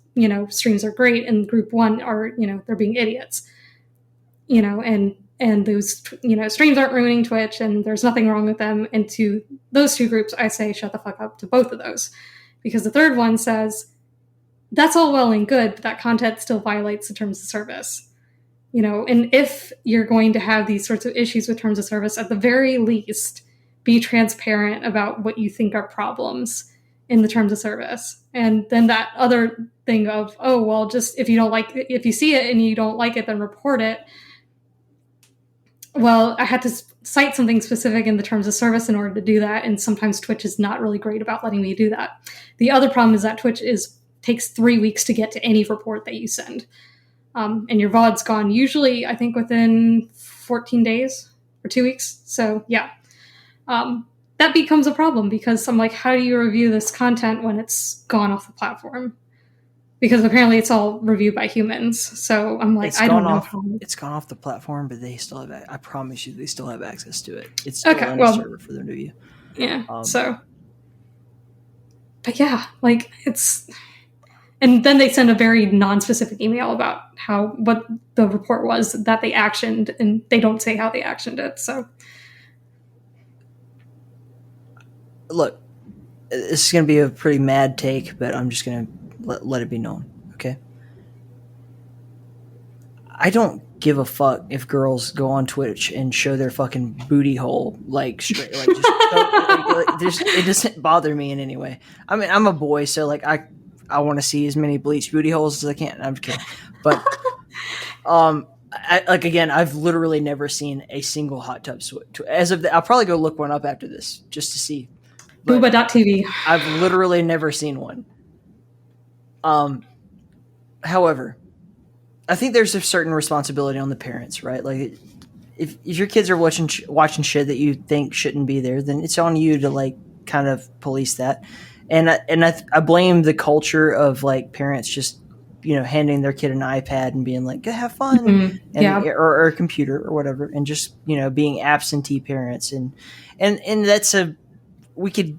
streams are great, and group 1 are, they're being idiots, and those, streams aren't ruining Twitch, and there's nothing wrong with them. And to those 2 groups, I say shut the fuck up to both of those, because the third one says that's all well and good, but that content still violates the terms of service. And if you're going to have these sorts of issues with terms of service, at the very least, be transparent about what you think are problems in the terms of service. And then that other thing of, oh, well, just if you see it and you don't like it, then report it. Well, I had to cite something specific in the terms of service in order to do that. And sometimes Twitch is not really great about letting me do that. The other problem is that Twitch takes 3 weeks to get to any report that you send. And your VOD's gone usually, I think, within 14 days or 2 weeks. So, yeah. That becomes a problem because I'm like, how do you review this content when it's gone off the platform? Because apparently it's all reviewed by humans. So I'm like, I don't know. It's gone off the platform, but they still have, I promise you, they still have access to it. It's still on the server for them to view. Yeah, but yeah, like it's... And then they send a very non-specific email about what the report was that they actioned, and they don't say how they actioned it. So, look, this is going to be a pretty mad take, but I'm just going to let it be known. Okay, I don't give a fuck if girls go on Twitch and show their fucking booty hole like straight, like just it doesn't bother me in any way. I mean, I'm a boy, so like I want to see as many bleached booty holes as I can. I'm kidding. But, I've literally never seen a single hot tub switch. I'll probably go look one up after this just to see. Booba.tv. I've literally never seen one. However, I think there's a certain responsibility on the parents, right? Like, if your kids are watching shit that you think shouldn't be there, then it's on you to like kind of police that. And I blame the culture of like parents just, handing their kid an iPad and being like, go have fun, or a computer or whatever, and just, being absentee parents. And we could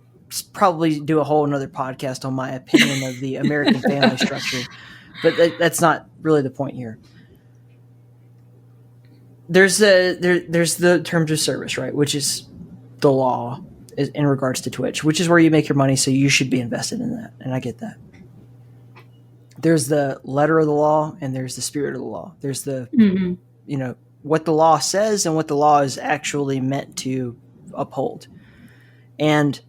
probably do a whole another podcast on my opinion of the American family structure, but that's not really the point here. There's the terms of service, right? Which is the law in regards to Twitch, which is where you make your money, so you should be invested in that, and I get that. There's the letter of the law, and there's the spirit of the law. There's the, what the law says and what the law is actually meant to uphold. And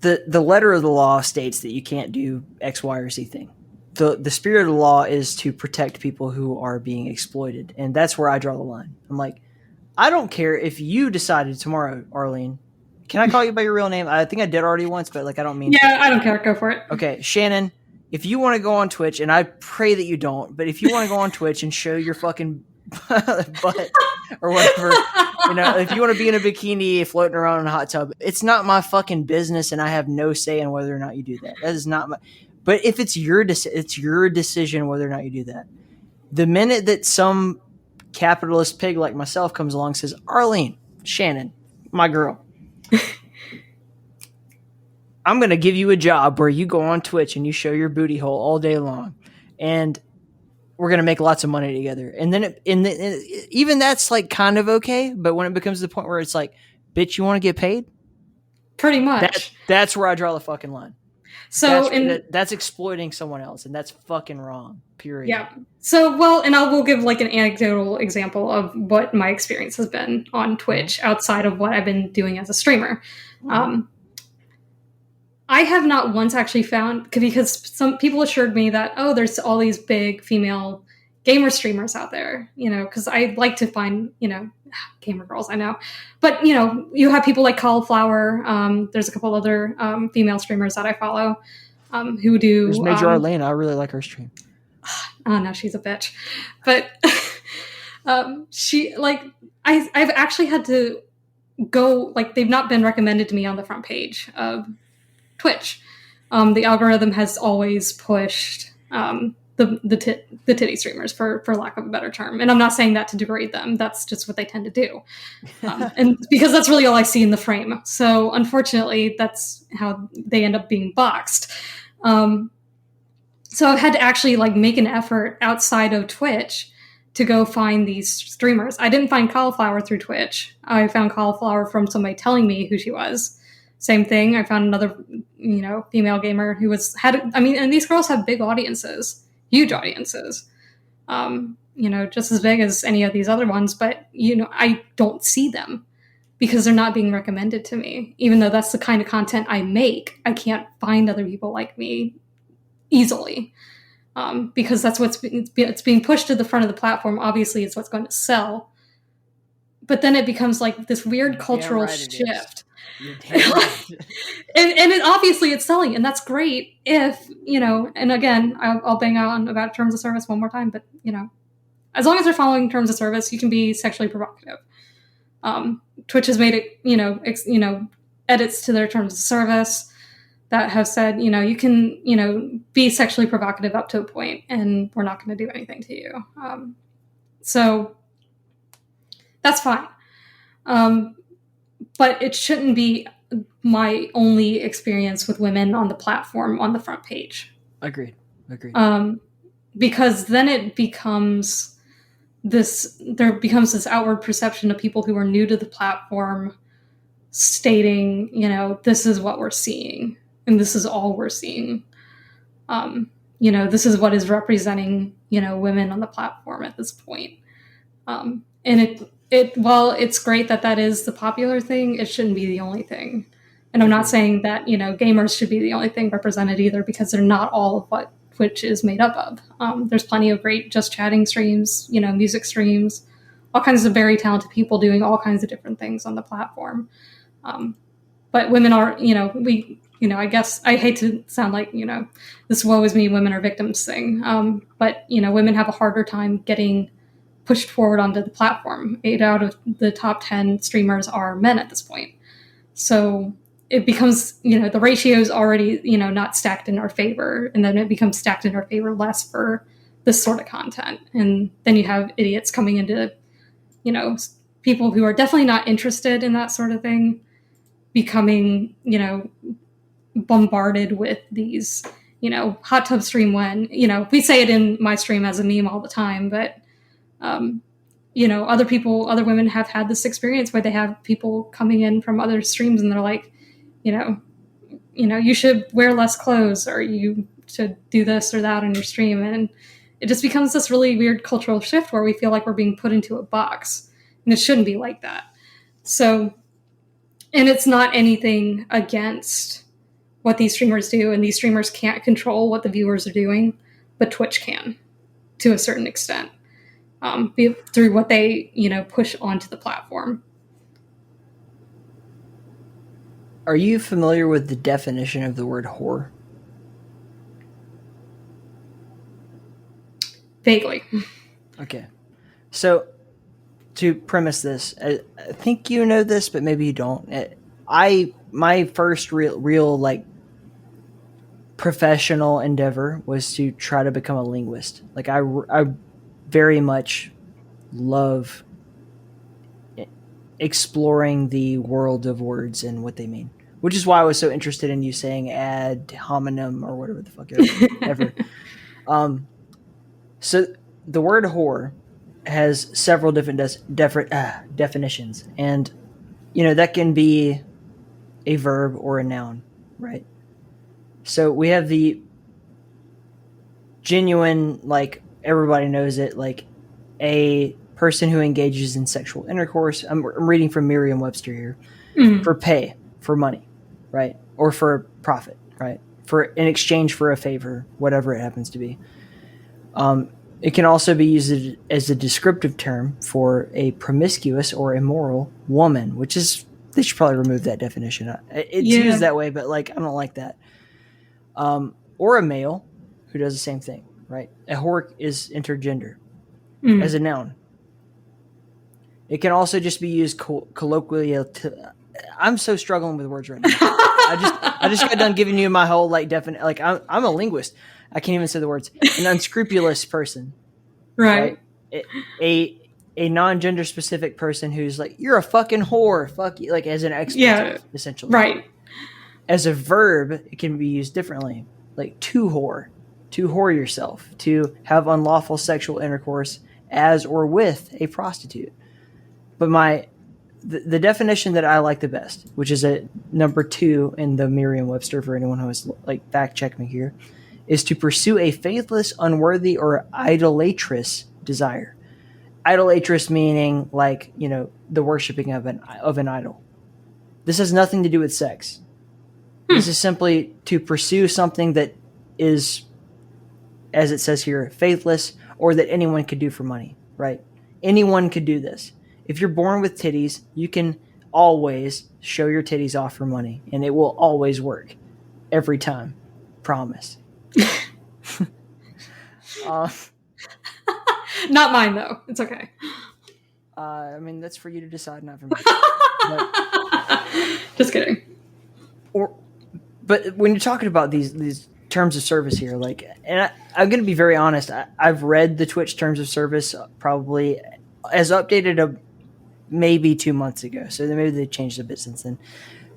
the letter of the law states that you can't do X, Y, or Z thing. The spirit of the law is to protect people who are being exploited, and that's where I draw the line. I'm like, I don't care if you decided tomorrow, Arlene. Can I call you by your real name? I think I did already once, but like I don't mean. Yeah, I don't care. Go for it. Okay, Shannon. If you want to go on Twitch, and I pray that you don't, but if you want to go on Twitch and show your fucking butt or whatever, if you want to be in a bikini floating around in a hot tub, it's not my fucking business, and I have no say in whether or not you do that. That is not my. But if it's your decision whether or not you do that. The minute that some capitalist pig like myself comes along and says, Arlene, Shannon, my girl, I'm going to give you a job where you go on Twitch and you show your booty hole all day long, and we're going to make lots of money together. And then even that's like kind of okay. But when it becomes the point where it's like, bitch, you want to get paid? Pretty much. That's where I draw the fucking line. So that's exploiting someone else, and that's fucking wrong. Period. Yeah. So, and I will give like an anecdotal example of what my experience has been on Twitch outside of what I've been doing as a streamer. I have not once actually found, because some people assured me that, there's all these big female, gamer streamers out there, because I like to find, gamer girls, I know. But, you have people like Cauliflower. There's a couple other female streamers that I follow who do... There's Major Arlene. I really like her stream. Oh, no, she's a bitch. But she, I've actually had to go, they've not been recommended to me on the front page of Twitch. The algorithm has always pushed the titty streamers, for lack of a better term. And I'm not saying that to degrade them. That's just what they tend to do. And because that's really all I see in the frame. So unfortunately, that's how they end up being boxed. So I've had to actually make an effort outside of Twitch to go find these streamers. I didn't find Cauliflower through Twitch. I found Cauliflower from somebody telling me who she was. Same thing. I found another, female gamer who and these girls have big audiences, huge audiences, just as big as any of these other ones. But, I don't see them because they're not being recommended to me. Even though that's the kind of content I make, I can't find other people like me easily because that's it's being pushed to the front of the platform. Obviously, it's what's going to sell. But then it becomes this weird cultural shift. and obviously it's selling, and that's great if and again I'll bang on about terms of service one more time, but as long as they're following terms of service, you can be sexually provocative. Twitch has made it edits to their terms of service that have said you can be sexually provocative up to a point, and we're not going to do anything to you. So that's fine. But it shouldn't be my only experience with women on the platform on the front page. Agreed. Because then it becomes this outward perception of people who are new to the platform stating, this is what we're seeing and this is all we're seeing. This is what is representing, women on the platform at this point. And while it's great that is the popular thing, it shouldn't be the only thing. And I'm not saying that, gamers should be the only thing represented either, because they're not all of what Twitch is made up of. There's plenty of great just chatting streams, music streams, all kinds of very talented people doing all kinds of different things on the platform. But women are, I guess I hate to sound like, this woe is me, women are victims thing. But, women have a harder time getting pushed forward onto the platform. 8 out of the top 10 streamers are men at this point. So it becomes, the ratio is already, not stacked in our favor. And then it becomes stacked in our favor less for this sort of content. And then you have idiots coming into, people who are definitely not interested in that sort of thing, becoming, bombarded with these, hot tub stream when, we say it in my stream as a meme all the time, but other women have had this experience where they have people coming in from other streams and they're like, you should wear less clothes, or you should do this or that on your stream. And it just becomes this really weird cultural shift where we feel like we're being put into a box, and it shouldn't be like that. So, and it's not anything against what these streamers do, and these streamers can't control what the viewers are doing, but Twitch can to a certain extent. Through what they, push onto the platform. Are you familiar with the definition of the word whore? Vaguely. Okay. So, to premise this, I think you know this, but maybe you don't. My first real professional endeavor was to try to become a linguist. I very much love exploring the world of words and what they mean, which is why I was so interested in you saying ad hominem or whatever the fuck ever. So the word whore has several different definitions, and that can be a verb or a noun, right? So we have the genuine, everybody knows it, a person who engages in sexual intercourse. I'm reading from Merriam-Webster here. Mm-hmm. For pay, for money, right? Or for profit, right? In exchange for a favor, whatever it happens to be. It can also be used as a descriptive term for a promiscuous or immoral woman, which is, they should probably remove that definition. It's used that way, but like, I don't like that. Or a male who does the same thing, right? A whore is intergender as a noun. It can also just be used colloquially. I'm so struggling with words right now. I just got done giving you my whole like definite. Like I'm a linguist. I can't even say the words. An unscrupulous person, Right? A non-gender specific person who's like, you're a fucking whore. Fuck you. Like as an expletive, essentially. Right. As a verb, it can be used differently. Like to whore yourself, to have unlawful sexual intercourse as or with a prostitute. But the definition that I like the best, which is at number 2 in the Merriam-Webster for anyone who is like fact check me here, is to pursue a faithless, unworthy, or idolatrous desire. Idolatrous meaning like, you know, the worshiping of an idol. This has nothing to do with sex. This is simply to pursue something that is, as it says here, faithless, or that anyone could do for money, right? Anyone could do this. If you're born with titties, you can always show your titties off for money, and it will always work. Every time. Promise. Not mine, though. It's okay. I mean, that's for you to decide, not for me. Just kidding. But when you're talking about these terms of service here, like, and I'm going to be very honest, I've read the Twitch terms of service probably as updated maybe 2 months ago. So maybe they changed a bit since then.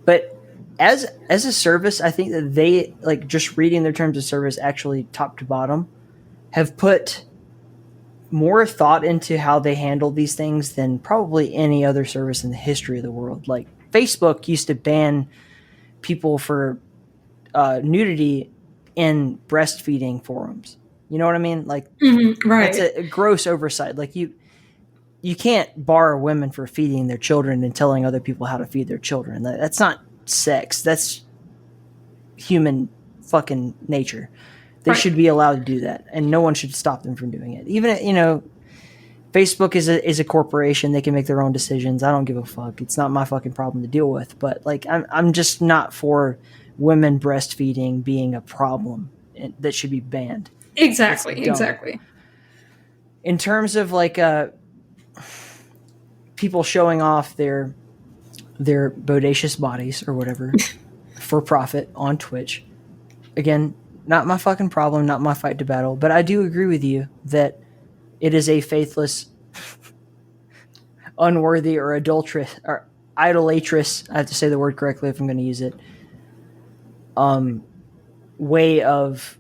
But as a service, I think that they, like, just reading their terms of service actually top to bottom have put more thought into how they handle these things than probably any other service in the history of the world. Like Facebook used to ban people for nudity in breastfeeding forums. You know what I mean? Like, right. That's a gross oversight. Like you can't bar women for feeding their children and telling other people how to feed their children. That's not sex. That's human fucking nature. They should be allowed to do that, and no one should stop them from doing it. Even, you know, Facebook is a corporation. They can make their own decisions. I don't give a fuck. It's not my fucking problem to deal with. But like, I'm just not for women breastfeeding being a problem that should be banned. Exactly. In terms of like people showing off their bodacious bodies or whatever for profit on Twitch, again, not my fucking problem, not my fight to battle. But I do agree with you that it is a faithless, unworthy, or adulterous or idolatrous. I have to say the word correctly if I'm going to use it. Way of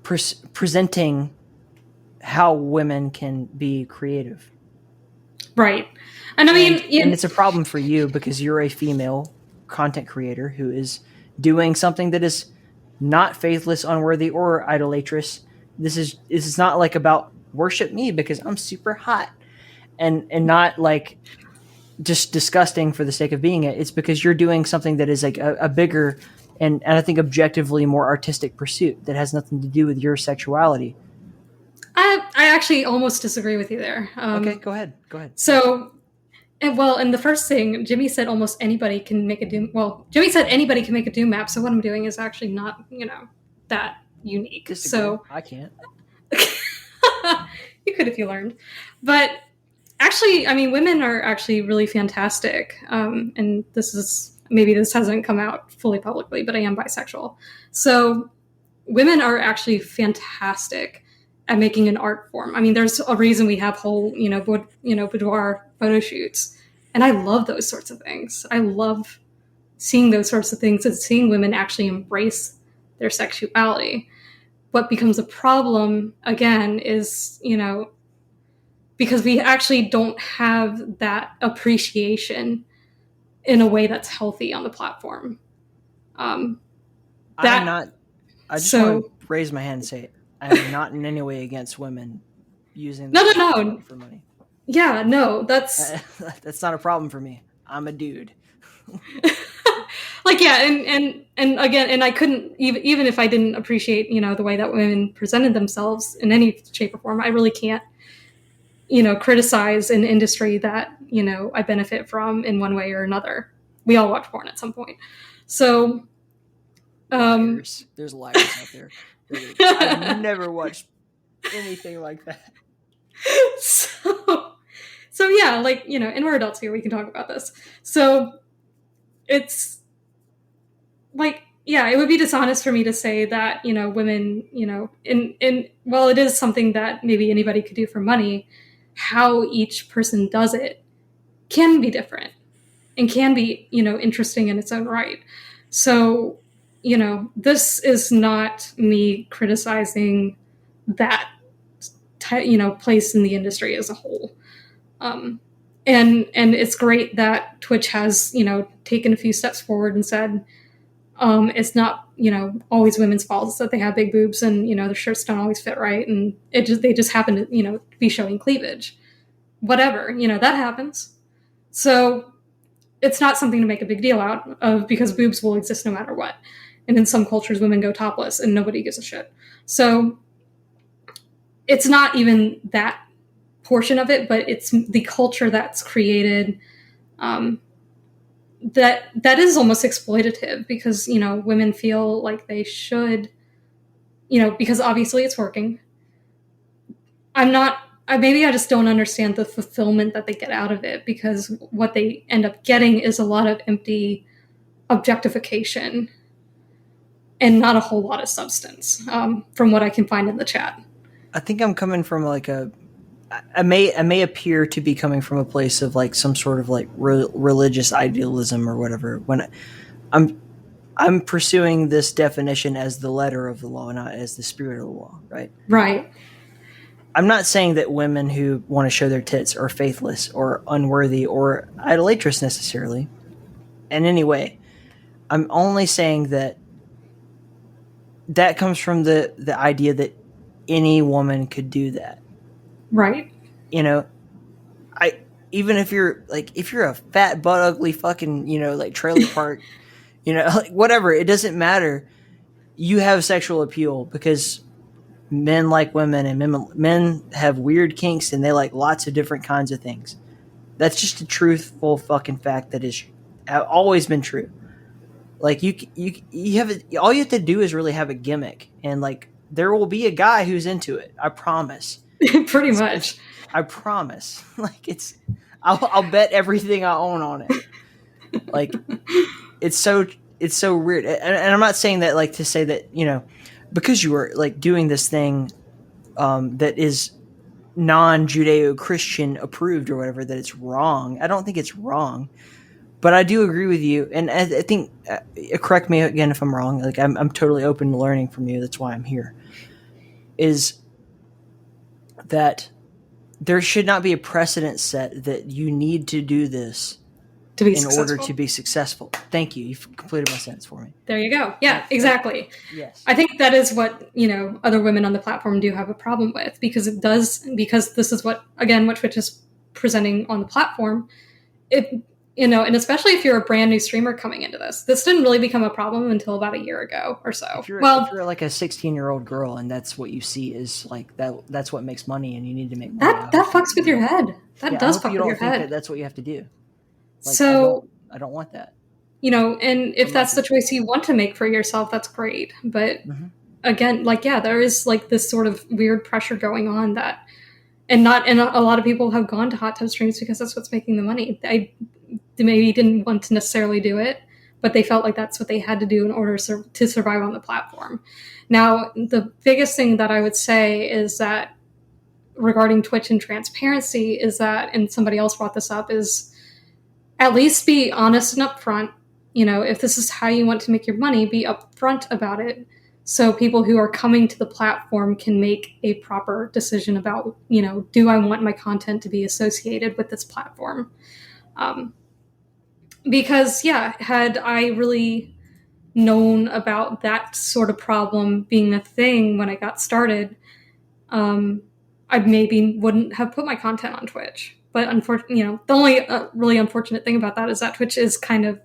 presenting how women can be creative. Right. And I mean, and it's a problem for you because you're a female content creator who is doing something that is not faithless, unworthy, or idolatrous. This is not like about worship me because I'm super hot and not like just disgusting for the sake of being it. It's because you're doing something that is like a bigger and I think objectively more artistic pursuit that has nothing to do with your sexuality. I actually almost disagree with you there. Okay, go ahead. So, and the first thing, Jimmy said almost anybody can make a Doom. Well, Jimmy said anybody can make a Doom map. So what I'm doing is actually not, that unique. Disagree. So I can't. You could if you learned. But actually, I mean, women are actually really fantastic. And maybe this hasn't come out fully publicly, but I am bisexual. So women are actually fantastic at making an art form. I mean, there's a reason we have whole, boudoir photo shoots. And I love those sorts of things. I love seeing those sorts of things and seeing women actually embrace their sexuality. What becomes a problem, again, is, because we actually don't have that appreciation in a way that's healthy on the platform. I just want to raise my hand and say I am not in any way against women using no for money. Yeah, no, that's not a problem for me. I'm a dude. like, yeah, and again, and I couldn't even if I didn't appreciate, the way that women presented themselves in any shape or form, I really can't, criticize an industry that, I benefit from in one way or another. We all watch porn at some point. So, Liars. There's liars out there. I've never watched anything like that. So yeah, like, and we're adults here, we can talk about this. So it's like, yeah, it would be dishonest for me to say that, women, in while it is something that maybe anybody could do for money, how each person does it can be different and can be, interesting in its own right. So, this is not me criticizing that, place in the industry as a whole. And it's great that Twitch has, taken a few steps forward and said, it's not, always women's faults that they have big boobs and, their shirts don't always fit right. And they just happen to, be showing cleavage, whatever, that happens. So it's not something to make a big deal out of because boobs will exist no matter what. And in some cultures, women go topless and nobody gives a shit. So it's not even that portion of it, but it's the culture that's created that is almost exploitative because, women feel like they should, because obviously it's working. Maybe I just don't understand the fulfillment that they get out of it because what they end up getting is a lot of empty objectification and not a whole lot of substance from what I can find in the chat. I think I'm coming from like I may appear to be coming from a place of like some sort of like religious idealism or whatever when I'm pursuing this definition as the letter of the law, not as the spirit of the law, right? Right. I'm not saying that women who want to show their tits are faithless or unworthy or idolatrous necessarily in any way. I'm only saying that comes from the idea that any woman could do that. Right. Even if you're a fat butt ugly fucking, like trailer park, like whatever, it doesn't matter. You have sexual appeal because men like women and men have weird kinks and they like lots of different kinds of things. That's just a truthful fucking fact that is always been true. Like you have all you have to do is really have a gimmick and like there will be a guy who's into it. I promise. Pretty much. I promise. Like I'll bet everything I own on it. Like it's so weird. And I'm not saying that like to say that, because you are like doing this thing that is non-Judeo-Christian approved or whatever, that it's wrong. I don't think it's wrong, but I do agree with you. And I think, correct me again if I'm wrong. Like I'm totally open to learning from you. That's why I'm here. Is that there should not be a precedent set that you need to do this in order to be successful. Thank you. You've completed my sentence for me. There you go. Yeah, exactly. Yes. I think that is what, other women on the platform do have a problem with because this is what Twitch is presenting on the platform. And especially if you're a brand new streamer coming into this didn't really become a problem until about a year ago or so. If you're like a 16-year-old girl and that's what you see is like that's what makes money and you need to make money. That fucks with your head. That does fuck with your head. That's what you have to do. Like, so I don't want that. And if that's the choice you want to make for yourself, that's great. But again, like, yeah, there is like this sort of weird pressure going on that, and a lot of people have gone to hot tub streams because that's what's making the money. They maybe didn't want to necessarily do it, but they felt like that's what they had to do in order to survive on the platform. Now, the biggest thing that I would say is that regarding Twitch and transparency is that, and somebody else brought this up, is at least be honest and upfront. If this is how you want to make your money, be upfront about it. So people who are coming to the platform can make a proper decision about, do I want my content to be associated with this platform? Because, yeah, had I really known about that sort of problem being a thing when I got started, I maybe wouldn't have put my content on Twitch. But unfortunately, the only really unfortunate thing about that is that Twitch is kind of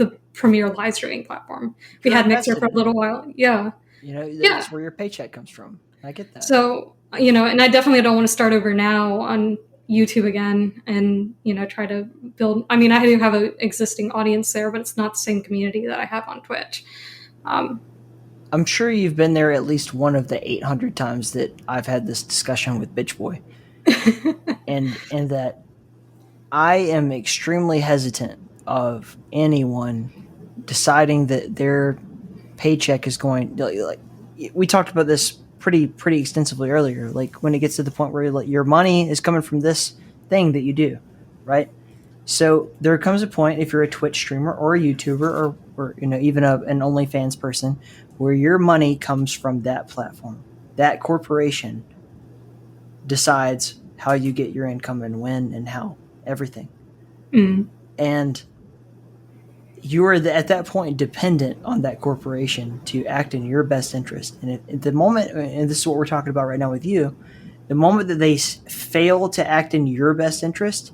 the premier live streaming platform. We had Mixer for a little while. Yeah. That's where your paycheck comes from. I get that. So, and I definitely don't want to start over now on YouTube again and, try to build. I mean, I do have an existing audience there, but it's not the same community that I have on Twitch. I'm sure you've been there at least one of the 800 times that I've had this discussion with Bitch Boy. and that I am extremely hesitant of anyone deciding that their paycheck is going, like we talked about this pretty extensively earlier, like when it gets to the point where like your money is coming from this thing that you do, right? So there comes a point, if you're a Twitch streamer or a YouTuber or even an OnlyFans person, where your money comes from that platform. That corporation decides how you get your income and when and how, everything. And you are at that point dependent on that corporation to act in your best interest. And at the moment, and this is what we're talking about right now with you, the moment that they fail to act in your best interest,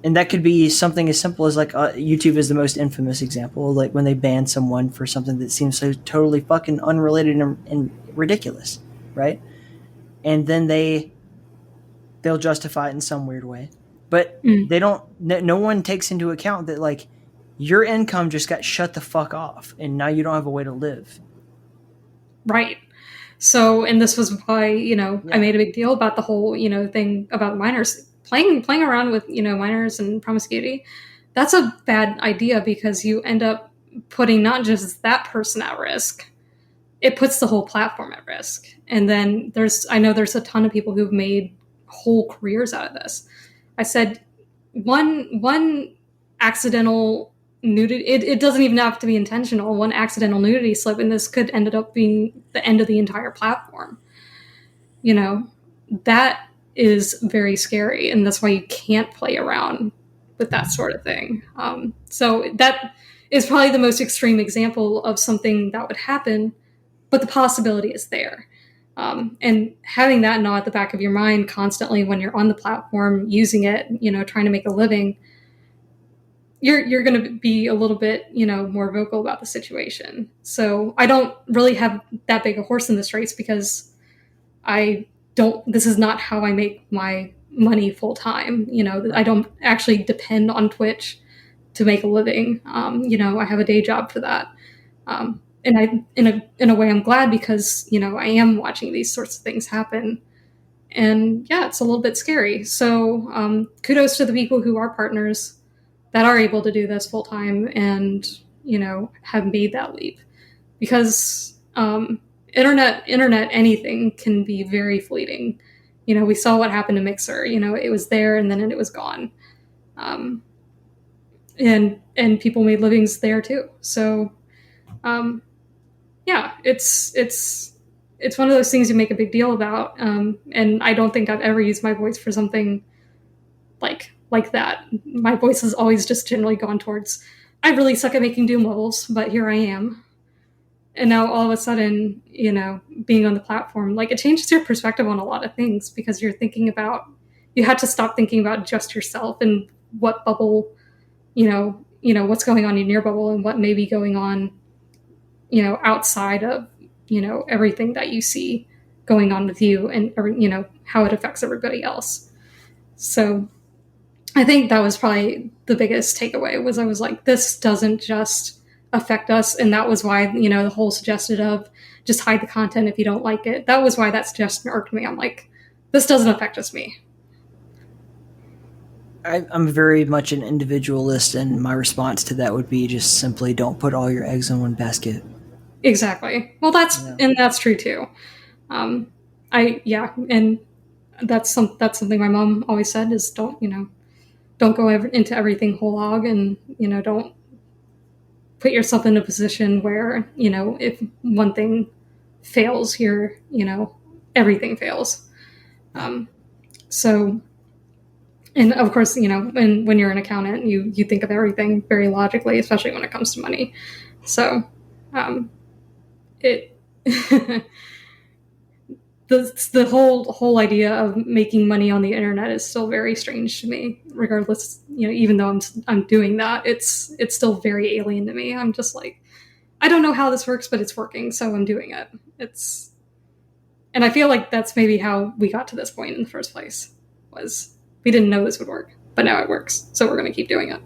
and that could be something as simple as like YouTube is the most infamous example, like when they ban someone for something that seems so totally fucking unrelated and ridiculous, right? And then they'll justify it in some weird way, but they don't. No one takes into account that like your income just got shut the fuck off, and now you don't have a way to live. Right. So, and this was why I made a big deal about the whole thing about minors playing around with minors and promiscuity. That's a bad idea because you end up putting not just that person at risk, it puts the whole platform at risk. And then I know there's a ton of people who've made whole careers out of this. I said one accidental nudity, it doesn't even have to be intentional. One accidental nudity slip, and this could end up being the end of the entire platform. That is very scary, and that's why you can't play around with that sort of thing. So that is probably the most extreme example of something that would happen, but the possibility is there. And having that gnaw at the back of your mind constantly when you're on the platform, using it, trying to make a living, you're going to be a little bit, more vocal about the situation. So I don't really have that big a horse in this race because this is not how I make my money full time. I don't actually depend on Twitch to make a living. I have a day job for that. And I, in a way, I'm glad because, I am watching these sorts of things happen. And yeah, it's a little bit scary. So kudos to the people who are partners that are able to do this full time and, have made that leap. Because internet anything can be very fleeting. We saw what happened to Mixer. It was there and then it was gone. And people made livings there too. So yeah, it's one of those things you make a big deal about. And I don't think I've ever used my voice for something like that. My voice has always just generally gone towards, I really suck at making Doom levels, but here I am. And now all of a sudden, being on the platform, like it changes your perspective on a lot of things because you're thinking about, you have to stop thinking about just yourself and what bubble, what's going on in your bubble and what may be going on, outside of, everything that you see going on with you and, how it affects everybody else. So I think that was probably the biggest takeaway was I was like, this doesn't just affect us. And that was why, the whole suggested of just hide the content if you don't like it. That was why that suggestion irked me. I'm like, this doesn't affect just me. I'm very much an individualist, and my response to that would be just simply don't put all your eggs in one basket. Exactly. Well, and that's true too. And that's something my mom always said is don't go into everything whole hog, and don't put yourself in a position where if one thing fails, everything fails. So. And of course, when you're an accountant, you think of everything very logically, especially when it comes to money. So, the whole idea of making money on the internet is still very strange to me. Regardless, even though I'm doing that, it's still very alien to me. I'm just like, I don't know how this works, but it's working, so I'm doing it. And I feel like that's maybe how we got to this point in the first place. Was we didn't know this would work, but now it works, so we're going to keep doing it.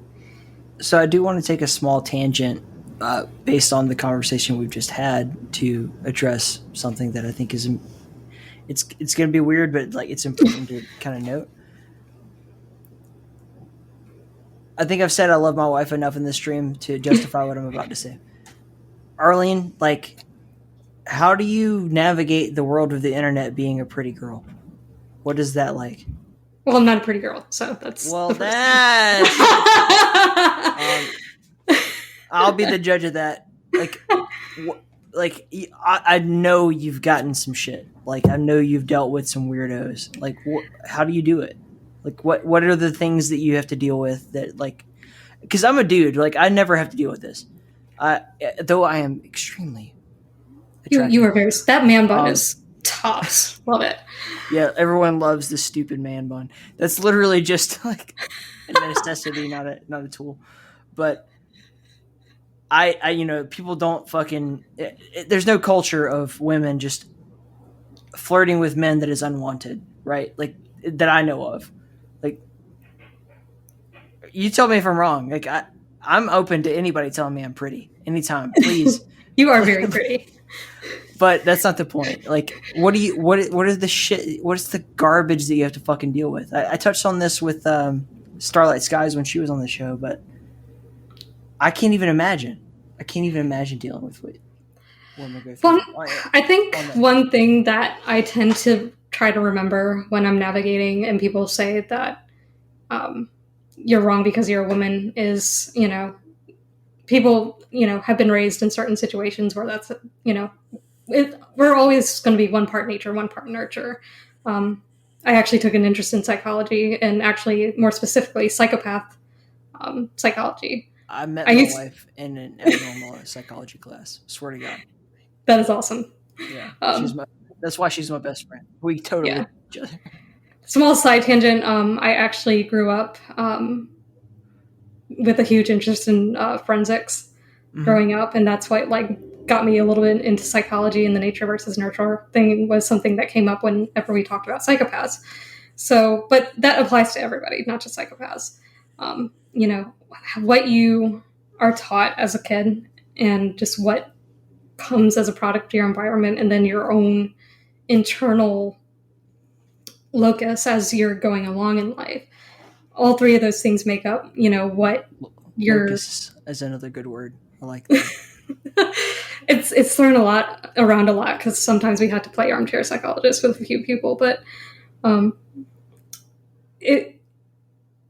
So I do want to take a small tangent based on the conversation we've just had to address something that I think is it's going to be weird, but like it's important to kind of note. I think I've said I love my wife enough in this stream to justify what I'm about to say. Arlene, like, how do you navigate the world of the internet being a pretty girl? What is that like? Well, I'm not a pretty girl, so that's I'll be the judge of that. I know you've gotten some shit. Like, I know you've dealt with some weirdos. Like, how do you do it? Like, what are the things that you have to deal with that, like, because I'm a dude. Like, I never have to deal with this. Though I am extremely attractive. You are very. That man bun is tops. Love it. Yeah, everyone loves the stupid man bun. That's literally just like a necessity, not a tool. But I people don't fucking. There's no culture of women just flirting with men that is unwanted, right? Like, that I know of. Like, you tell me if I'm wrong. Like, I'm open to anybody telling me I'm pretty anytime, please. You are very pretty. But that's not the point. Like, what is the shit? What is the garbage that you have to fucking deal with? I touched on this with Starlight Skies when she was on the show, but I can't even imagine. Dealing with what women go through. Well, I think one thing that I tend to try to remember when I'm navigating, and people say that you're wrong because you're a woman, is people have been raised in certain situations where that's we're always going to be one part nature, one part nurture. I actually took an interest in psychology, and actually more specifically psychopath psychology. I met my wife in an abnormal psychology class. Swear to God. That is awesome. Yeah, that's why she's my best friend. We totally each other. Small side tangent. I actually grew up with a huge interest in forensics growing up, and that's what got me a little bit into psychology, and the nature versus nurture thing was something that came up whenever we talked about psychopaths. So, but that applies to everybody, not just psychopaths. What you are taught as a kid, and just what comes as a product of your environment, and then your own internal locus as you're going along in life. All three of those things make up, what your... Locus is another good word. I like that. It's thrown around a lot because sometimes we had to play armchair psychologist with a few people, but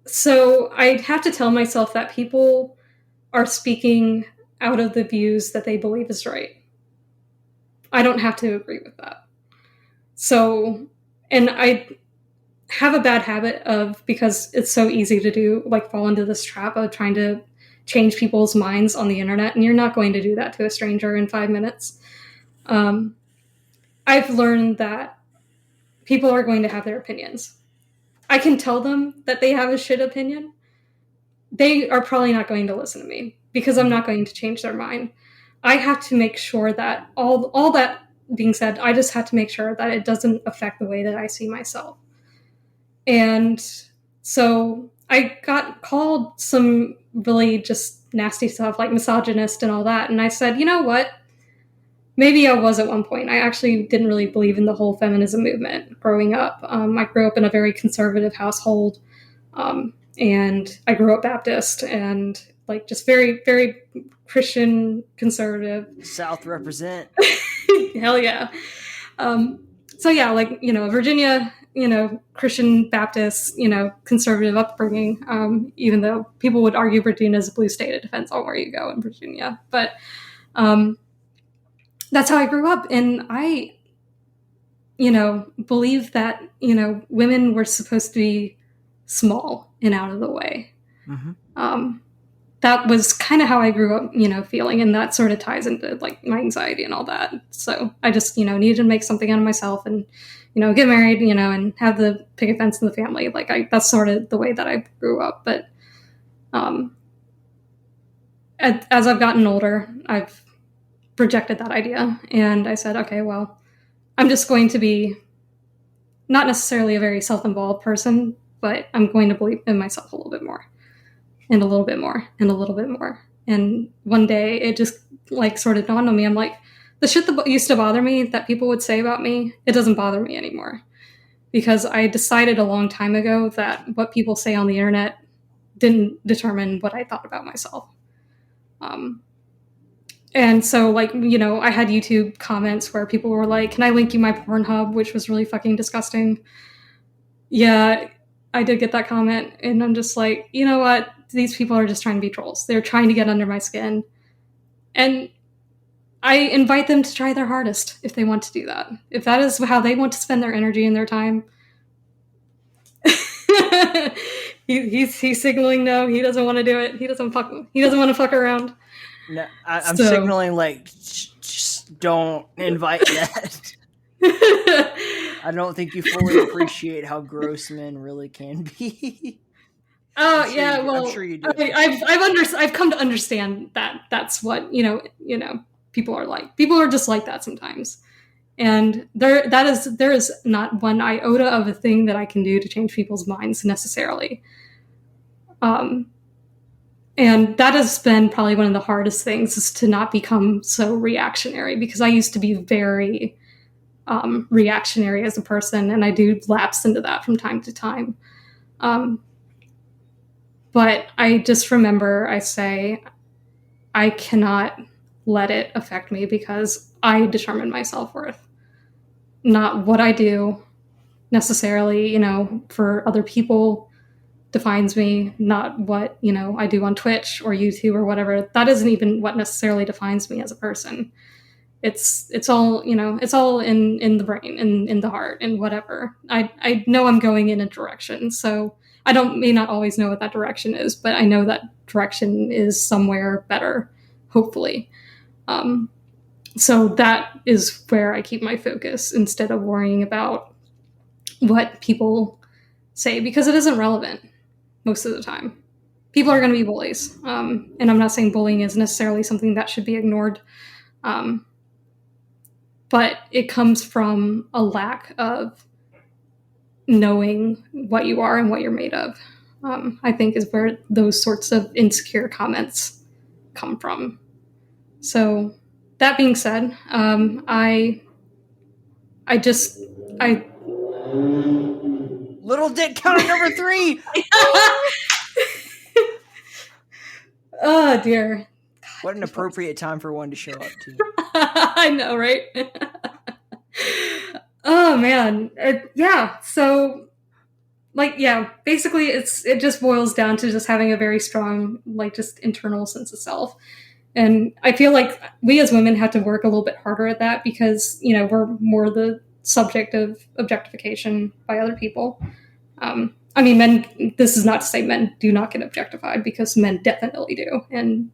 so I have to tell myself that people are speaking out of the views that they believe is right. I don't have to agree with that. So, and I have a bad habit of, because it's so easy to do, fall into this trap of trying to change people's minds on the internet, and you're not going to do that to a stranger in 5 minutes. I've learned that people are going to have their opinions. I can tell them that they have a shit opinion. They are probably not going to listen to me because I'm not going to change their mind. I have to make sure that all that being said, I just have to make sure that it doesn't affect the way that I see myself. And so I got called some really just nasty stuff, like misogynist and all that. And I said, you know what? Maybe I was at one point. I actually didn't really believe in the whole feminism movement growing up. I grew up in a very conservative household. And I grew up Baptist and just very, very Christian conservative. South represent. Hell yeah. So yeah, Virginia, Christian Baptist, conservative upbringing, even though people would argue Virginia is a blue state. It depends on where you go in Virginia. But that's how I grew up. And I, believe that, women were supposed to be small and out of the way. Mm-hmm. that was kind of how I grew up, feeling, and that sort of ties into like my anxiety and all that. So I just, needed to make something out of myself and, get married, and have the picket fence in the family. Like that's sort of the way that I grew up. But as I've gotten older, I've rejected that idea, and I said, okay, well, I'm just going to be not necessarily a very self-involved person, but I'm going to believe in myself a little bit more, and a little bit more, and a little bit more. And one day it just like sort of dawned on me. I'm like, the shit that used to bother me that people would say about me, it doesn't bother me anymore. Because I decided a long time ago that what people say on the internet didn't determine what I thought about myself. And so, like, I had YouTube comments where people were like, can I link you my Pornhub? Which was really fucking disgusting. Yeah, I did get that comment. And I'm just like, you know what? These people are just trying to be trolls. They're trying to get under my skin. And I invite them to try their hardest if they want to do that. If that is how they want to spend their energy and their time. he's signaling no. He doesn't want to do it. He doesn't want to fuck around. No, I'm signaling like just don't invite that. I don't think you fully appreciate how gross men really can be. Oh yeah, well, I'm sure you do. I've come to understand that that's what people are like. People are just like that sometimes, and there is not one iota of a thing that I can do to change people's minds necessarily. And that has been probably one of the hardest things, is to not become so reactionary, because I used to be very reactionary as a person, and I do lapse into that from time to time. But I just remember I say, I cannot let it affect me, because I determine my self-worth. Not what I do necessarily, for other people defines me, not what, I do on Twitch or YouTube or whatever. That isn't even what necessarily defines me as a person. It's all, it's all in the brain and in the heart and whatever. I know I'm going in a direction, so I may not always know what that direction is, but I know that direction is somewhere better, hopefully. So that is where I keep my focus, instead of worrying about what people say, because it isn't relevant most of the time. People are going to be bullies. And I'm not saying bullying is necessarily something that should be ignored. But it comes from a lack of knowing what you are and what you're made of. I think is where those sorts of insecure comments come from. So that being said, I Little dick counter number 3. Oh dear. What an appropriate time for one to show up to. I know, right? Oh man. Yeah. So basically it just boils down to just having a very strong, just internal sense of self. And I feel like we as women have to work a little bit harder at that, because, we're more the subject of objectification by other people. Men, this is not to say men do not get objectified, because men definitely do. And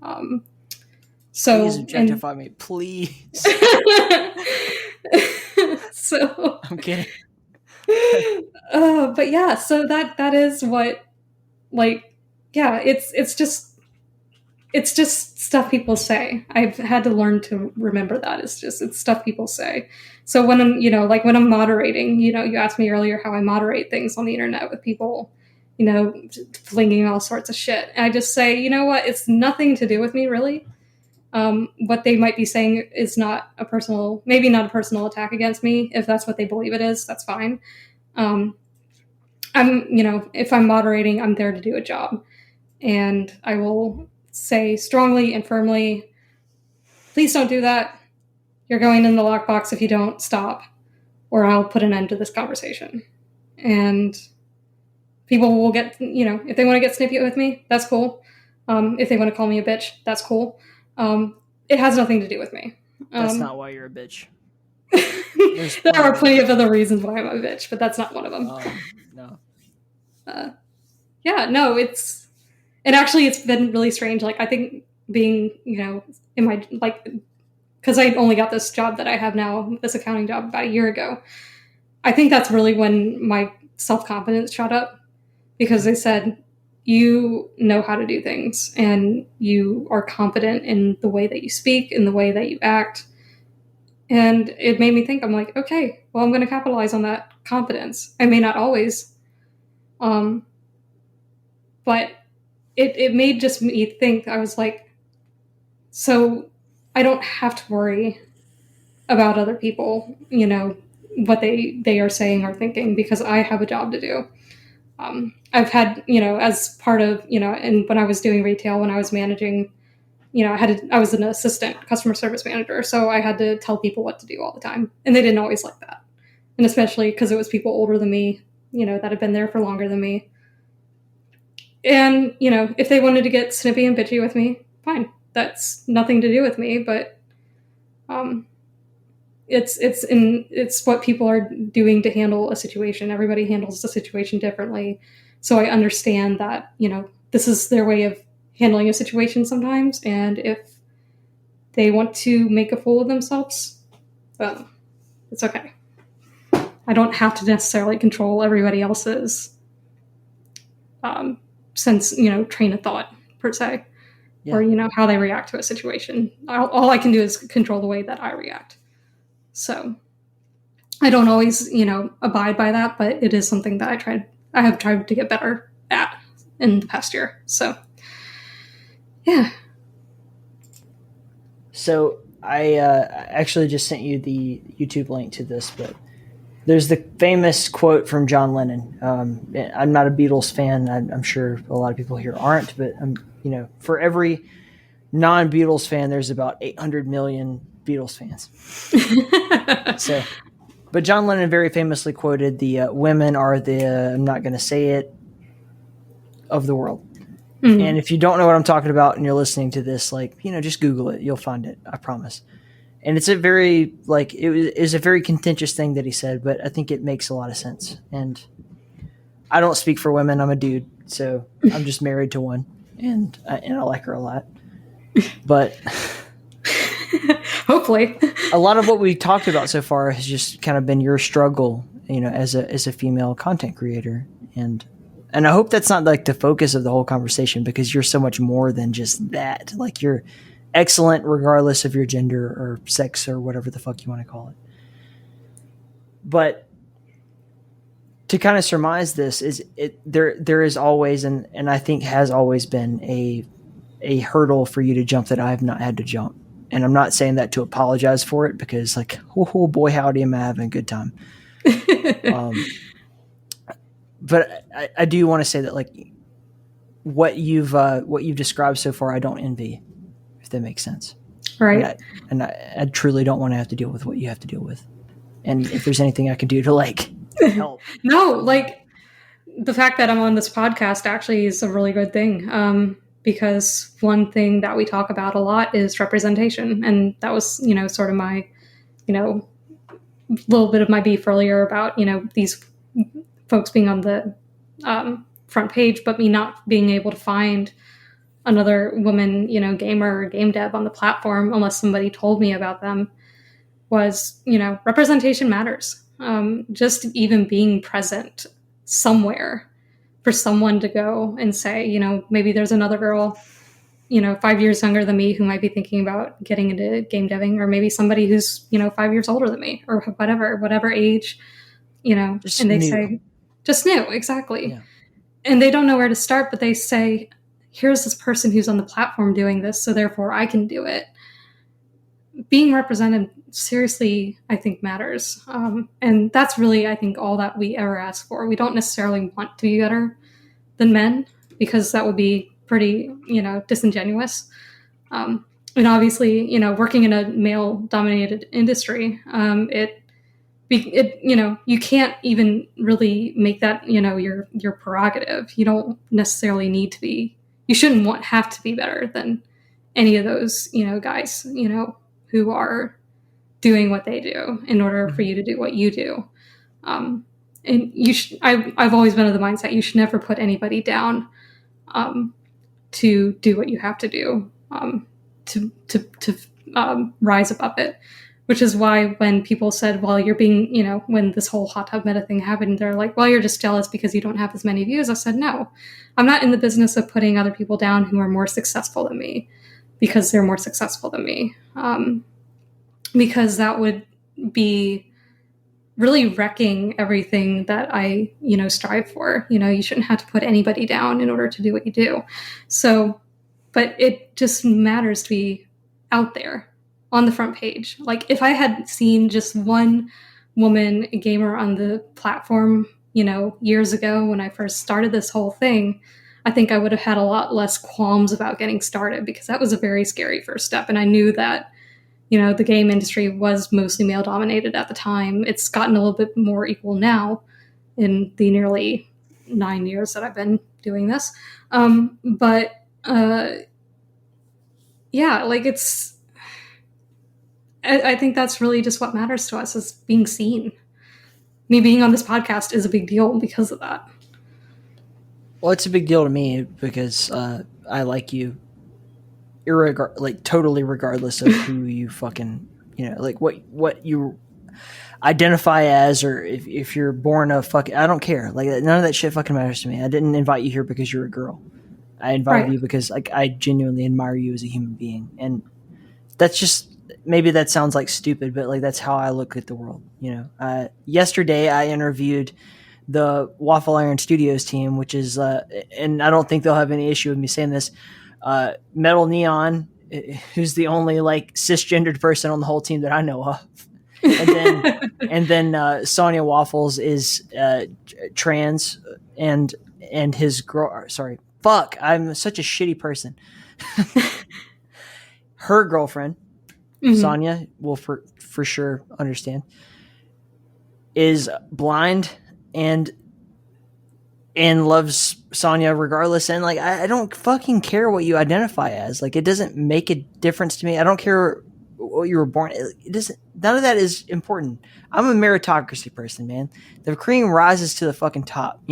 so please objectify me, please. So I'm kidding. But yeah, so that is what, it's just stuff people say. I've had to learn to remember that it's stuff people say. So when I'm, when I'm moderating, you asked me earlier how I moderate things on the internet with people, flinging all sorts of shit. And I just say, you know what? It's nothing to do with me, really. What they might be saying is maybe not a personal attack against me. If that's what they believe it is, that's fine. If I'm moderating, I'm there to do a job. And I will say strongly and firmly, please don't do that. You're going in the lockbox if you don't stop, or I'll put an end to this conversation. And people will get, if they want to get snippy with me, that's cool. If they want to call me a bitch, that's cool. It has nothing to do with me. That's not why you're a bitch. There are plenty of other reasons why I'm a bitch, but that's not one of them. No. Yeah, no, it's And actually, it's been really strange. Like, I think being, in my, like, because I only got this job that I have now, this accounting job, about a year ago. I think that's really when my self-confidence shot up, because they said, you know how to do things and you are confident in the way that you speak, in the way that you act. And it made me think, I'm like, okay, well, I'm going to capitalize on that confidence. I may not always, but it made just me think. I was like, so I don't have to worry about other people, what they are saying or thinking, because I have a job to do. I've had, as part of, and when I was doing retail, when I was managing, I was an assistant customer service manager. So I had to tell people what to do all the time. And they didn't always like that. And especially because it was people older than me, that had been there for longer than me. And, if they wanted to get snippy and bitchy with me, fine. That's nothing to do with me. But it's what people are doing to handle a situation. Everybody handles the situation differently. So I understand that, this is their way of handling a situation sometimes. And if they want to make a fool of themselves, well, it's okay. I don't have to necessarily control everybody else's train of thought, per se, or, how they react to a situation. All I can do is control the way that I react. So I don't always, abide by that, but it is something that I have tried to get better at in the past year. So, yeah. So I actually just sent you the YouTube link to this, but there's the famous quote from John Lennon. I'm not a Beatles fan. I'm sure a lot of people here aren't, but for every non-Beatles fan, there's about 800 million Beatles fans. But John Lennon very famously quoted, the women are the, I'm not going to say it, of the world. Mm-hmm. And if you don't know what I'm talking about and you're listening to this, just Google it. You'll find it. I promise. And it's a very, it is a very contentious thing that he said, but I think it makes a lot of sense. And I don't speak for women. I'm a dude, so I'm just married to one, and I like her a lot. But hopefully, a lot of what we talked about so far has just kind of been your struggle, as a female content creator, and I hope that's not the focus of the whole conversation, because you're so much more than just that. You're excellent regardless of your gender or sex or whatever the fuck you want to call it. But to kind of surmise this, there is always, and I think has always been a hurdle for you to jump that I have not had to jump. And I'm not saying that to apologize for it, because oh boy, howdy, am I having a good time. But I do want to say that what you've described so far, I don't envy, if that makes sense. Right. And I truly don't want to have to deal with what you have to deal with. And if there's anything I can do to help. No, the fact that I'm on this podcast actually is a really good thing. Because one thing that we talk about a lot is representation. And that was, sort of my, little bit of my beef earlier about, these folks being on the front page, but me not being able to find another woman, gamer or game dev on the platform unless somebody told me about them, was, representation matters. Just even being present somewhere for someone to go and say, maybe there's another girl, 5 years younger than me who might be thinking about getting into game deving, or maybe somebody who's, 5 years older than me, or whatever age, just and they new. say, just new, exactly. Yeah. And they don't know where to start, but they say, here's this person who's on the platform doing this, so therefore I can do it. Being represented seriously, I think, matters. And that's really, I think, all that we ever ask for. We don't necessarily want to be better than men, because that would be pretty, disingenuous. And obviously, working in a male-dominated industry, you can't even really make that, your prerogative. You don't necessarily need to be. You shouldn't have to be better than any of those, guys, who are doing what they do in order for you to do what you do. And I've always been of the mindset you should never put anybody down to do what you have to do to rise above it. Which is why when people said, well, you're being, when this whole hot tub meta thing happened, they're like, well, you're just jealous because you don't have as many views. I said, no, I'm not in the business of putting other people down who are more successful than me because they're more successful than me. Because that would be really wrecking everything that I, strive for. You shouldn't have to put anybody down in order to do what you do. So, but it just matters to be out there on the front page. Like if I had seen just one woman gamer on the platform, years ago when I first started this whole thing, I think I would have had a lot less qualms about getting started because that was a very scary first step. And I knew that, the game industry was mostly male dominated at the time. It's gotten a little bit more equal now in the nearly 9 years that I've been doing this. Yeah, like I think that's really just what matters to us is being seen. Me being on this podcast is a big deal because of that. Well, it's a big deal to me because I like you, totally regardless of who you fucking, like what you identify as, or if you're born a fucking, I don't care. Like none of that shit fucking matters to me. I didn't invite you here because you're a girl. I invited you because like I genuinely admire you as a human being, and that's just. Maybe that sounds like stupid, but like that's how I look at the world. Yesterday I interviewed the Waffle Iron Studios team, which is, and I don't think they'll have any issue with me saying this. Metal Neon, who's the only like cisgendered person on the whole team that I know of, and then Sonia Waffles is trans, and his girl. Sorry, fuck, I'm such a shitty person. Her girlfriend. Mm-hmm. Sonia will for sure understand, is blind and loves Sonia regardless. And like, I don't fucking care what you identify as. Like, it doesn't make a difference to me. I don't care what you were born. It doesn't, none of that is important. I'm a meritocracy person, man. The cream rises to the fucking top,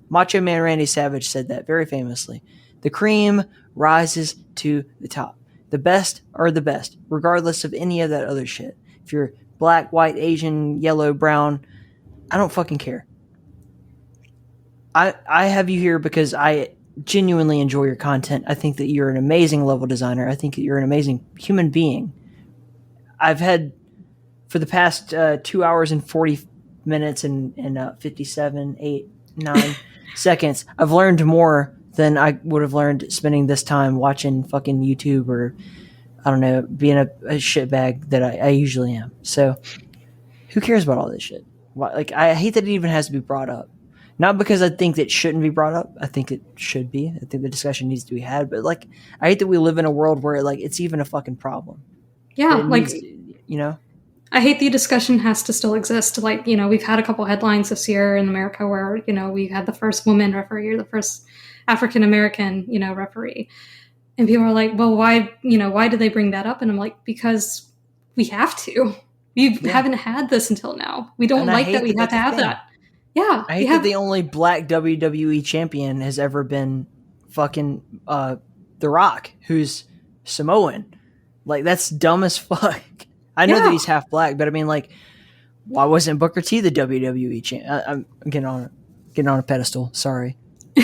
Macho Man Randy Savage said that very famously. The cream rises to the top. The best are the best, regardless of any of that other shit. If you're black, white, Asian, yellow, brown, I don't fucking care. I have you here because I genuinely enjoy your content. I think that you're an amazing level designer. I think that you're an amazing human being. I've had, for the past 2 hours and 40 minutes and 57, 8, 9 seconds, I've learned more than I would have learned spending this time watching fucking YouTube or, I don't know, being a shitbag that I usually am. So who cares about all this shit? Like, I hate that it even has to be brought up. Not because I think that shouldn't be brought up. I think it should be. I think the discussion needs to be had. But like, I hate that we live in a world where like it's even a fucking problem. Yeah, like, I hate the discussion has to still exist. Like, we've had a couple headlines this year in America where, we had the first woman referee or the first African-American, referee. And people are like, well, why do they bring that up? And I'm like, because we have to. We haven't had this until now. We don't like that we have to have that. Yeah. I hate that the only black WWE champion has ever been fucking The Rock, who's Samoan. Like, that's dumb as fuck. I know that he's half black, but I mean, like, why wasn't Booker T the WWE champion? I'm getting on a pedestal. Sorry.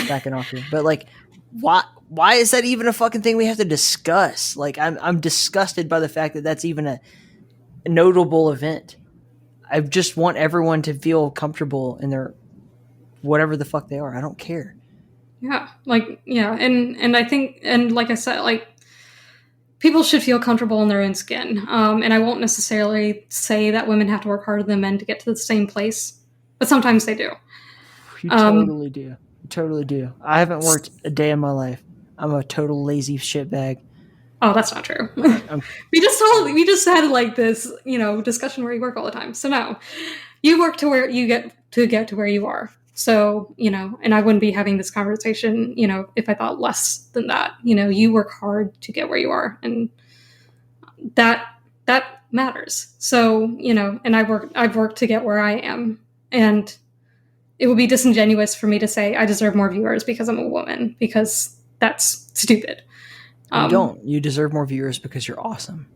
Backing off here. But like, why is that even a fucking thing we have to discuss? Like, I'm disgusted by the fact that that's even a notable event. I just want everyone to feel comfortable in their whatever the fuck they are. I don't care. Yeah. Like, yeah. And I think, and like I said, like, people should feel comfortable in their own skin. And I won't necessarily say that women have to work harder than men to get to the same place, but sometimes they do. You totally do. Totally do. I haven't worked a day in my life. I'm a total lazy shitbag. Oh, that's not true. we just had like this, discussion where you work all the time. So no, you work to where you get to where you are. So, and I wouldn't be having this conversation, if I thought less than that. You work hard to get where you are, and that matters. So, and I've worked to get where I am, and it would be disingenuous for me to say I deserve more viewers because I'm a woman, because that's stupid. You don't. You deserve more viewers because you're awesome.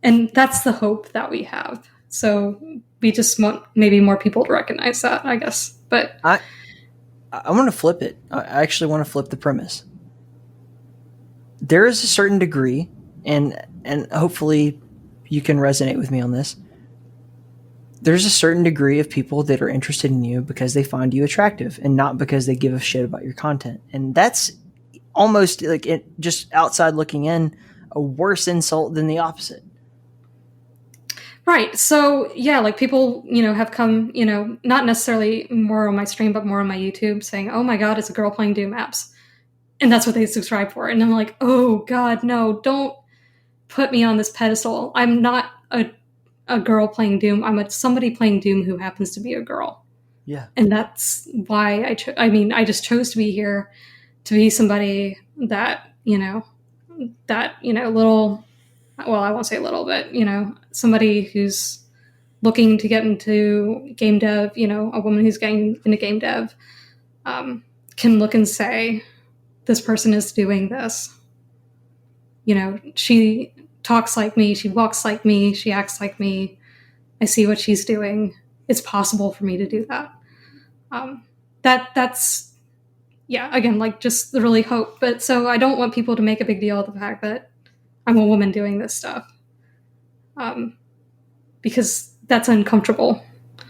And that's the hope that we have. So we just want maybe more people to recognize that, I guess. But I want to flip it. I actually want to flip the premise. There is a certain degree, and hopefully you can resonate with me on this. There's a certain degree of people that are interested in you because they find you attractive and not because they give a shit about your content. And that's almost like just outside looking in, a worse insult than the opposite. Right. So yeah, like people, have come, not necessarily more on my stream, but more on my YouTube saying, oh my God, it's a girl playing Doom apps. And that's what they subscribe for. And I'm like, oh God, no, don't put me on this pedestal. I'm not a girl playing Doom. I'm somebody playing Doom who happens to be a girl. Yeah. And that's why I just chose to be here, to be somebody that, little, well, I won't say little, but, somebody who's looking to get into game dev, a woman who's getting into game dev, can look and say, this person is doing this. She talks like me, she walks like me, she acts like me. I see what she's doing. It's possible for me to do that. That's again, like just the really hope. But so I don't want people to make a big deal of the fact that I'm a woman doing this stuff. Because that's uncomfortable.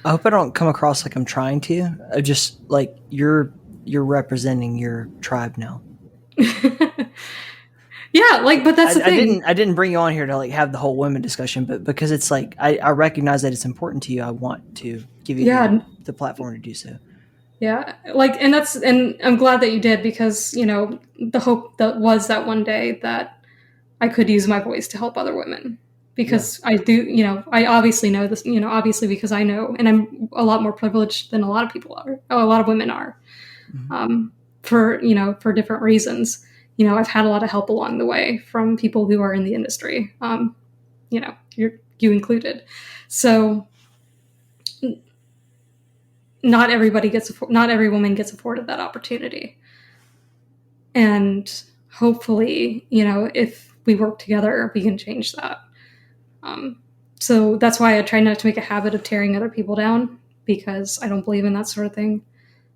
I hope I don't come across like I'm trying to. I just like you're representing your tribe now. Yeah, but that's the thing. I didn't bring you on here to like have the whole women discussion, but because it's like I recognize that it's important to you, I want to give you the platform to do so. Yeah, and I'm glad that you did, because the hope that was that one day that I could use my voice to help other women, because I do, I obviously know this, obviously because I know, and I'm a lot more privileged than a lot of people are, a lot of women are, for different reasons. I've had a lot of help along the way from people who are in the industry, you included. So not every woman gets afforded that opportunity. And hopefully, if we work together, we can change that. So that's why I try not to make a habit of tearing other people down, because I don't believe in that sort of thing.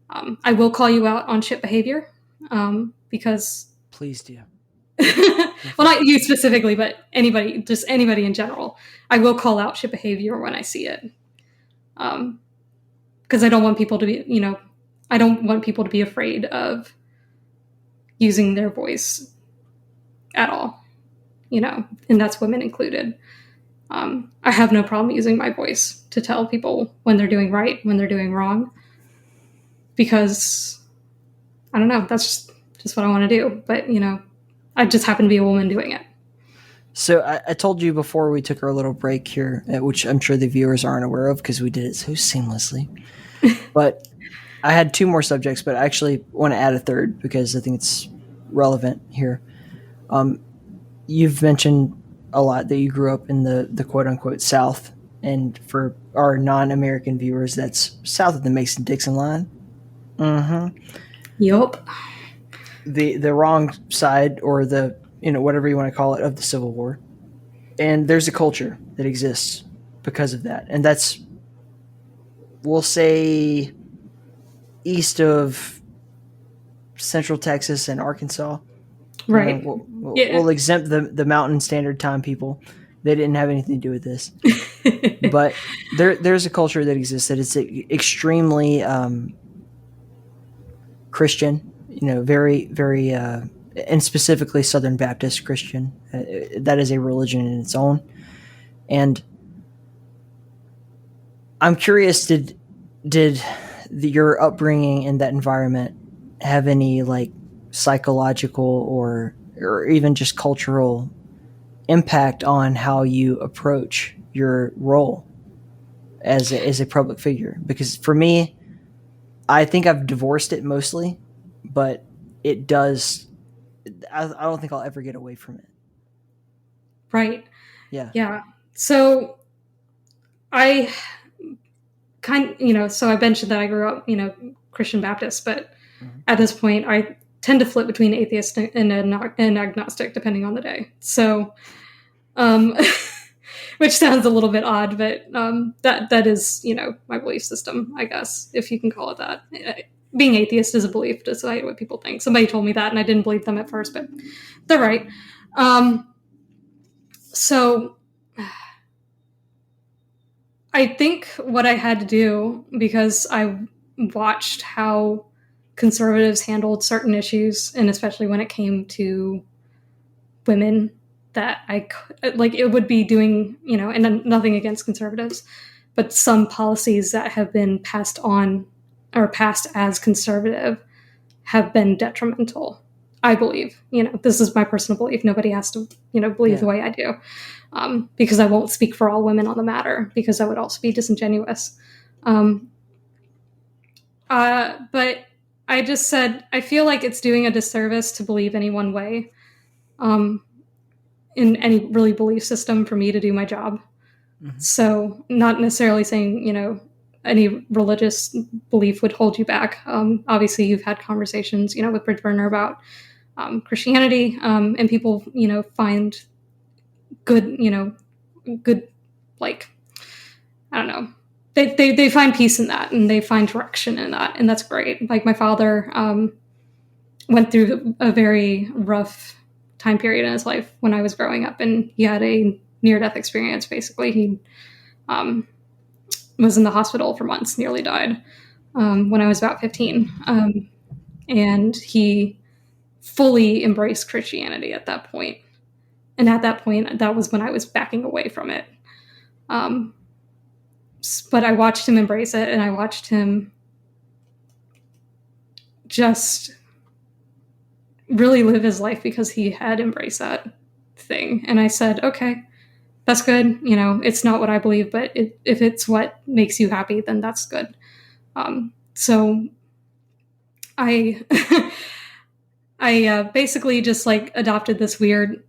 I will call you out on shit behavior, because... Please do. Well, not you specifically, but anybody in general. I will call out shit behavior when I see it. Because I don't want people to be, I don't want people to be afraid of using their voice at all, and that's women included. I have no problem using my voice to tell people when they're doing right, when they're doing wrong, because I don't know, that's just what I want to do. But, I just happen to be a woman doing it. So I told you before we took our little break here, which I'm sure the viewers aren't aware of because we did it so seamlessly. But I had two more subjects, but I actually want to add a third because I think it's relevant here. You've mentioned a lot that you grew up in the quote-unquote South. And for our non-American viewers, that's south of the Mason-Dixon line. Mm-hmm. Yup. The wrong side, or the, whatever you want to call it, of the Civil War. And there's a culture that exists because of that. And that's, we'll say, east of Central Texas and Arkansas. Right. We'll exempt the Mountain Standard Time people. They didn't have anything to do with this. But there's a culture that exists that is extremely Christian, very, very, and specifically Southern Baptist Christian. That is a religion in its own. And I'm curious, did your upbringing in that environment have any like psychological or even just cultural impact on how you approach your role as a public figure? Because for me, I think I've divorced it mostly, but it does. I don't think I'll ever get away from it. Right. Yeah. Yeah. So I so I mentioned that I grew up, Christian Baptist, but at this point, tend to flip between atheist and agnostic depending on the day. So, which sounds a little bit odd, but that is, my belief system, I guess, if you can call it that. Being atheist is a belief, despite what people think. Somebody told me that, and I didn't believe them at first, but they're right. So I think what I had to do, because I watched how conservatives handled certain issues, and especially when it came to women, that it would be doing, and nothing against conservatives, but some policies that have been passed on or passed as conservative have been detrimental, I believe. This is my personal belief. Nobody has to, believe the way I do, because I won't speak for all women on the matter, because that would also be disingenuous. But I just said, I feel like it's doing a disservice to believe any one way, in any really belief system for me to do my job. Mm-hmm. So not necessarily saying, any religious belief would hold you back. Obviously you've had conversations, with Bridgeburner about Christianity, and people, find good, like, I don't know, they find peace in that, and they find direction in that, and that's great. Like, my father went through a very rough time period in his life when I was growing up, and he had a near-death experience. Basically, he was in the hospital for months, nearly died when I was about 15, and he fully embraced Christianity at that point. And at that point, that was when I was backing away from it. But I watched him embrace it, and I watched him just really live his life because he had embraced that thing. And I said, okay, that's good. It's not what I believe, but if it's what makes you happy, then that's good. So I I basically just adopted this weird,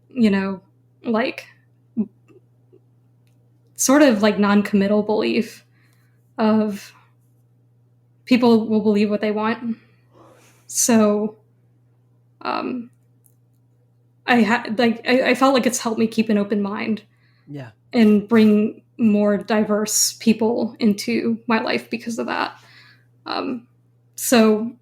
sort of non-committal belief of people will believe what they want. So I felt like it's helped me keep an open mind. Yeah. And bring more diverse people into my life because of that. So,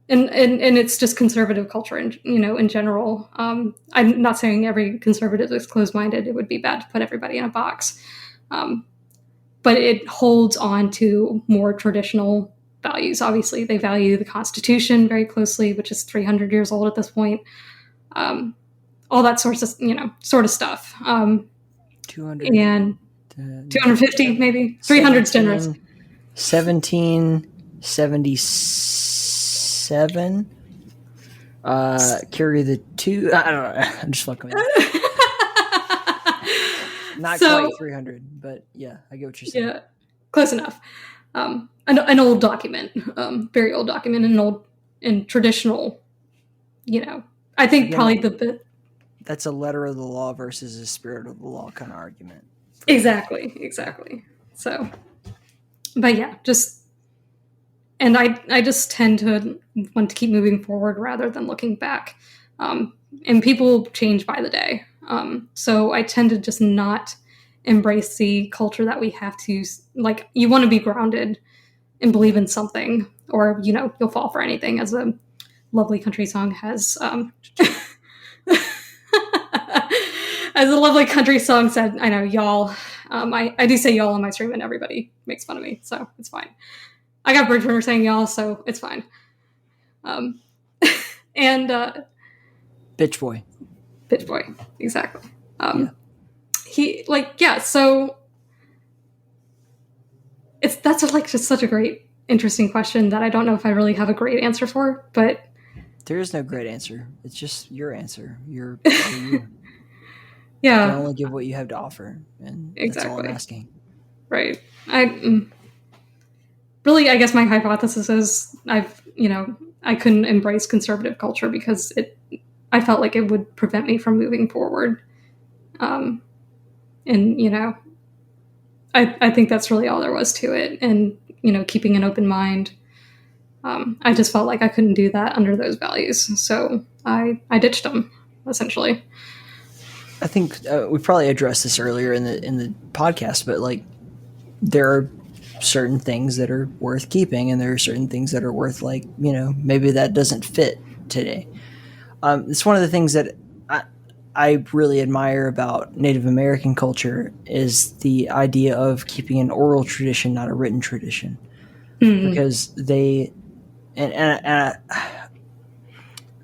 and it's just conservative culture, in general. I'm not saying every conservative is closed-minded. It would be bad to put everybody in a box. But it holds on to more traditional values. Obviously, they value the Constitution very closely, which is 300 years old at this point. All that sort of stuff. 200 and 250, maybe 300's generous. 1777. Carry the two. I don't know. I'm just fucking with you. Not quite 300, but yeah, I get what you're saying. Yeah, close enough. An old document, very old document, and traditional. I think probably the. That's a letter of the law versus a spirit of the law kind of argument. Exactly. So, but yeah, and I just tend to want to keep moving forward rather than looking back. And people change by the day. So I tend to just not embrace the culture that we have to, you want to be grounded and believe in something, or, you'll fall for anything, as a lovely country song has, as a lovely country song said. I know, y'all. I do say y'all on my stream, and everybody makes fun of me, so it's fine. I got Bridgeburner saying y'all, so it's fine. And bitch boy, exactly. He so that's just such a great, interesting question that I don't know if I really have a great answer for, but there is no great answer. It's just your answer. You're you. Yeah. You can only give what you have to offer, and that's all I'm asking. Right. I guess my hypothesis is I couldn't embrace conservative culture because I felt like it would prevent me from moving forward. And I think that's really all there was to it. And, keeping an open mind, I just felt like I couldn't do that under those values, so I ditched them essentially. I think we probably addressed this earlier in the podcast, but like there are certain things that are worth keeping, and there are certain things that are worth maybe that doesn't fit today. It's one of the things that I really admire about Native American culture is the idea of keeping an oral tradition, not a written tradition, because they and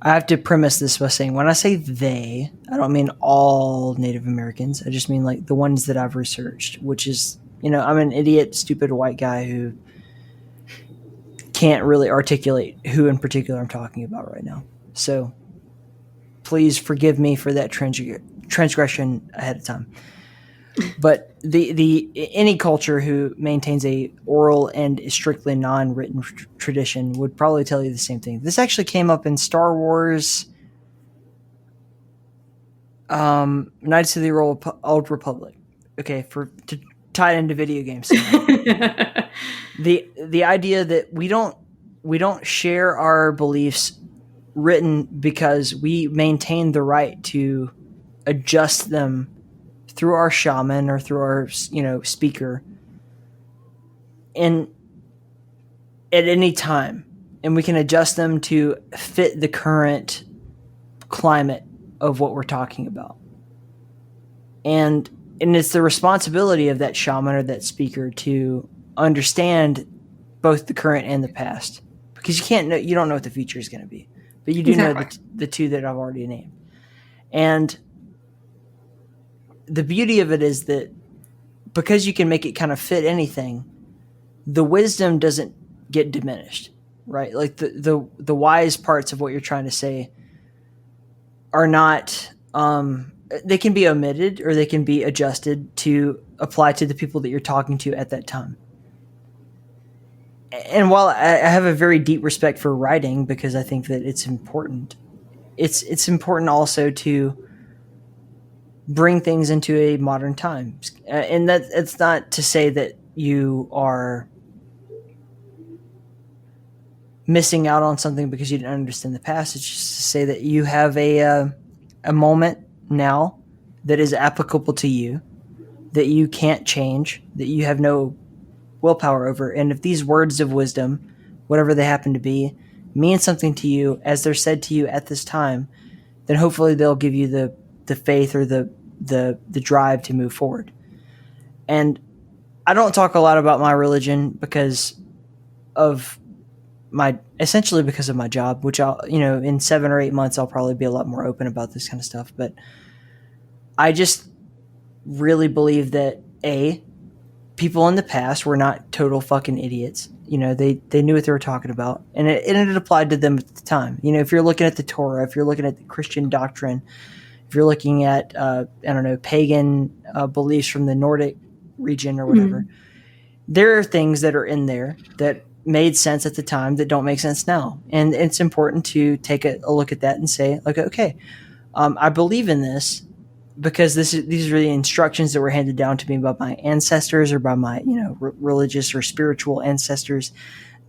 I have to premise this by saying when I say they, I don't mean all Native Americans. I just mean like the ones that I've researched, which is, I'm an idiot, stupid white guy who can't really articulate who in particular I'm talking about right now. So please forgive me for that transgression ahead of time. But the any culture who maintains a oral and strictly non-written tradition would probably tell you the same thing. This actually came up in Star Wars, Knights of the Old Republic. Okay, to tie it into video games. the idea that we don't share our beliefs written because we maintain the right to adjust them through our shaman or through our speaker and at any time, and we can adjust them to fit the current climate of what we're talking about, and it's the responsibility of that shaman or that speaker to understand both the current and the past, because you don't know what the future is going to be, but you do know the two that I've already named. And the beauty of it is that because you can make it kind of fit anything, the wisdom doesn't get diminished, right? Like the wise parts of what you're trying to say are not, they can be omitted or they can be adjusted to apply to the people that you're talking to at that time. And while I have a very deep respect for writing because I think that it's important, it's important also to bring things into a modern time. And it's not to say that you are missing out on something because you didn't understand the past. It's just to say that you have a moment now that is applicable to you, that you can't change, that you have no willpower over. And if these words of wisdom, whatever they happen to be, mean something to you as they're said to you at this time, then hopefully they'll give you the faith or the drive to move forward. And I don't talk a lot about my religion because of essentially because of my job, which I'll, in 7 or 8 months, I'll probably be a lot more open about this kind of stuff. But I just really believe that people in the past were not total fucking idiots. They knew what they were talking about, and it applied to them at the time. If you're looking at the Torah, if you're looking at the Christian doctrine, if you're looking at, pagan beliefs from the Nordic region or whatever, there are things that are in there that made sense at the time that don't make sense now. And it's important to take a look at that and say, like, okay, I believe in this because these are the instructions that were handed down to me by my ancestors or by my, religious or spiritual ancestors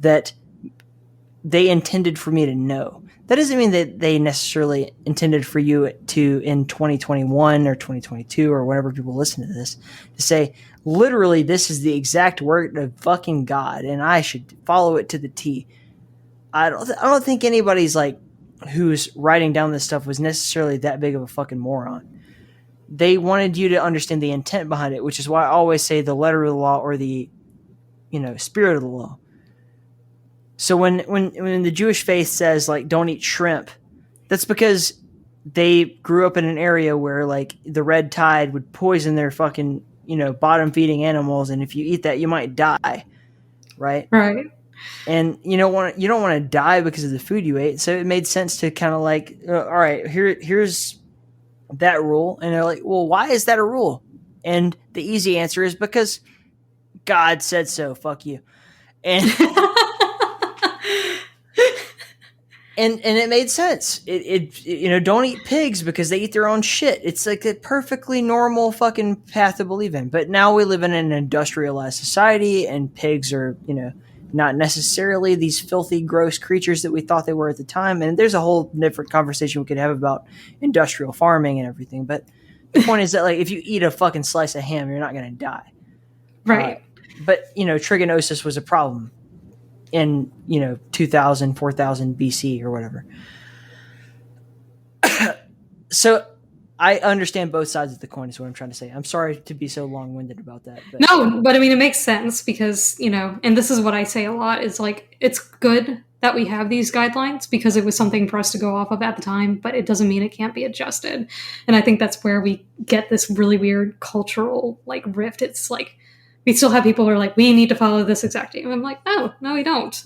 that they intended for me to know. That doesn't mean that they necessarily intended for you to, in 2021 or 2022 or whenever people listen to this, to say, literally, this is the exact word of fucking God, and I should follow it to the T. I don't think anybody's like who's writing down this stuff was necessarily that big of a fucking moron. They wanted you to understand the intent behind it, which is why I always say the letter of the law or the, spirit of the law. So when the Jewish faith says, like, don't eat shrimp, that's because they grew up in an area where, like, the red tide would poison their fucking, bottom feeding animals. And if you eat that, you might die. Right. Right. And you don't want to die because of the food you ate. So it made sense to kind of like, all right, here's that rule. And they're like, well, why is that a rule? And the easy answer is because God said so. Fuck you. And And it made sense. It don't eat pigs because they eat their own shit. It's like a perfectly normal fucking path to believe in. But now we live in an industrialized society, and pigs are, not necessarily these filthy, gross creatures that we thought they were at the time. And there's a whole different conversation we could have about industrial farming and everything. But the point is that, like, if you eat a fucking slice of ham, you're not going to die. Right. But, you know, trigonosis was a problem in, 2000, 4000 BC or whatever. So I understand both sides of the coin is what I'm trying to say. I'm sorry to be so long-winded about that. But. No, but I mean, it makes sense because, and this is what I say a lot, is like, it's good that we have these guidelines because it was something for us to go off of at the time, but it doesn't mean it can't be adjusted. And I think that's where we get this really weird cultural like rift. It's like, we still have people who are like, we need to follow this exact thing. I'm like, no, we don't.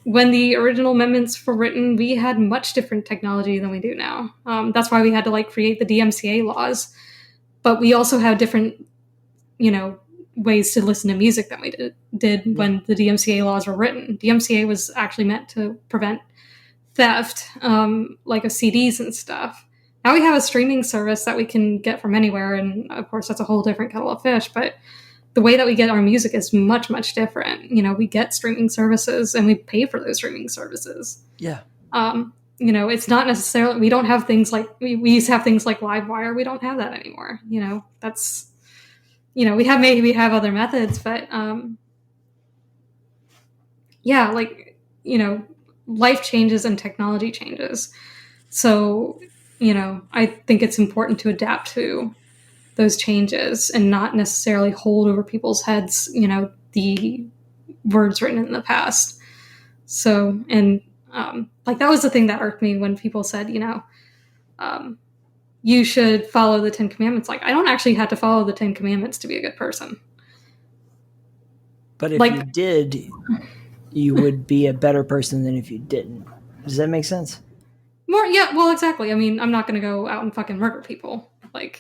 When the original amendments were written, we had much different technology than we do now. That's why we had to like create the DMCA laws. But we also have different, ways to listen to music than we did when the DMCA laws were written. DMCA was actually meant to prevent theft, like of CDs and stuff. Now we have a streaming service that we can get from anywhere, and of course that's a whole different kettle of fish, but the way that we get our music is much, much different. We get streaming services and we pay for those streaming services. Yeah. It's not necessarily, we don't have things like, we used to have things like Livewire. We don't have that anymore. That's, we have other methods, but life changes and technology changes. So, I think it's important to adapt to those changes and not necessarily hold over people's heads, the words written in the past. So, and that was the thing that irked me when people said, you should follow the 10 Commandments. Like, I don't actually have to follow the 10 Commandments to be a good person. But if you did, you would be a better person than if you didn't. Does that make sense? Yeah, well, exactly. I mean, I'm not going to go out and fucking murder people.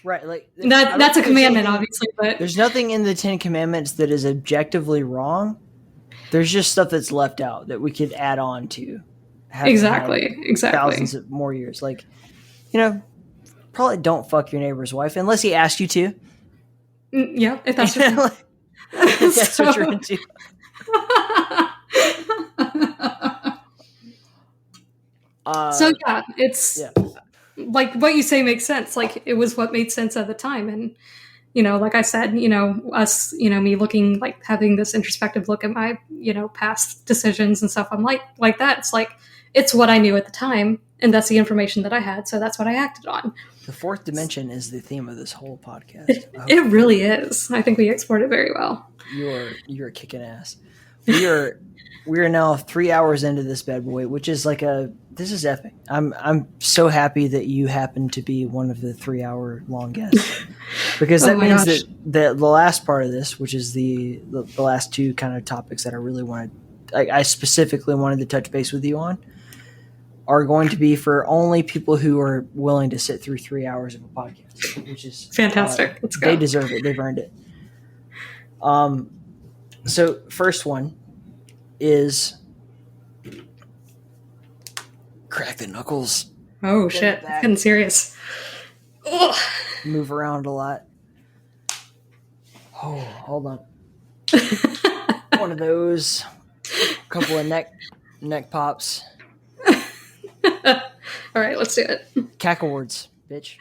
Right, that's a commandment, obviously, but there's nothing in the 10 Commandments that is objectively wrong. There's just stuff that's left out that we could add on to. Exactly. Thousands of more years. Probably don't fuck your neighbor's wife unless he asks you to. Yeah, if that's what if that's what you're into. It's like what you say makes sense. Like, it was what made sense at the time. And, like I said, us, me looking, like, having this introspective look at my, past decisions and stuff. I'm like that. It's like, it's what I knew at the time. And that's the information that I had. So that's what I acted on. The fourth dimension is the theme of this whole podcast. It really is. I think we explored it very well. You're kicking ass. We are now 3 hours into this bad boy, which is like this is epic. I'm so happy that you happen to be one of the 3 hour long guests, because that means that the last part of this, which is the last two kind of topics that I really wanted, I specifically wanted to touch base with you on, are going to be for only people who are willing to sit through 3 hours of a podcast, which is fantastic. Let's go. They deserve it. They've earned it. So first one is crack the knuckles. Oh shit! It's getting serious. Ugh. Move around a lot. Oh, hold on. One of those. A couple of neck pops. All right, let's do it. Cacowards, bitch.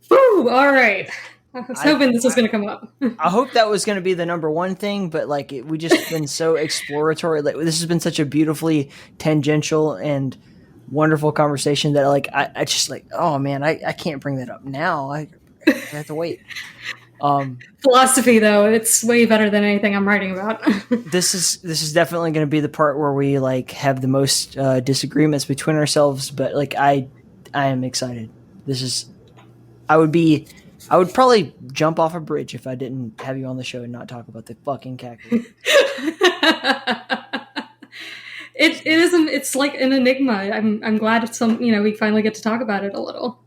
Woo! All right. I was hoping this was going to come up. I hope that was going to be the number one thing, but we just been so exploratory. This has been such a beautifully tangential and wonderful conversation that I just oh man, I can't bring that up now. I have to wait. Philosophy, though, it's way better than anything I'm writing about. This is definitely going to be the part where we have the most disagreements between ourselves, but I am excited. I would probably jump off a bridge if I didn't have you on the show and not talk about the fucking cackle. It isn't. It's like an enigma. I'm glad we finally get to talk about it a little.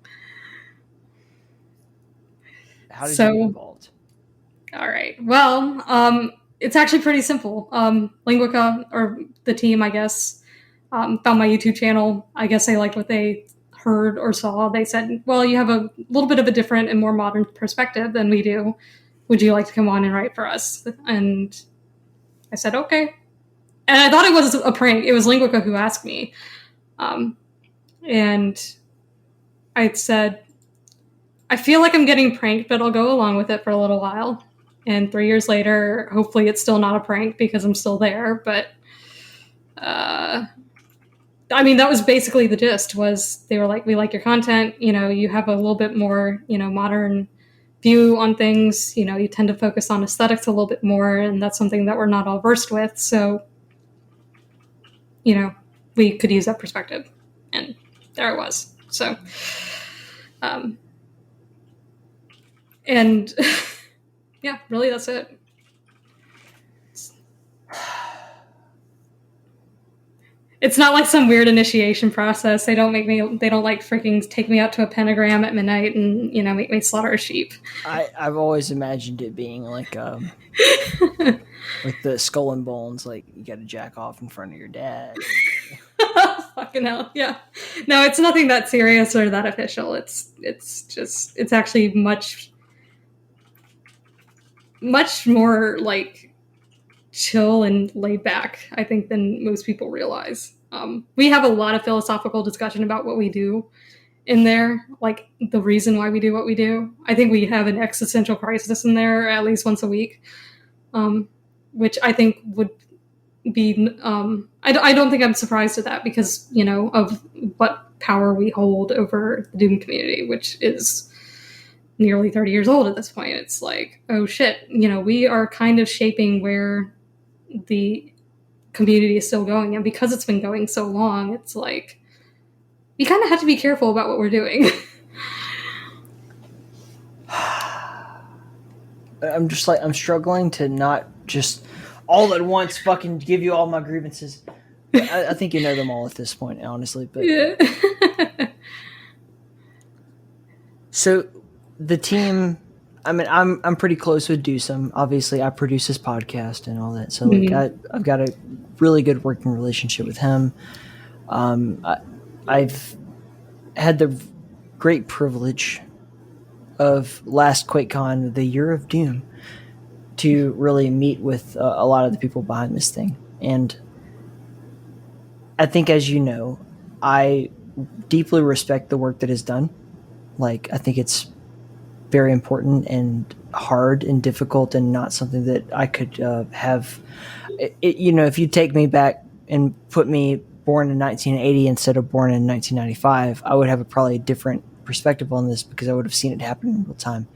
How did you get involved? All right. Well, it's actually pretty simple. Linguica, or the team, I guess, found my YouTube channel. I guess they liked what they heard or saw. They said, well, you have a little bit of a different and more modern perspective than we do. Would you like to come on and write for us? And I said, okay. And I thought it was a prank. It was Linguica who asked me. And I said, I feel like I'm getting pranked, but I'll go along with it for a little while. And 3 years later, hopefully it's still not a prank because I'm still there. But, I mean, that was basically the gist, was they were like, we like your content. You know, you have a little bit more, you know, modern view on things. You know, you tend to focus on aesthetics a little bit more. And that's something that we're not all versed with. So, you know, we could use that perspective. And there it was. So, and yeah, really, that's it. It's not like some weird initiation process. They don't like freaking take me out to a pentagram at midnight and, you know, make me slaughter a sheep. I've always imagined it being like the skull and bones, like you got to jack off in front of your dad. Fucking hell, yeah. No, it's nothing that serious or that official. It's actually much more like chill and laid back, I think, than most people realize. We have a lot of philosophical discussion about what we do in there, like the reason why we do what we do. I think we have an existential crisis in there at least once a week, which I think would be, I don't think I'm surprised at that because, you know, of what power we hold over the Doom community, which is nearly 30 years old at this point. It's like, oh shit, you know, we are kind of shaping where the community is still going. And because it's been going so long, it's like, we kind of have to be careful about what we're doing. I'm just like, I'm struggling to not just all at once fucking give you all my grievances. I think you know them all at this point, honestly. But Yeah. So the team, I mean, I'm pretty close with Dewsome. Obviously, I produce his podcast and all that. So like, I've got a really good working relationship with him. I've had the great privilege of last QuakeCon, the year of Doom, to really meet with a lot of the people behind this thing. And I think, as you know, I deeply respect the work that is done. Like, I think it's very important and hard and difficult and not something that I could have. You know, if you take me back and put me born in 1980 instead of born in 1995, I would have a probably different perspective on this because I would have seen it happen in real time.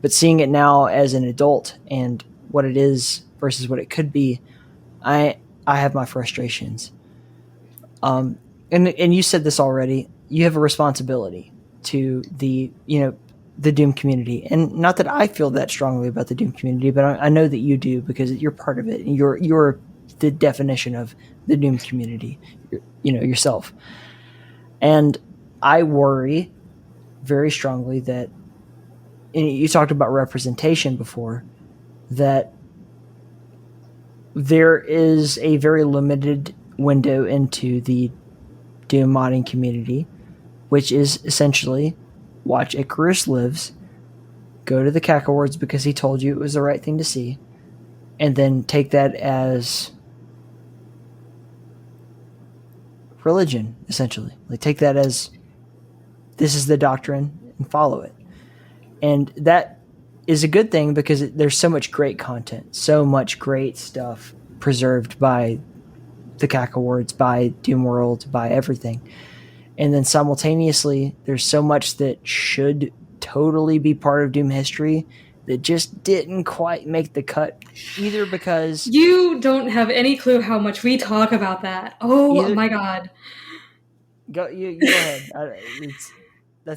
But seeing it now as an adult and what it is versus what it could be, I have my frustrations. And you said this already. You have a responsibility to the Doom community, and not that I feel that strongly about the Doom community, but I know that you do because you're part of it. And you're the definition of the Doom community, yourself. And I worry very strongly that, and you talked about representation before, that there is a very limited window into the Doom modding community, which is essentially watch Icarus Lives, go to the Cacowards because he told you it was the right thing to see, and then take that as religion, essentially. Like, take that as this is the doctrine and follow it. And that is a good thing because there's so much great content, so much great stuff preserved by the Cacowards, by Doom World, by everything. And then simultaneously, there's so much that should totally be part of Doom history that just didn't quite make the cut, either because... You don't have any clue how much we talk about that. Oh, my God. Go ahead.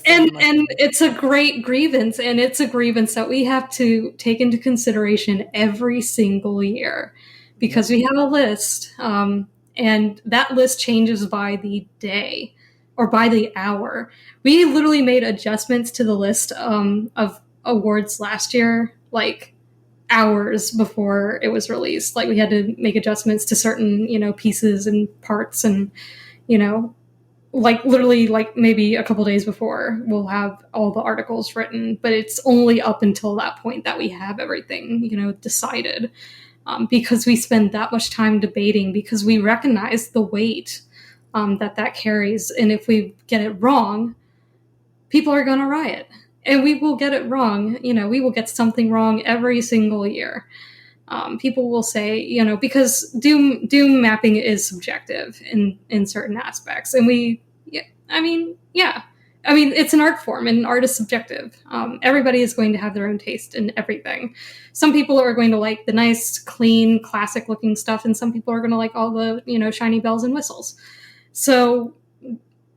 And it's a great grievance, and it's a grievance that we have to take into consideration every single year because we have a list, and that list changes by the day or by the hour. We literally made adjustments to the list of awards last year, like hours before it was released. Like, we had to make adjustments to certain, pieces and parts, and, like literally like maybe a couple days before we'll have all the articles written, but it's only up until that point that we have everything, decided. because we spend that much time debating, because we recognize the weight that carries. And if we get it wrong, people are going to riot. And we will get it wrong. We will get something wrong every single year. People will say, because doom mapping is subjective in certain aspects. And it's an art form, and art is subjective. Everybody is going to have their own taste in everything. Some people are going to like the nice, clean, classic-looking stuff, and some people are going to like all the, shiny bells and whistles. So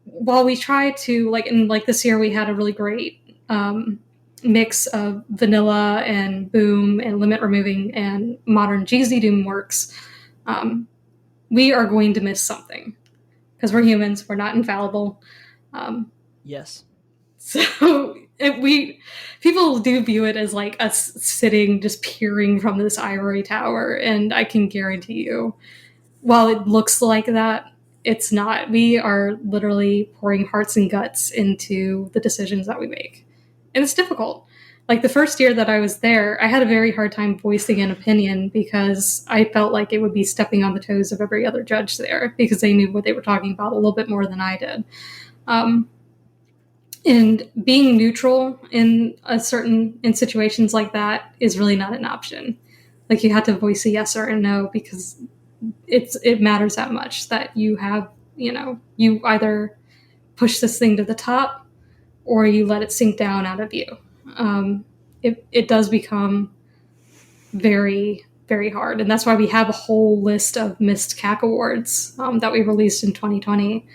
while we try to, this year we had a really great mix of vanilla and boom and limit removing and modern GZ Doom works, we are going to miss something because we're humans. We're not infallible. Yes. So people do view it as like us sitting just peering from this ivory tower, and I can guarantee you, while it looks like that, it's not. We are literally pouring hearts and guts into the decisions that we make. And it's difficult. Like the first year that I was there, I had a very hard time voicing an opinion because I felt like it would be stepping on the toes of every other judge there because they knew what they were talking about a little bit more than I did. And being neutral in situations like that is really not an option. Like you have to voice a yes or a no because it matters that much that you have, you either push this thing to the top or you let it sink down out of you. It does become very, very hard. And that's why we have a whole list of missed Cacowards that we released in 2020.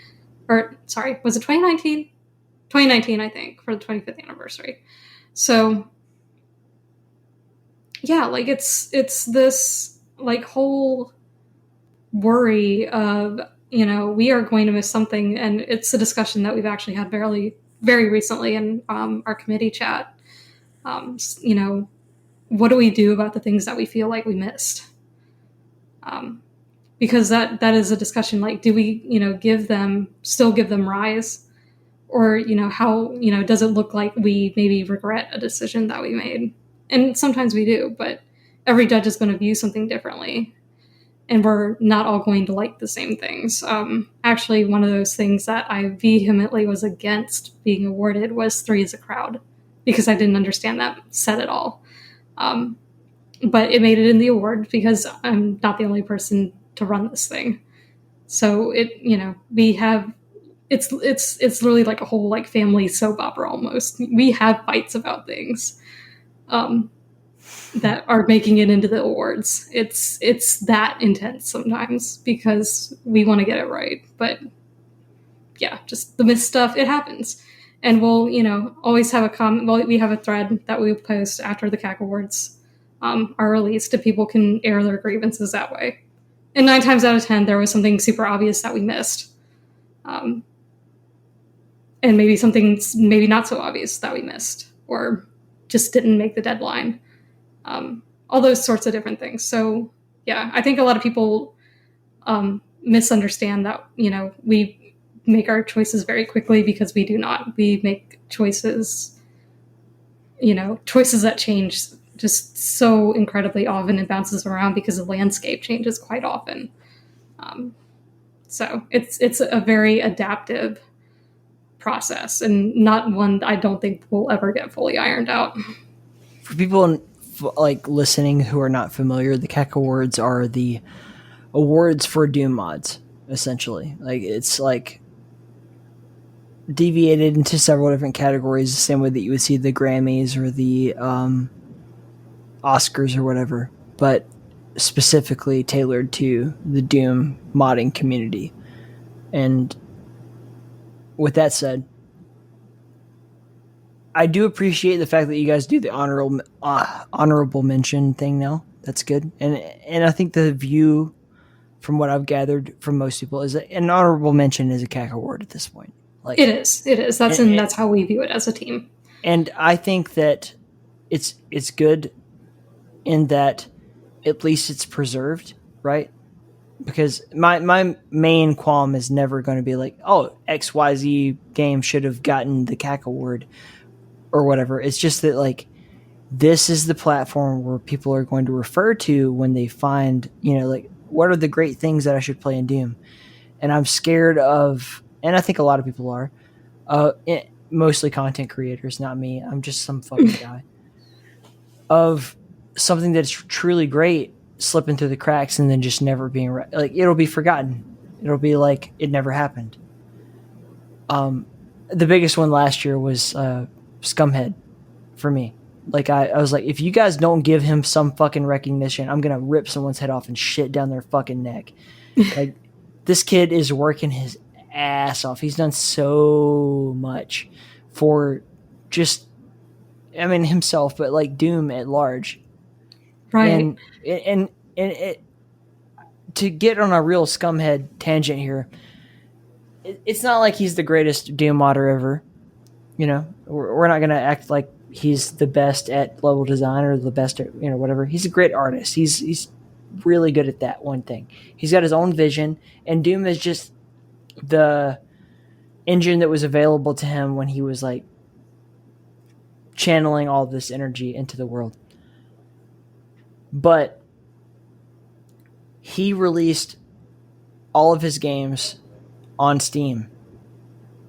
Or, sorry, was it 2019? 2019, I think, for the 25th anniversary. So, yeah, like it's this like whole worry of, we are going to miss something. And it's a discussion that we've actually had very recently in our committee chat. What do we do about the things that we feel like we missed? Because that is a discussion. Like, do we, still give them rise? Or, how, does it look like we maybe regret a decision that we made? And sometimes we do, but every judge is going to view something differently. And we're not all going to like the same things. Actually, one of those things that I vehemently was against being awarded was 3 as a crowd, because I didn't understand that set at all. But it made it in the award because I'm not the only person to run this thing. So we have, it's literally like a whole like family soap opera almost. We have fights about things that are making it into the awards. It's that intense sometimes because we want to get it right. But yeah, just the missed stuff, it happens. And we'll, always have a comment. Well, we have a thread that we post after the Cacowards are released, and people can air their grievances that way. And 9 times out of 10, there was something super obvious that we missed. And maybe something maybe not so obvious that we missed or just didn't make the deadline. All those sorts of different things. So yeah, I think a lot of people misunderstand that, we make our choices very quickly because we do not. We make choices, choices that change just so incredibly often and bounces around because the landscape changes quite often. So it's a very adaptive process and not one I don't think will ever get fully ironed out. For people like listening who are not familiar, the Cacowards are the awards for Doom mods, essentially. Like it's like deviated into several different categories, the same way that you would see the Grammys or the Oscars or whatever, but specifically tailored to the Doom modding community. And with that said, I do appreciate the fact that you guys do the honorable mention thing now. That's good. And I think the view, from what I've gathered from most people, is that an honorable mention is a Cacaward at this point. Like it is. That's how we view it as a team. And I think that it's good in that at least it's preserved, right? Because my main qualm is never going to be like, oh, XYZ game should have gotten the CAC award or whatever. It's just that like this is the platform where people are going to refer to when they find, like, what are the great things that I should play in Doom? And I'm scared of, and I think a lot of people are, mostly content creators, not me. I'm just some fucking guy. Of something that's truly great slipping through the cracks and then just never being like, it'll be forgotten. It'll be like it never happened. The biggest one last year was Scumhead for me. Like I was like, if you guys don't give him some fucking recognition, I'm gonna rip someone's head off and shit down their fucking neck. Like, this kid is working his ass off. He's done so much for just, I mean, himself, but like Doom at large. Right. And it, to get on a real Scumhead tangent here, it's not like he's the greatest Doom modder ever. We're not going to act like he's the best at level design or the best at, whatever. He's a great artist. He's really good at that one thing. He's got his own vision, and Doom is just the engine that was available to him when he was like channeling all this energy into the world. But he released all of his games on Steam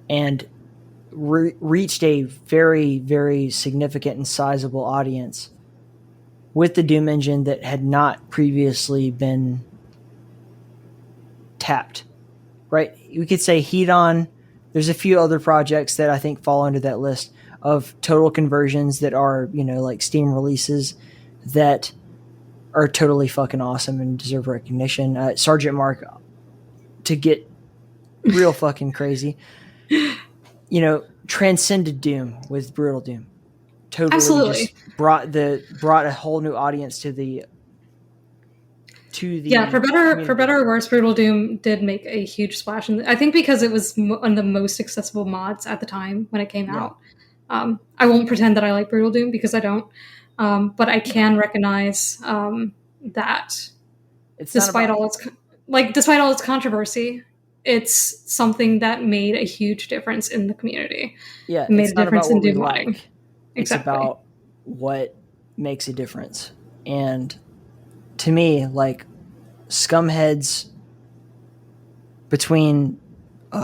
and reached a very, very significant and sizable audience with the Doom engine that had not previously been tapped, right? You could say Hedon. There's a few other projects that I think fall under that list of total conversions that are, like Steam releases that are totally fucking awesome and deserve recognition. Sergeant Mark, to get real fucking crazy, transcended Doom with Brutal Doom. Totally. Absolutely. Just brought a whole new audience to the for better or worse, Brutal Doom did make a huge splash, and I think because it was one of the most accessible mods at the time when it came out. I won't pretend that I like Brutal Doom because I don't, but I can recognize that despite all its controversy, it's something that made a huge difference in the community. Yeah, it made a difference in Doom modding. It's Exactly. about what makes a difference. And to me, like, Scumheads between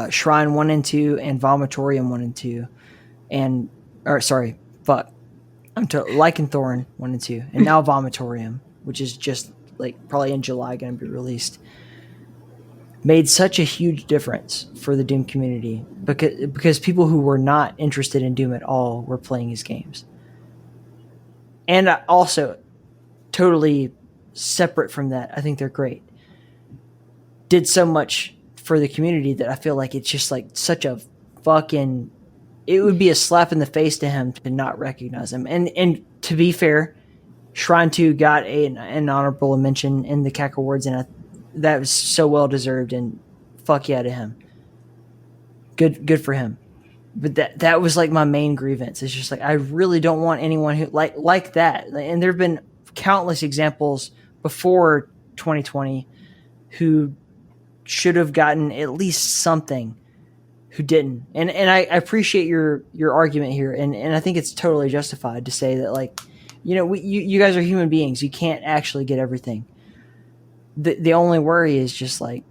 Shrine 1 and 2 and Vomitorium 1 and 2 Lycanthorn 1 and 2 and now Vomitorium, which is just like probably in July going to be released, made such a huge difference for the Doom community because people who were not interested in Doom at all were playing his games. And also, totally separate from that, I think they're great. Did so much for the community that I feel like it's just like such a fucking... It would be a slap in the face to him to not recognize him. And to be fair, Shrine 2 got an honorable mention in the Cacowards, and that was so well deserved, and fuck yeah to him. Good for him. But that was like my main grievance. It's just like, I really don't want anyone who like that. And there have been countless examples before 2020 who should have gotten at least something who didn't. And I appreciate your argument here, and I think it's totally justified to say that, like, you guys are human beings. You can't actually get everything. The only worry is just like,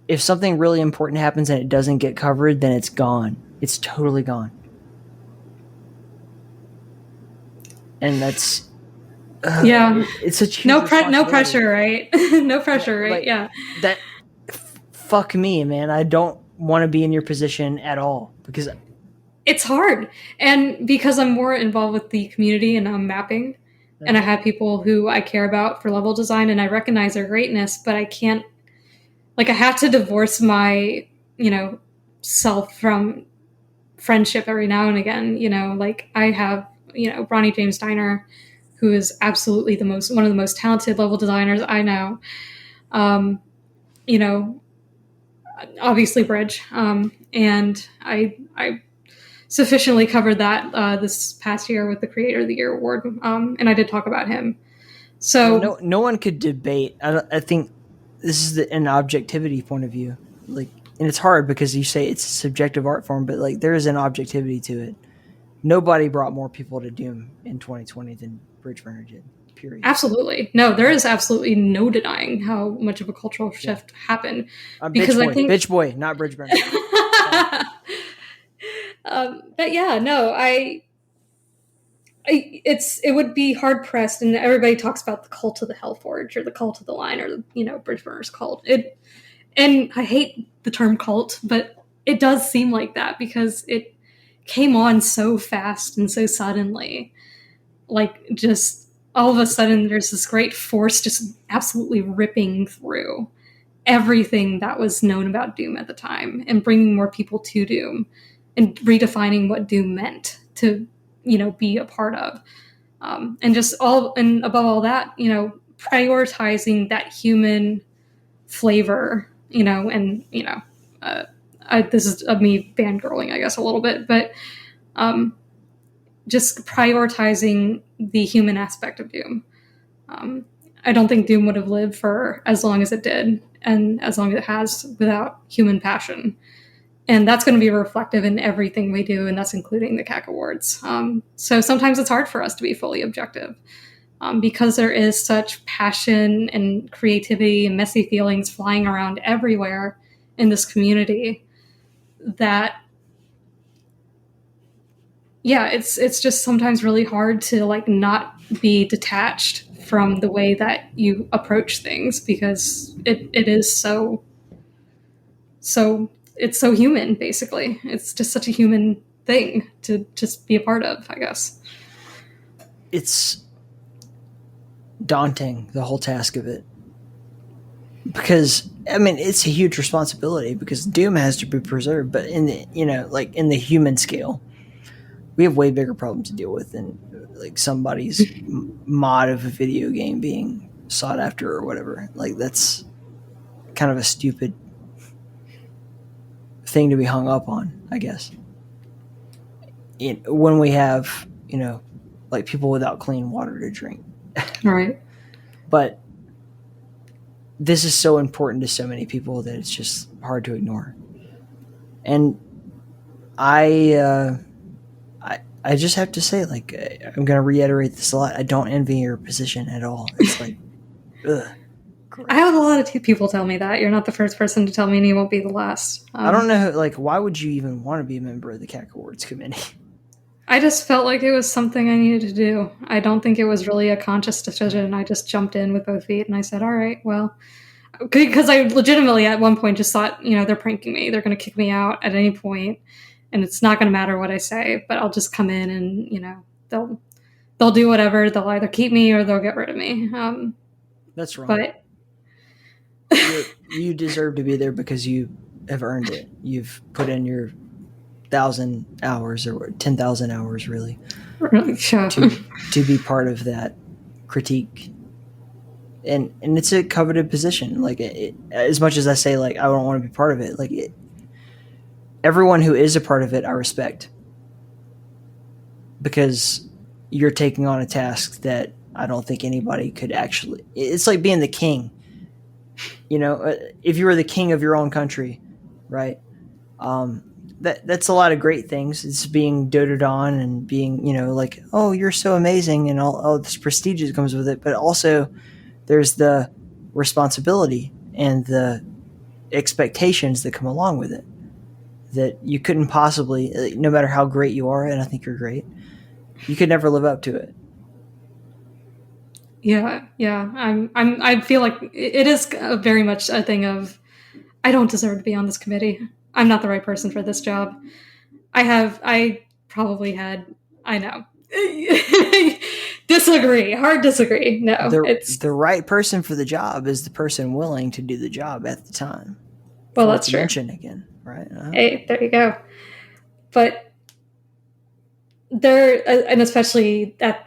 if something really important happens and it doesn't get covered, then it's gone. It's totally gone. And that's it's such huge no pressure, right? No pressure, right? Like, yeah. That fuck me, man. I don't want to be in your position at all because it's hard. And because I'm more involved with the community and I'm mapping, and I have people who I care about for level design and I recognize their greatness, but I can't, like, I have to divorce my, self from friendship every now and again. Like, I have, Ronnie James Diner, who is absolutely one of the most talented level designers I know. Obviously Bridge. And I sufficiently covered that this past year with the Creator of the Year award. And I did talk about him. So no one could debate. I think this is an objectivity point of view. Like, and it's hard because you say it's a subjective art form, but like, there is an objectivity to it. nobody brought more people to Doom in 2020 than Bridgeburner did. Period. Absolutely. No, there is absolutely no denying how much of a cultural shift happened. Because I think Bitch Boy, not Bridgeburner. But yeah, no, it would be hard pressed, and everybody talks about the cult of the Hellforge or the cult of the Line or Bridgeburner's cult. And I hate the term cult, but it does seem like that because it came on so fast and so suddenly. Like, just all of a sudden there's this great force just absolutely ripping through everything that was known about Doom at the time and bringing more people to Doom and redefining what Doom meant to, be a part of. And above all that, prioritizing that human flavor, this is me fangirling, I guess, a little bit, but just prioritizing the human aspect of Doom. I don't think Doom would have lived for as long as it did and as long as it has without human passion. And that's going to be reflective in everything we do, and that's including the Cacowards. So sometimes it's hard for us to be fully objective because there is such passion and creativity and messy feelings flying around everywhere in this community that, yeah, it's just sometimes really hard to not be detached from the way that you approach things because it is so it's so human, basically. It's just such a human thing to just be a part of, I guess. It's daunting, the whole task of it. Because, it's a huge responsibility because Doom has to be preserved, but in the, in the human scale, we have way bigger problems to deal with than somebody's mod of a video game being sought after or whatever. That's kind of a stupid thing to be hung up on, I guess. When we have, people without clean water to drink. Right. But this is so important to so many people that it's just hard to ignore. And I just have to say, I'm going to reiterate this a lot. I don't envy your position at all. It's ugh. I have a lot of people tell me that. You're not the first person to tell me, and you won't be the last. I don't know, why would you even want to be a member of the Cacowards committee? I just felt like it was something I needed to do. I don't think it was really a conscious decision. I just jumped in with both feet, and I said, all right, well, because I legitimately at one point just thought, they're pranking me. They're going to kick me out at any point, and it's not going to matter what I say, but I'll just come in and, they'll do whatever. They'll either keep me or they'll get rid of me. That's wrong. But you deserve to be there because you have earned it. You've put in your 1,000 hours or 10,000 hours, really, to be part of that critique. And it's a coveted position. As much as I say, I don't want to be part of it, everyone who is a part of it, I respect. Because you're taking on a task that I don't think anybody could actually... It's like being the king. If you were the king of your own country, right? That's a lot of great things. It's being doted on and being, oh, you're so amazing and all this prestige that comes with it. But also there's the responsibility and the expectations that come along with it that you couldn't possibly, no matter how great you are, and I think you're great, you could never live up to it. Yeah. I feel like it is very much a thing of, I don't deserve to be on this committee. I'm not the right person for this job. I probably had, I know. Hard disagree. No, it's the right person for the job is the person willing to do the job at the time. Well, that's true. Mention again, right? Hey, there you go. But there, and especially at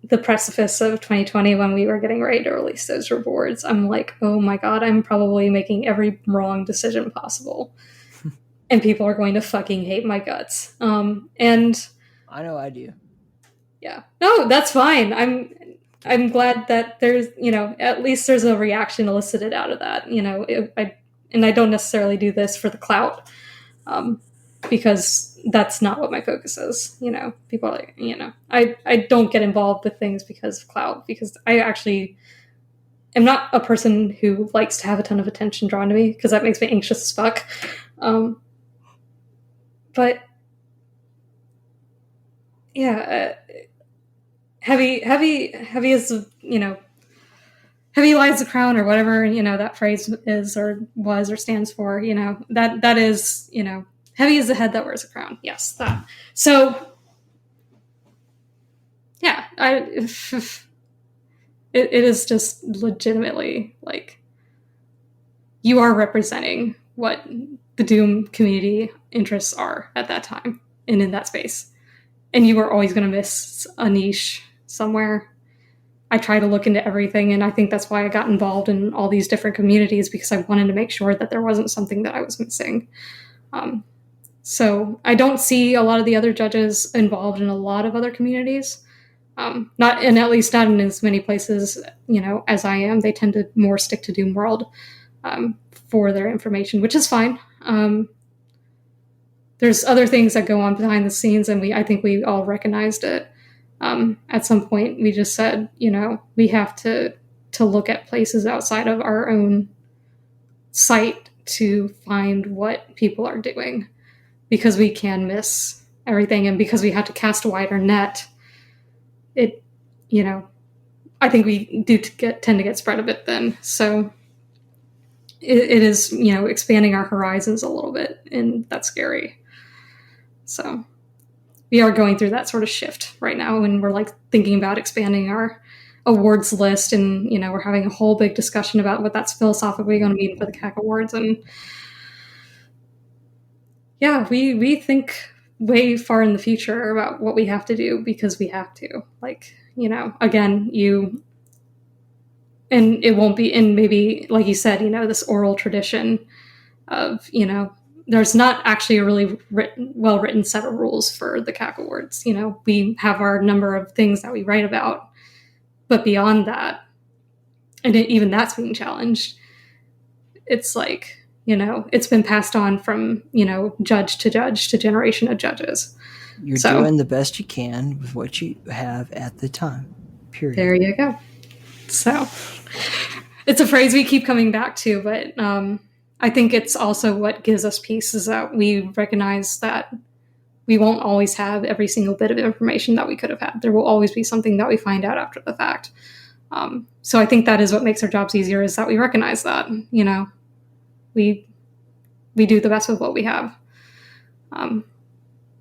the precipice of 2020 when we were getting ready to release those rewards, I'm like, oh my God, I'm probably making every wrong decision possible. And people are going to fucking hate my guts. And I know I do. Yeah. No, that's fine. I'm glad that there's, at least there's a reaction elicited out of that. I don't necessarily do this for the clout. because that's not what my focus is. People are like, I don't get involved with things because of clout, because I actually am not a person who likes to have a ton of attention drawn to me, because that makes me anxious as fuck. But yeah, heavy is, heavy lies the crown, or whatever, that phrase is, or was, or stands for, that is, heavy is the head that wears a crown. Yes, that. So, yeah, it is just legitimately, like, you are representing what the Doom community interests are at that time and in that space. And you are always going to miss a niche somewhere. I try to look into everything, and I think that's why I got involved in all these different communities, because I wanted to make sure that there wasn't something that I was missing. So I don't see a lot of the other judges involved in a lot of other communities. Not in, at least not in as many places, as I am. They tend to more stick to Doom World for their information, which is fine. There's other things that go on behind the scenes, and I think we all recognized it. At some point, we just said, we have to look at places outside of our own site to find what people are doing, because we can miss everything, and because we have to cast a wider net. I think we do tend to get spread a bit thin. So it is, expanding our horizons a little bit, and that's scary. So we are going through that sort of shift right now, and we're like thinking about expanding our awards list, and we're having a whole big discussion about what that's philosophically going to mean for the Cacowards. And yeah, we think way far in the future about what we have to do, because we have to. Like, again, and it won't be, and maybe, like you said, this oral tradition of, there's not actually a really well-written set of rules for the Cacowards. We have our number of things that we write about, but beyond that, and even that's being challenged, it's like, it's been passed on from, judge to generation of judges. You're doing the best you can with what you have at the time. Period. There you go. So it's a phrase we keep coming back to, but I think it's also what gives us peace, is that we recognize that we won't always have every single bit of information that we could have had. There will always be something that we find out after the fact. So I think that is what makes our jobs easier, is that we recognize that, we do the best with what we have.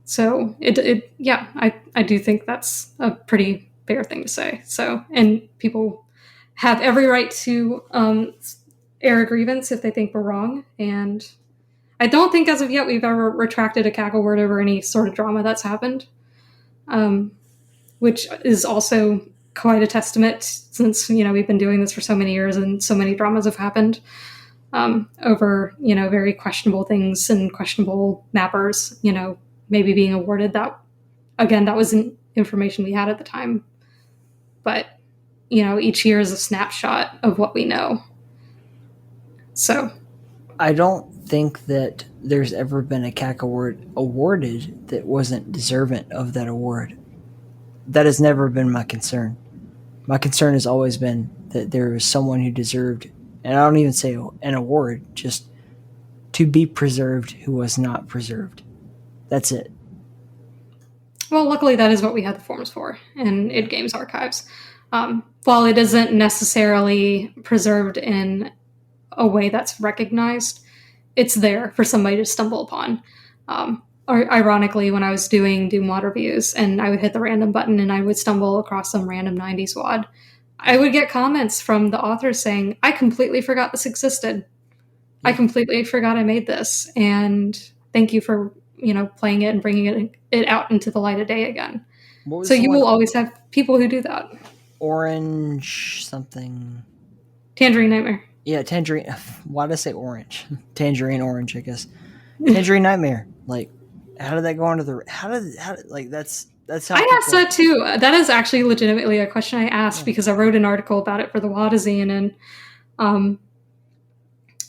So I do think that's a pretty fair thing to say. So, and people have every right to air a grievance if they think we're wrong. And I don't think as of yet we've ever retracted a Cacoward over any sort of drama that's happened, which is also quite a testament, since, we've been doing this for so many years and so many dramas have happened over, very questionable things and questionable mappers, maybe being awarded that. Again, that wasn't information we had at the time. But, each year is a snapshot of what we know. So I don't think that there's ever been a Cacoward awarded that wasn't deserving of that award. That has never been my concern. My concern has always been that there was someone who deserved, and I don't even say an award, just to be preserved who was not preserved. That's it. Well, luckily that is what we had the forms for in id Games archives. While it isn't necessarily preserved in a way that's recognized, it's there for somebody to stumble upon. Or ironically, when I was doing Doom WAD reviews and I would hit the random button and I would stumble across some random 90s WAD, I would get comments from the authors saying, I completely forgot this existed. I completely forgot I made this. And thank you for, playing it and bringing it out into the light of day again. So you will always have people who do that. Orange something. Tangerine Nightmare. Yeah, Tangerine. Why did I say orange? Tangerine orange, I guess. Tangerine Nightmare. Like, how did that go into the? How that's how I asked that too. That is actually legitimately a question I asked because I wrote an article about it for the WADazine, and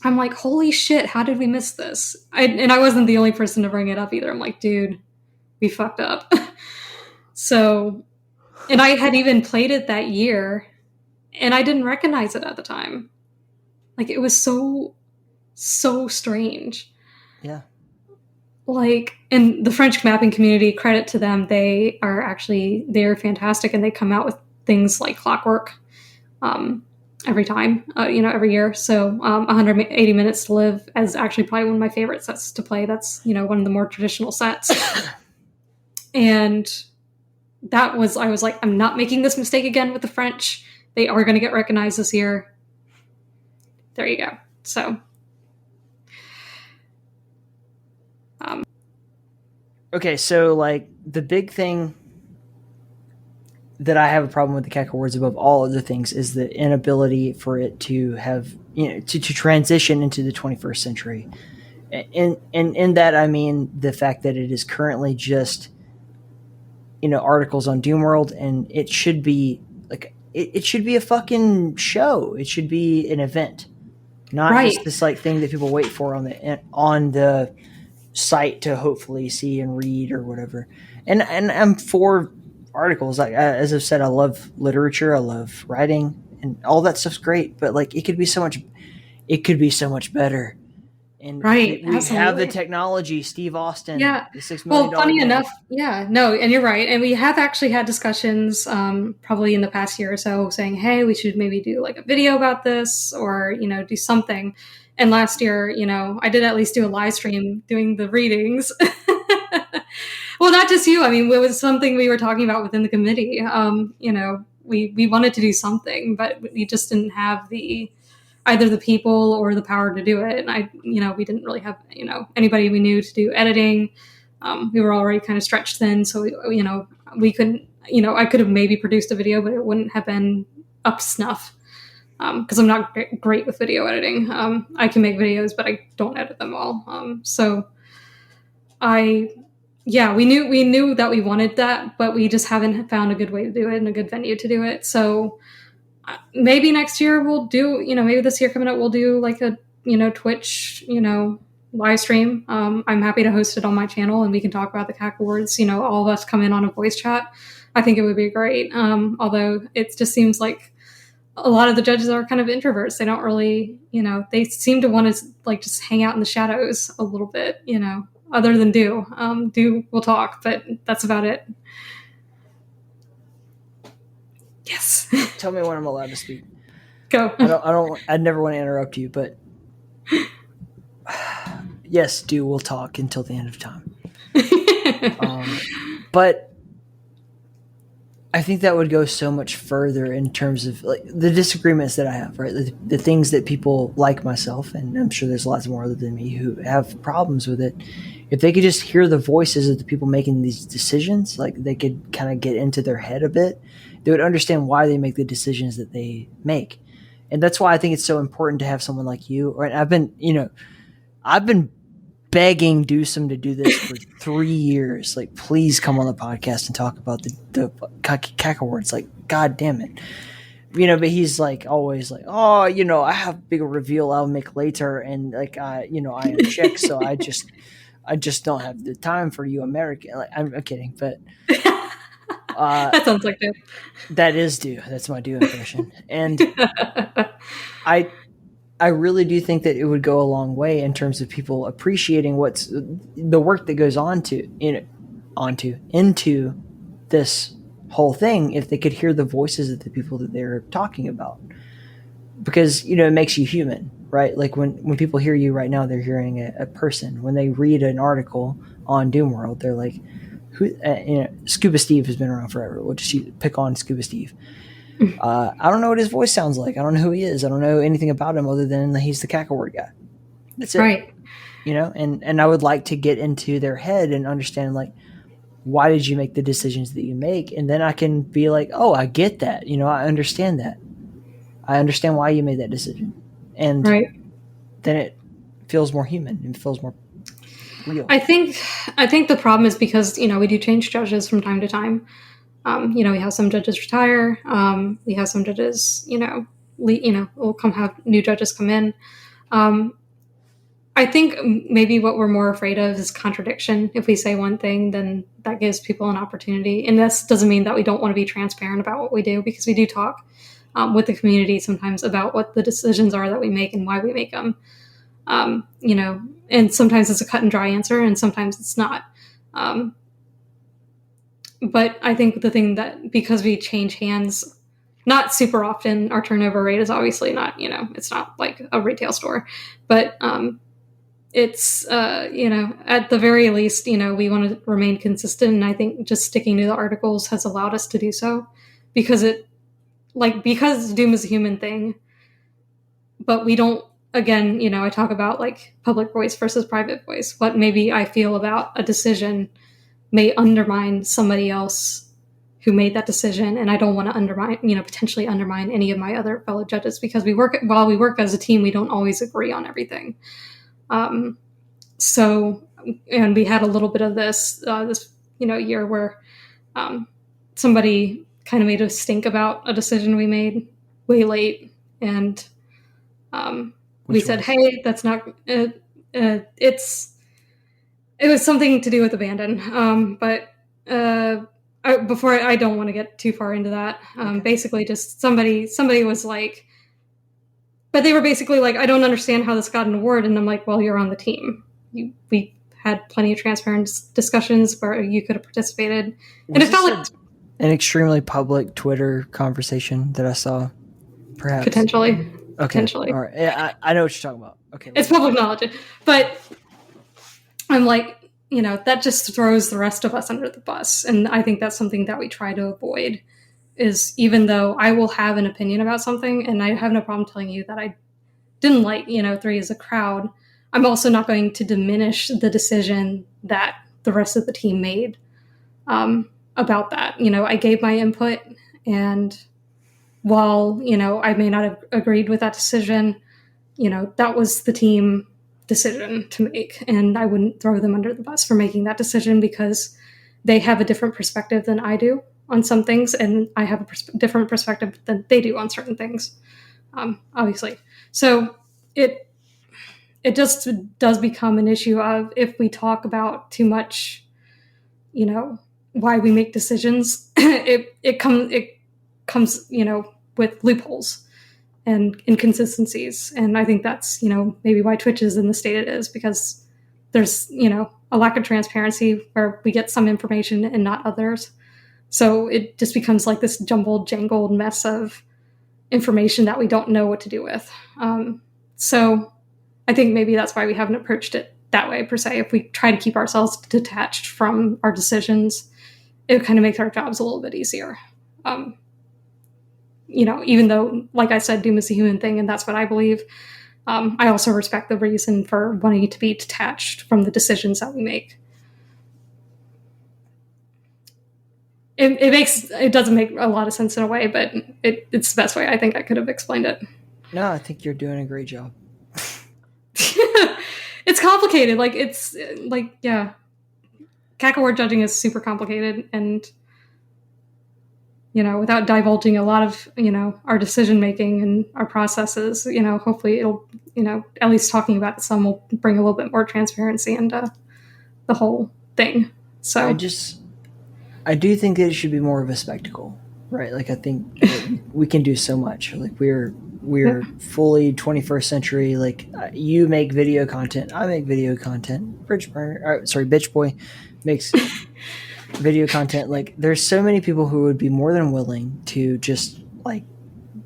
I'm like, holy shit, how did we miss this? And I wasn't the only person to bring it up either. I'm like, dude, we fucked up. So, and I had even played it that year, and I didn't recognize it at the time. Like, it was so strange. Yeah. Like, in the French mapping community, credit to them, they're fantastic, and they come out with things like clockwork every time, every year. So 180 Minutes to Live is actually probably one of my favorite sets to play. That's, one of the more traditional sets. And I was like, I'm not making this mistake again with the French. They are going to get recognized this year. There you go. So. Okay, so like the big thing that I have a problem with the Cacowards above all other things is the inability for it to have, to transition into the 21st century. And in that, I mean the fact that it is currently just, articles on Doomworld, and it should be like, it should be a fucking show. It should be an event, not just this like thing that people wait for on the site to hopefully see and read or whatever. And I'm for articles. Like, as I've said, I love literature, I love writing, and all that stuff's great, but like it could be so much better. And we have the technology. Steve Austin, yeah. The $6 million. Well, funny man. enough, yeah, no, and you're right. And we have actually had discussions, probably in the past year or so, saying, "Hey, we should maybe do like a video about this, or do something." And last year, I did at least do a live stream doing the readings. Well, not just you. I mean, it was something we were talking about within the committee. We wanted to do something, but we just didn't have either the people or the power to do it. And we didn't really have, anybody we knew to do editing. We were already kind of stretched thin. So, we couldn't, I could have maybe produced a video, but it wouldn't have been up to snuff. Because I'm not great with video editing. I can make videos, but I don't edit them all. We knew that we wanted that, but we just haven't found a good way to do it and a good venue to do it. So maybe next year we'll do, maybe this year coming up, we'll do like a, Twitch, live stream. I'm happy to host it on my channel, and we can talk about the Cacowards, all of us come in on a voice chat. I think it would be great. Although it just seems like a lot of the judges are kind of introverts. They don't really, they seem to want to like just hang out in the shadows a little bit, other than Do will talk, but that's about it. Yes. Tell me when I'm allowed to speak. Go. I never want to interrupt you, but yes, Do will talk until the end of time. But I think that would go so much further in terms of like the disagreements that I have, right? The things that people like myself, and I'm sure there's lots more other than me who have problems with it. If they could just hear the voices of the people making these decisions, like they could kind of get into their head a bit, they would understand why they make the decisions that they make. And that's why I think it's so important to have someone like you. Right? I've been begging Dewsome to do this for 3 years. Like, please come on the podcast and talk about the Cacowards. Like, God damn it. But he's like always like, oh, I have a bigger reveal I'll make later. And like, I am Czech, so I just don't have the time for you American. Like, I'm kidding, but that sounds like it. That is Do. That's my Do impression. And I really do think that it would go a long way in terms of people appreciating what's the work that goes into this whole thing if they could hear the voices of the people that they're talking about. Because, it makes you human, right? Like when people hear you right now, they're hearing a person. When they read an article on Doomworld, they're like, who? Scuba Steve has been around forever. We'll just pick on Scuba Steve. I don't know what his voice sounds like. I don't know who he is. I don't know anything about him other than he's the Cacoward guy. That's it. Right. And I would like to get into their head and understand, like, why did you make the decisions that you make? And then I can be like, oh, I get that. I understand that. I understand why you made that decision. And then it feels more human and feels more real. I think the problem is because, we do change judges from time to time. We have some judges retire. We have some judges, we'll have new judges come in. I think maybe what we're more afraid of is contradiction. If we say one thing, then that gives people an opportunity. And this doesn't mean that we don't want to be transparent about what we do, because we do talk with the community sometimes about what the decisions are that we make and why we make them. And sometimes it's a cut and dry answer, and sometimes it's not. But I think the thing that, because we change hands not super often, our turnover rate is obviously not, it's not like a retail store, but it's, at the very least, we want to remain consistent. And I think just sticking to the articles has allowed us to do so, because Doom is a human thing, but we don't, again, I talk about like public voice versus private voice. What maybe I feel about a decision may undermine somebody else who made that decision. And I don't want to potentially undermine any of my other fellow judges, because while we work as a team, we don't always agree on everything. And we had a little bit of this year where somebody kind of made a stink about a decision we made way late. And we said, hey, that's not, it was something to do with abandon. I don't want to get too far into that. Okay. Basically just somebody was like, but they were basically like, I don't understand how this got an award. And I'm like, well, you're on the team. We had plenty of transparent discussions where you could have participated. And it felt like an extremely public Twitter conversation that I saw, perhaps. Potentially. Okay. Potentially. All right. Yeah, I know what you're talking about. Okay. It's public knowledge. But I'm like, that just throws the rest of us under the bus. And I think that's something that we try to avoid, is even though I will have an opinion about something, and I have no problem telling you that I didn't like, 3 as a crowd, I'm also not going to diminish the decision that the rest of the team made about that. I gave my input, and while, I may not have agreed with that decision, that was the team decision to make, and I wouldn't throw them under the bus for making that decision, because they have a different perspective than I do on some things, and I have a different perspective than they do on certain things, obviously. So it just does become an issue of, if we talk about too much, why we make decisions, it comes with loopholes and inconsistencies. And I think that's, maybe why Twitch is in the state it is, because there's, a lack of transparency where we get some information and not others. So it just becomes like this jumbled, jangled mess of information that we don't know what to do with. So I think maybe that's why we haven't approached it that way, per se. If we try to keep ourselves detached from our decisions, it kind of makes our jobs a little bit easier. Even though, like I said, Doom is a human thing, and that's what I believe, I also respect the reason for wanting to be detached from the decisions that we make. It doesn't make a lot of sense in a way, but it's the best way I think I could have explained it. No, I think you're doing a great job. It's complicated. Yeah. Cacaward judging is super complicated, and without divulging a lot of, our decision making and our processes, hopefully it'll, at least talking about it some will bring a little bit more transparency into the whole thing. So I do think that it should be more of a spectacle, right? Like, I think we can do so much. Like, we're fully 21st century. Like, you make video content, I make video content. Bitch Boy makes video content. Like, there's so many people who would be more than willing to just like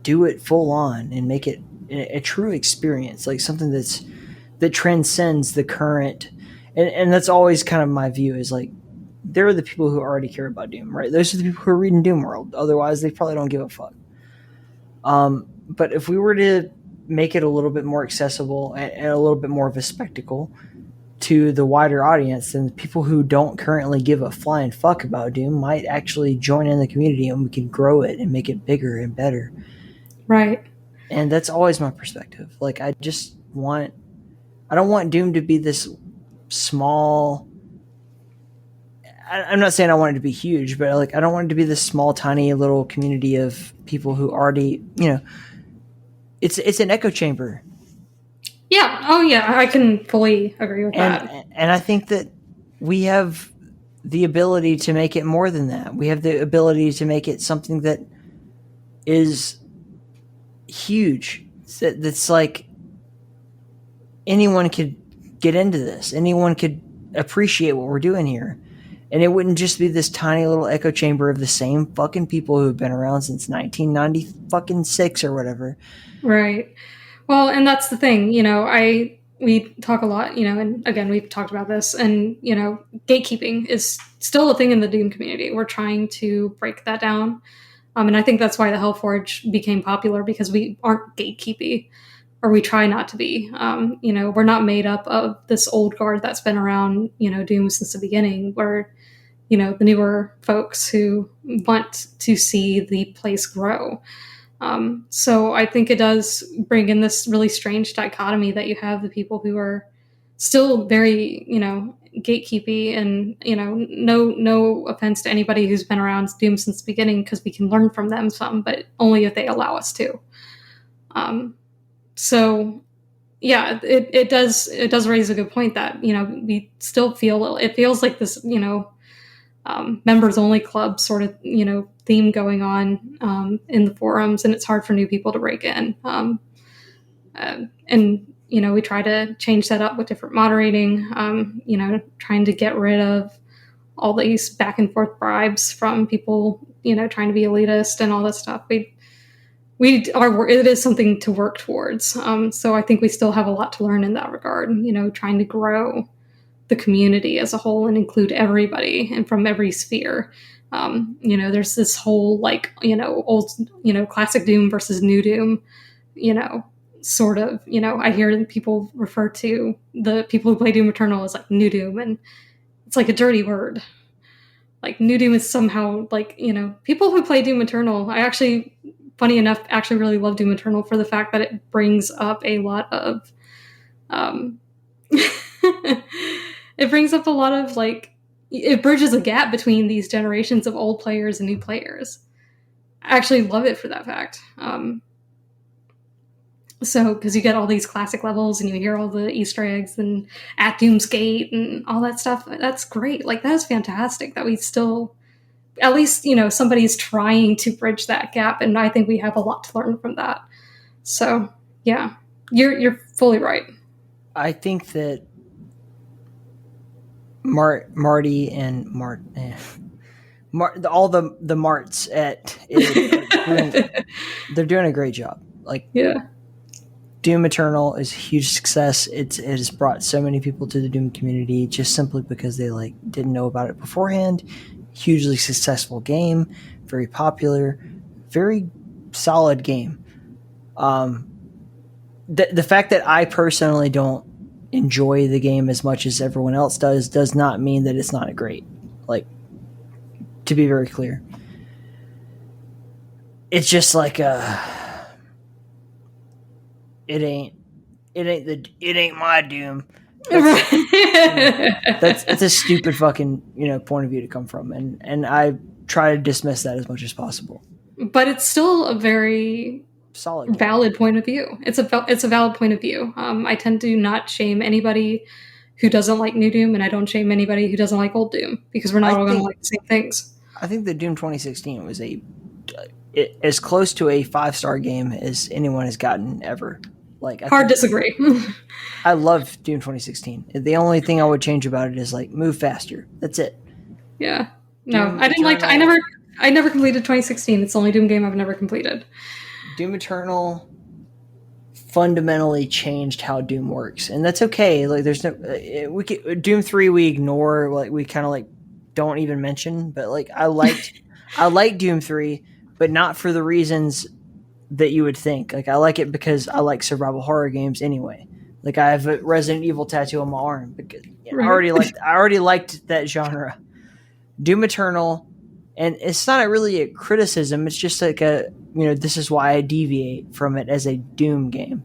do it full on and make it a true experience, like something that transcends the current. And that's always kind of my view, is like, there are the people who already care about Doom, right? Those are the people who are reading Doom World. Otherwise, they probably don't give a fuck. But if we were to make it a little bit more accessible and a little bit more of a spectacle to the wider audience, then people who don't currently give a flying fuck about Doom might actually join in the community, and we can grow it and make it bigger and better. Right. And that's always my perspective. Like, I don't want Doom to be this small. I'm not saying I want it to be huge, but like, I don't want it to be this small, tiny little community of people who already, it's an echo chamber. Yeah. Oh, yeah. I can fully agree with that. And I think that we have the ability to make it more than that. We have the ability to make it something that is huge. That's like anyone could get into this. Anyone could appreciate what we're doing here. And it wouldn't just be this tiny little echo chamber of the same fucking people who have been around since 1996 or whatever. Right. Well, and that's the thing, we talk a lot, and again, we've talked about this, and, gatekeeping is still a thing in the Doom community. We're trying to break that down. And I think that's why the Hellforge became popular, because we aren't gatekeepy, or we try not to be. We're not made up of this old guard that's been around, Doom since the beginning. We're, the newer folks who want to see the place grow. So I think it does bring in this really strange dichotomy that you have the people who are still very, gatekeepy, and, no offense to anybody who's been around Doom since the beginning, because we can learn from them some, but only if they allow us to. So yeah, it does raise a good point that, we still feel, it feels like this, members only club sort of, theme going on in the forums, and it's hard for new people to break in. And we try to change that up with different moderating, trying to get rid of all these back and forth bribes from people, trying to be elitist and all this stuff. It is something to work towards. So I think we still have a lot to learn in that regard, trying to grow the community as a whole and include everybody and from every sphere. There's this whole old, classic Doom versus new Doom, sort of, I hear people refer to the people who play Doom Eternal as like new Doom, and it's like a dirty word. Like new Doom is somehow like, people who play Doom Eternal, funny enough, actually really love Doom Eternal for the fact that it brings up a lot of, it brings up a lot of it bridges a gap between these generations of old players and new players. I actually love it for that fact. So, because you get all these classic levels and you hear all the Easter eggs and at Doom's Gate and all that stuff. That's great. That is fantastic that we still, at least, somebody's trying to bridge that gap. And I think we have a lot to learn from that. So, yeah, you're fully right. I think that Marty and all the Marts at they're doing a great job. Yeah. Doom Eternal is a huge success. It has brought so many people to the Doom community just simply because they didn't know about it beforehand. Hugely successful game, very popular, very solid game. The fact that I personally don't enjoy the game as much as everyone else does not mean that it's not great. To be very clear, it's just it ain't my Doom. That's a stupid fucking point of view to come from, and I try to dismiss that as much as possible. But it's still a very solid, valid point of view. It's a valid point of view. I tend to not shame anybody who doesn't like New Doom, and I don't shame anybody who doesn't like Old Doom, because we're not all going to like the same things. I think that Doom 2016 was as close to a 5-star game as anyone has gotten ever. Hard disagree. I love Doom 2016. The only thing I would change about it is move faster. That's it. Yeah. No, I didn't like. I never completed 2016. It's the only Doom game I've never completed. Doom Eternal fundamentally changed how Doom works, and that's okay. There's no Doom 3 we ignore. We kind of don't even mention. But I liked Doom 3, but not for the reasons that you would think. I like it because I like survival horror games anyway. I have a Resident Evil tattoo on my arm because I already liked that genre. Doom Eternal, and it's not really a criticism. It's just this is why I deviate from it as a Doom game.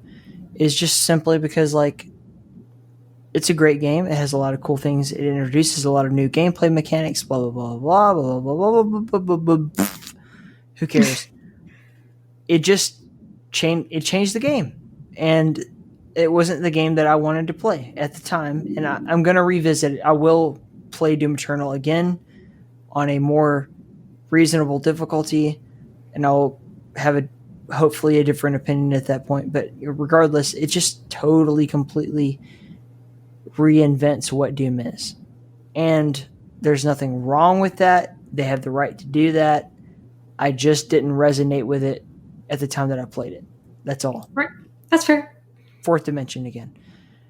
Is just simply because it's a great game. It has a lot of cool things. It introduces a lot of new gameplay mechanics. Blah blah blah blah blah blah blah blah blah blah. Blah. Who cares? It just changed the game, and it wasn't the game that I wanted to play at the time, and I'm going to revisit it. I will play Doom Eternal again on a more reasonable difficulty, and I'll have hopefully a different opinion at that point. But regardless, it just totally, completely reinvents what Doom is. And there's nothing wrong with that. They have the right to do that. I just didn't resonate with it at the time that I played it. That's all. Right. That's fair. Fourth dimension again.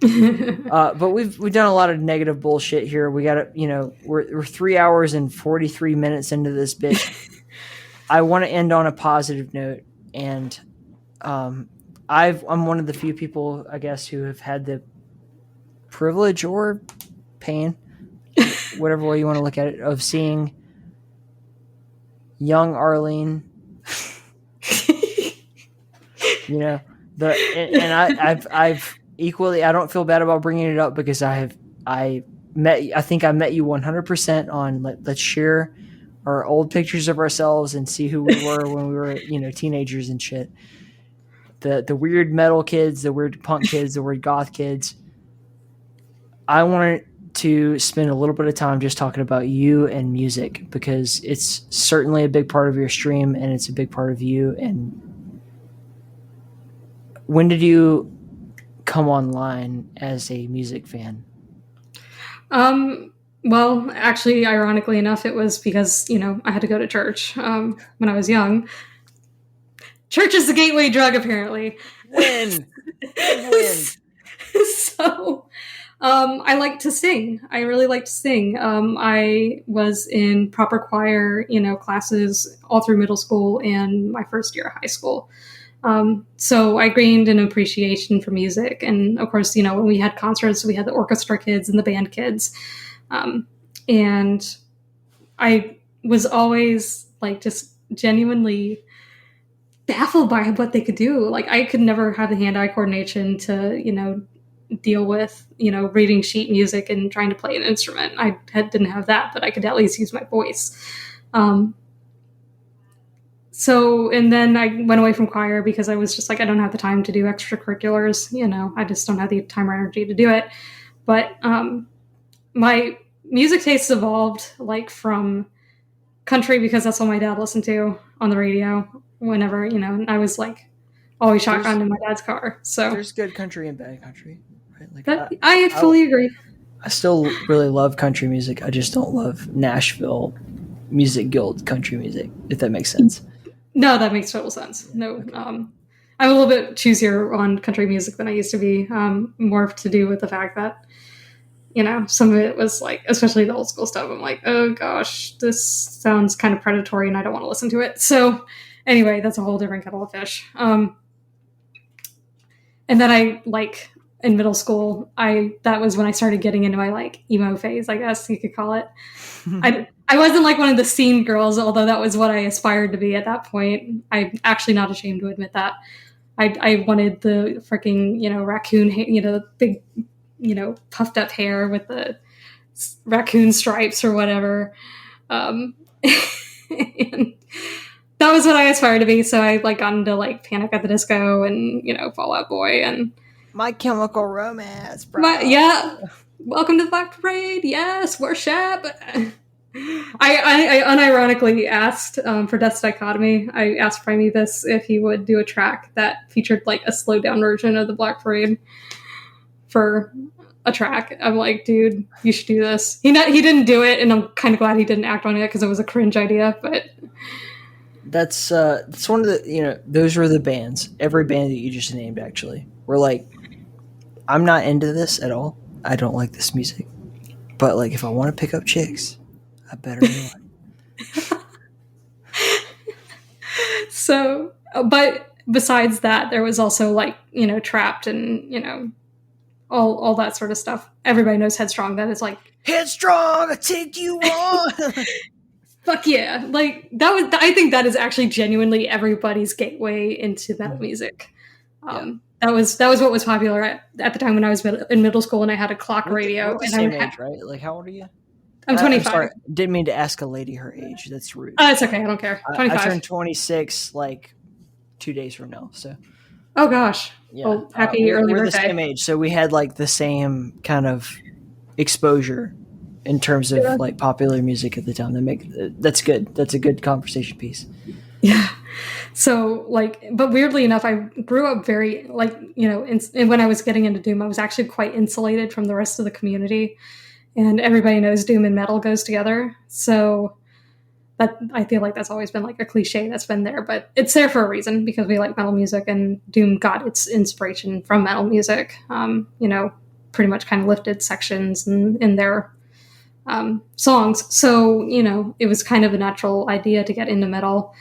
But we've done a lot of negative bullshit here. We got to, we're 3 hours and 43 minutes into this bitch. I want to end on a positive note, and I'm one of the few people, I guess, who have had the privilege or pain, whatever way you want to look at it, of seeing young Arlene. I've equally, I don't feel bad about bringing it up because I think I met you 100% on let's share our old pictures of ourselves and see who we were when we were, teenagers and shit. The weird metal kids, the weird punk kids, the weird goth kids. I wanted to spend a little bit of time just talking about you and music because it's certainly a big part of your stream and it's a big part of you. And when did you come online as a music fan? Well, actually, ironically enough, it was because, I had to go to church when I was young. Church is the gateway drug, apparently. Win! So, I like to sing. I really like to sing. I was in proper choir, classes all through middle school and my first year of high school. So I gained an appreciation for music. And of course, when we had concerts, we had the orchestra kids and the band kids. And I was always just genuinely baffled by what they could do. I could never have the hand-eye coordination to, deal with, reading sheet music and trying to play an instrument. I didn't have that, but I could at least use my voice. So, and then I went away from choir because I was just I don't have the time to do extracurriculars. I just don't have the time or energy to do it. But my music tastes evolved from country because that's what my dad listened to on the radio whenever, I was always shotgunned in my dad's car. So there's good country and bad country, right? I fully agree. I still really love country music. I just don't love Nashville Music Guild country music, if that makes sense. No, that makes total sense. No, okay. I'm a little bit choosier on country music than I used to be. More to do with the fact that, some of it was especially the old school stuff. I'm oh gosh, this sounds kind of predatory and I don't want to listen to it. So anyway, that's a whole different kettle of fish. And then I in middle school, that was when I started getting into my emo phase, I guess you could call it. I wasn't one of the scene girls, although that was what I aspired to be at that point. I'm actually not ashamed to admit that. I wanted the freaking, raccoon, the big, puffed up hair with the raccoon stripes or whatever. And that was what I aspired to be. So I got into Panic at the Disco and, Fall Out Boy and My Chemical Romance, bro. Yeah. Welcome to the Black Parade. Yes, worship. I unironically asked for Death's Dichotomy. I asked Primeathus if he would do a track that featured a slowed down version of the Black Parade for a track. I'm dude, you should do this. He didn't do it, and I'm kind of glad he didn't act on it because it was a cringe idea. But that's one of the those were the bands. Every band that you just named actually were I'm not into this at all. I don't like this music, but if I want to pick up chicks, I better do it. So, but besides that, there was also Trapped and all that sort of stuff. Everybody knows Headstrong. That is Headstrong, I take you on. Fuck yeah! That was. I think that is actually genuinely everybody's gateway into that music. That was what was popular at the time when I was in middle school and I had a clock radio. We're the same age, right? How old are you? I'm 25. I'm sorry, didn't mean to ask a lady her age. That's rude. It's okay. I don't care. 25. I turned 26 2 days from now. So Oh gosh. Yeah. Well, happy early we're birthday. the same age, so we had like the same kind of exposure in terms of Yeah. like popular music at the time. That's good. That's a good conversation piece. Yeah. So but weirdly enough, I grew up very and when I was getting into Doom, I was actually quite insulated from the rest of the community, and everybody knows Doom and metal goes together. So that I feel like that's always been like a cliche that's been there, but it's there for a reason because we like metal music, and Doom got its inspiration from metal music. Pretty much kind of lifted sections in their songs. So it was kind of a natural idea to get into metal,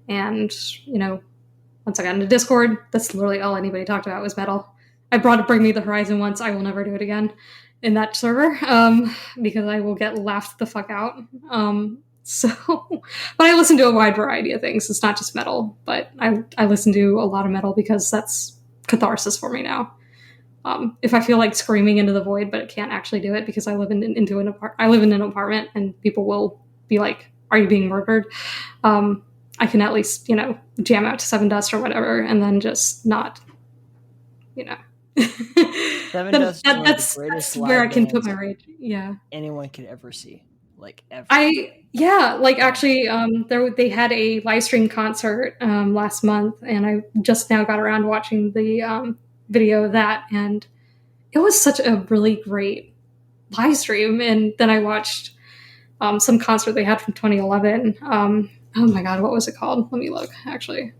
and once I got into Discord, that's literally all anybody talked about was metal. I brought Bring Me the Horizon once. I will never do it again in that server because I will get laughed the fuck out. But I listen to a wide variety of things. It's not just metal, but I listen to a lot of metal because that's catharsis for me now. If I feel like screaming into the void, but I can't actually do it because I live in an apartment and people will be like, "Are you being murdered?" I can at least jam out to Seven Dust or whatever, and then just not. Seven Dust is one of the that's greatest where I live can put bands my rage. Yeah. anyone could ever see, like ever. Actually, they had a live stream concert last month, and I just now got around to watching the video of that, and it was such a really great live stream. And then I watched some concert they had from 2011. Oh my god, what was it called? Let me look. Actually,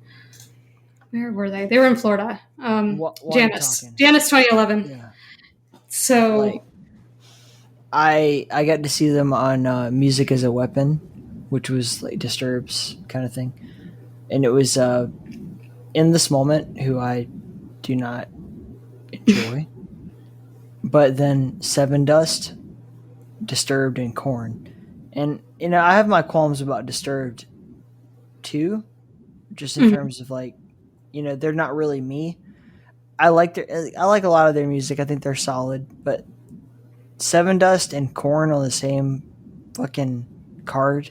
where were they? They were in Florida. Janus 2011. Yeah. So. Like, I got to see them on Music as a Weapon, which was like Disturbed's kind of thing, and it was In This Moment, who I do not enjoy, but then Seven Dust, Disturbed, and Korn, and I have my qualms about Disturbed too, just in terms of like, they're not really me. I like a lot of their music. I think they're solid, but Seven Dust and Korn on the same fucking card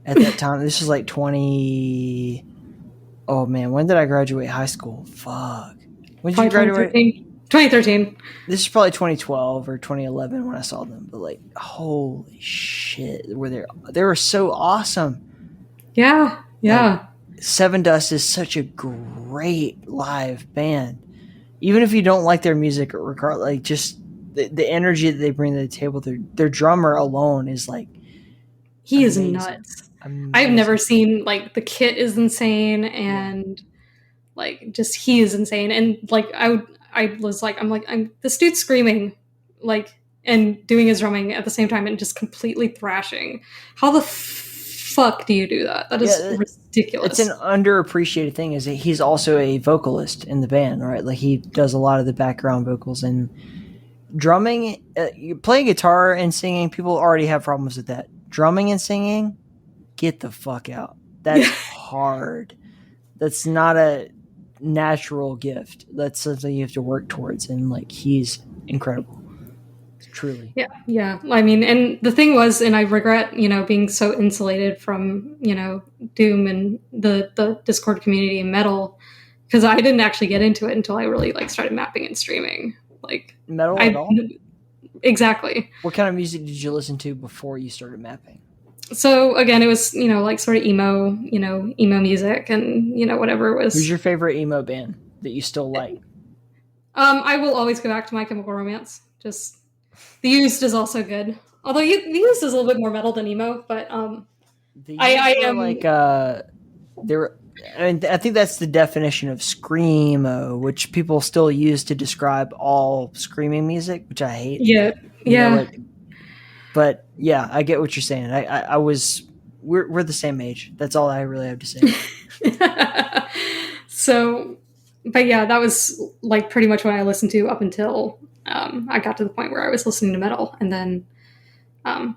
at that time. This was like 20. Oh man, when did I graduate high school? Fuck. When did you graduate? 2013. This is probably 2012 or 2011 when I saw them. But like, holy shit, they were so awesome. Yeah. Like, Seven Dust is such a great live band. Even if you don't like their music, regardless, like just the energy that they bring to the table, their drummer alone is like, he amazing. is nuts. Amazing. I've never seen like the kit is insane, and like just he is insane, and like I'm this dude's screaming like and doing his drumming at the same time and just completely thrashing. How the fuck do you do that? That is ridiculous. It's an underappreciated thing. Is that he's also a vocalist in the band, right? Like he does a lot of the background vocals and drumming. Playing guitar and singing, people already have problems with that. Drumming and singing, get the fuck out. That's hard. That's not a natural gift. That's something you have to work towards, and like he's incredible. Truly. Yeah. I mean, and the thing was, and I regret, being so insulated from, Doom and the Discord community and metal, because I didn't actually get into it until I really like started mapping and streaming. Like metal at all? Exactly. What kind of music did you listen to before you started mapping? So again, it was, like sort of emo music and, whatever it was. Who's your favorite emo band that you still like? I will always go back to My Chemical Romance. Just The Used is also good. Although The Used is a little bit more metal than emo, but I am like I think that's the definition of screamo, which people still use to describe all screaming music, which I hate. Yeah. But yeah, I get what you're saying. We're the same age. That's all I really have to say. So, but yeah, that was like pretty much what I listened to up until I got to the point where I was listening to metal. And then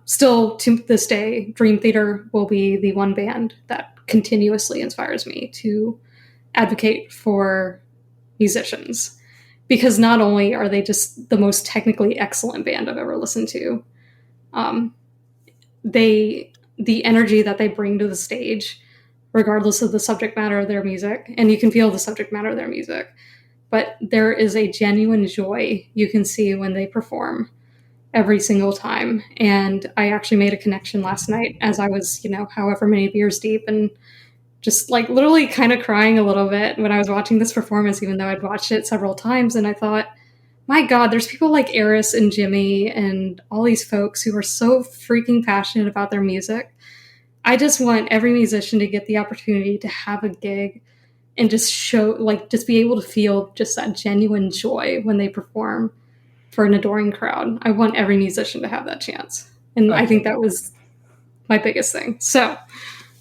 still to this day, Dream Theater will be the one band that continuously inspires me to advocate for musicians, because not only are they just the most technically excellent band I've ever listened to, the energy that they bring to the stage regardless of the subject matter of their music, and you can feel the subject matter of their music. But there is a genuine joy you can see when they perform every single time. And I actually made a connection last night as I was, however many beers deep, and just like literally kind of crying a little bit when I was watching this performance, even though I'd watched it several times. And I thought, my God, there's people like Eris and Jimmy and all these folks who are so freaking passionate about their music. I just want every musician to get the opportunity to have a gig and just just be able to feel just that genuine joy when they perform for an adoring crowd. I want every musician to have that chance. And I think that was my biggest thing. So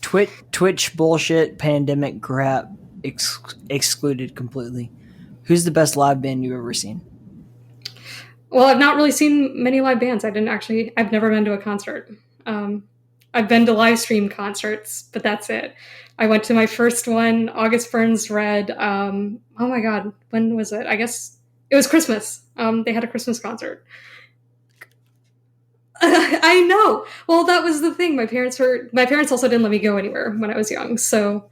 Twitch bullshit, pandemic crap excluded completely. Who's the best live band you've ever seen? Well, I've not really seen many live bands. I've never been to a concert. I've been to live stream concerts, but that's it. I went to my first one, August Burns Red. Oh my God, when was it? I guess it was Christmas. They had a Christmas concert. I know. Well, that was the thing. My parents also didn't let me go anywhere when I was young, so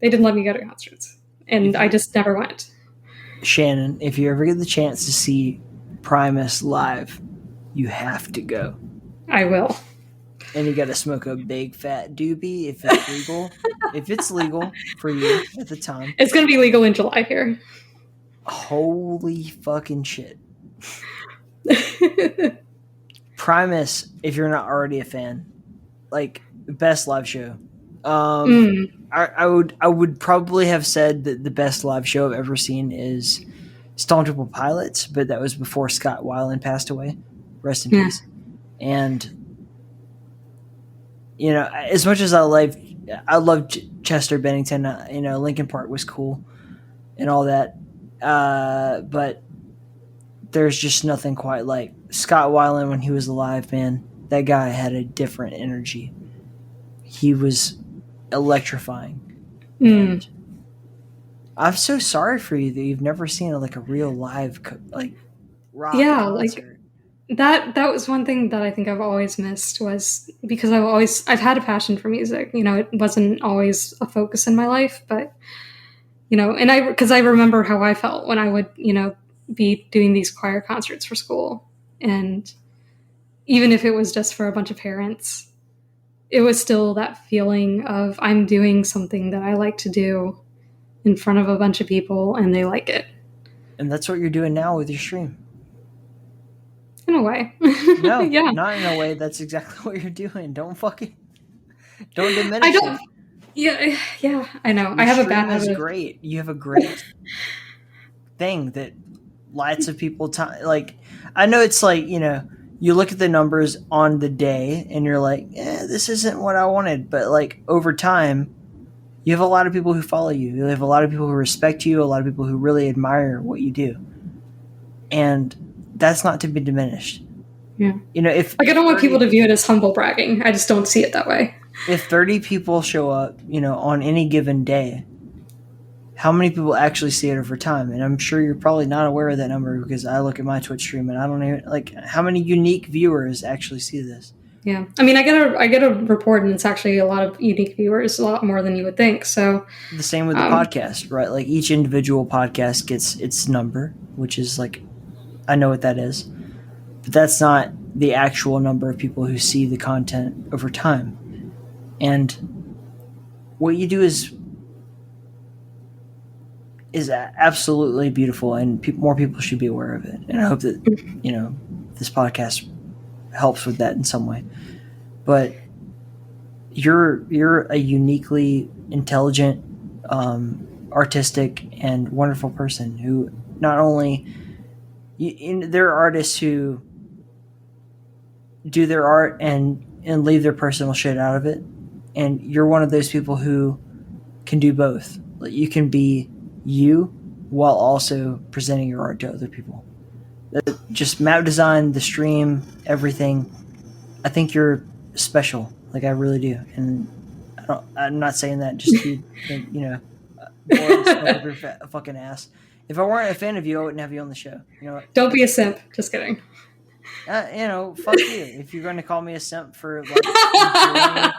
they didn't let me go to concerts, and I just never went. Shannon, if you ever get the chance to see Primus live, you have to go. I will. And you got to smoke a big fat doobie if it's legal. If it's legal for you at the time. It's going to be legal in July here. Holy fucking shit. Primus, if you're not already a fan, like, best live show. I would probably have said that the best live show I've ever seen is Stone Temple Pilots, but that was before Scott Weiland passed away. Rest in peace. And as much as I loved Chester Bennington, Linkin Park was cool and all that. But there's just nothing quite like Scott Weiland when he was alive, man. That guy had a different energy. He was electrifying. And I'm so sorry for you that you've never seen a real live rock concert. That was one thing that I think I've always missed, was because I've had a passion for music. It wasn't always a focus in my life, but and because I remember how I felt when I would be doing these choir concerts for school, and even if it was just for a bunch of parents, it was still that feeling of I'm doing something that I like to do in front of a bunch of people and they like it. And that's what you're doing now with your stream. In a way. No, yeah. Not in a way. That's exactly what you're doing. Don't diminish it. Yeah, I know. Your I have a stream bad is habit. great. You have a great thing that lots of people I know it's you look at the numbers on the day and you're like, this isn't what I wanted. But over time, you have a lot of people who follow you. You have a lot of people who respect you, a lot of people who really admire what you do. And that's not to be diminished. Yeah. If I don't want people to view it as humble bragging. I just don't see it that way. If 30 people show up, on any given day, how many people actually see it over time? And I'm sure you're probably not aware of that number, because I look at my Twitch stream and I don't even how many unique viewers actually see this. Yeah. I mean, I get a report and it's actually a lot of unique viewers, a lot more than you would think. So the same with the podcast, right? Each individual podcast gets its number, which is I know what that is, but that's not the actual number of people who see the content over time. And what you do is absolutely beautiful, and more people should be aware of it. And I hope that this podcast helps with that in some way. But you're a uniquely intelligent, artistic, and wonderful person who not only there are artists who do their art and leave their personal shit out of it, and you're one of those people who can do both. You can be you while also presenting your art to other people. Just map design, the stream, everything. I think you're special. I really do. And I'm not saying that just to up your fucking ass. If I weren't a fan of you, I wouldn't have you on the show. Don't be a simp. Just kidding. Fuck you. If you're going to call me a simp for enjoying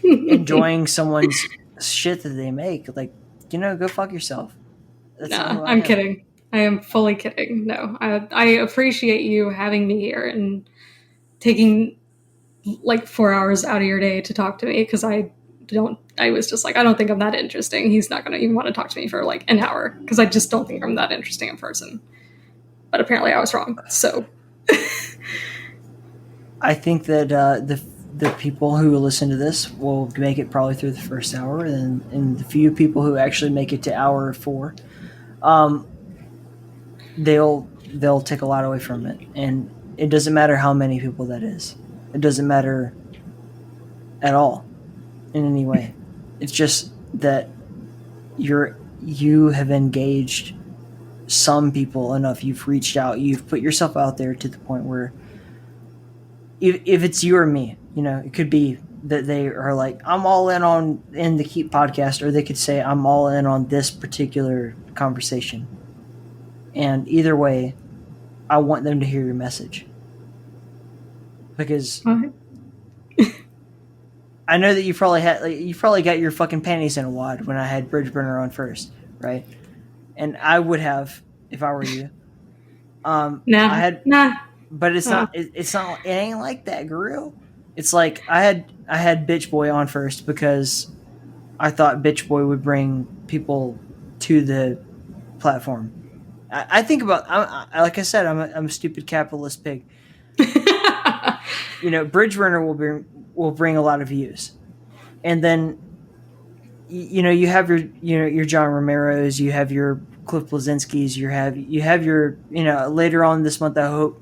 enjoying someone's shit that they make. Like, go fuck yourself. That's Nah, I'm kidding. I am fully kidding. No, I appreciate you having me here and taking like 4 hours out of your day to talk to me, because I was just like, I don't think I'm that interesting. He's not going to even want to talk to me for like an hour, because I just don't think I'm that interesting in person. But apparently I was wrong. So I think that the people who listen to this will make it probably through the first hour, and the few people who actually make it to hour 4, they'll take a lot away from it. And it doesn't matter how many people that is. It doesn't matter at all in any way. It's just that you have engaged some people enough. You've reached out. You've put yourself out there to the point where if it's you or me, it could be that they are like, I'm all in the Keep podcast, or they could say, I'm all in on this particular conversation. And either way, I want them to hear your message. Because I know that you probably got your fucking panties in a wad when I had Bridgeburner on first, right? And I would have if I were you. Nah. But it's not. It's not. It ain't like that, Guru. It's like I had Bitch Boy on first because I thought Bitch Boy would bring people to the platform. I think about. Like I said, I'm a stupid capitalist pig. Bridgeburner will bring a lot of views, and then you have your John Romero's, you have your Cliff Blazinski's, you have your later on this month. I hope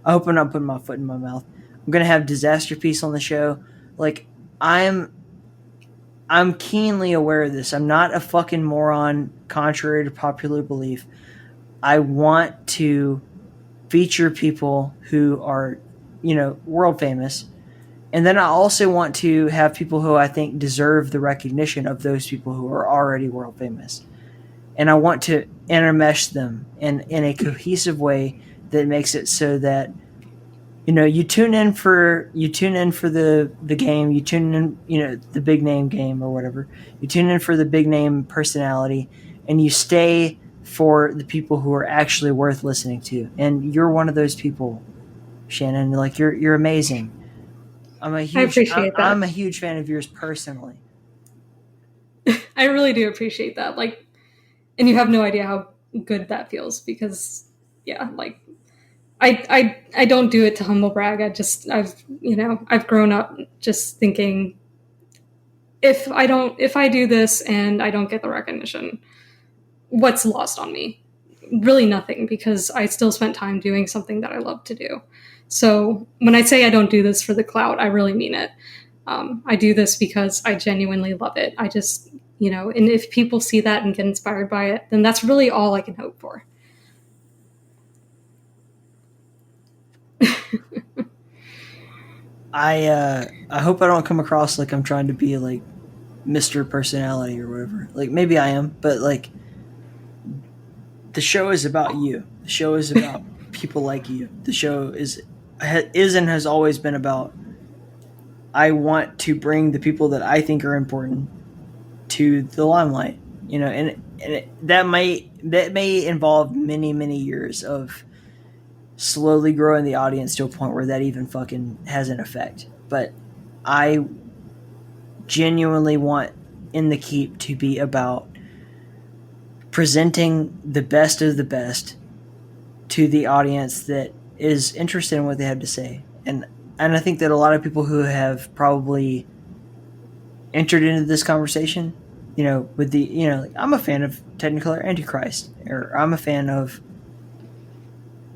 I'm not putting my foot in my mouth. I'm gonna have Disaster Piece on the show. Like I'm keenly aware of this. I'm not a fucking moron, contrary to popular belief. I want to feature people who are world famous. And then I also want to have people who I think deserve the recognition of those people who are already world famous. And I want to intermesh them in a cohesive way that makes it so that you tune in for the game, you tune in, the big name game or whatever. You tune in for the big name personality, and you stay for the people who are actually worth listening to. And you're one of those people, Shannon. Like you're amazing. I appreciate that. I'm a huge fan of yours personally. I really do appreciate that. Like, and you have no idea how good that feels, because I don't do it to humble brag. I've grown up just thinking, if I do this and I don't get the recognition, what's lost on me? Really nothing, because I still spent time doing something that I love to do. So when I say I don't do this for the clout, I really mean it. I do this because I genuinely love it. I just, and if people see that and get inspired by it, then that's really all I can hope for. I hope I don't come across like I'm trying to be like Mr. Personality or whatever. Like maybe I am, but like the show is about you. The show is about people like you. The show is and has always been about, I want to bring the people that I think are important to the limelight, and that may involve many, many years of slowly growing the audience to a point where that even fucking has an effect. But I genuinely want In the Keep to be about presenting the best of the best to the audience that is interested in what they have to say. And I think that a lot of people who have probably entered into this conversation, with the, like, I'm a fan of Technicolor Antichrist, or I'm a fan of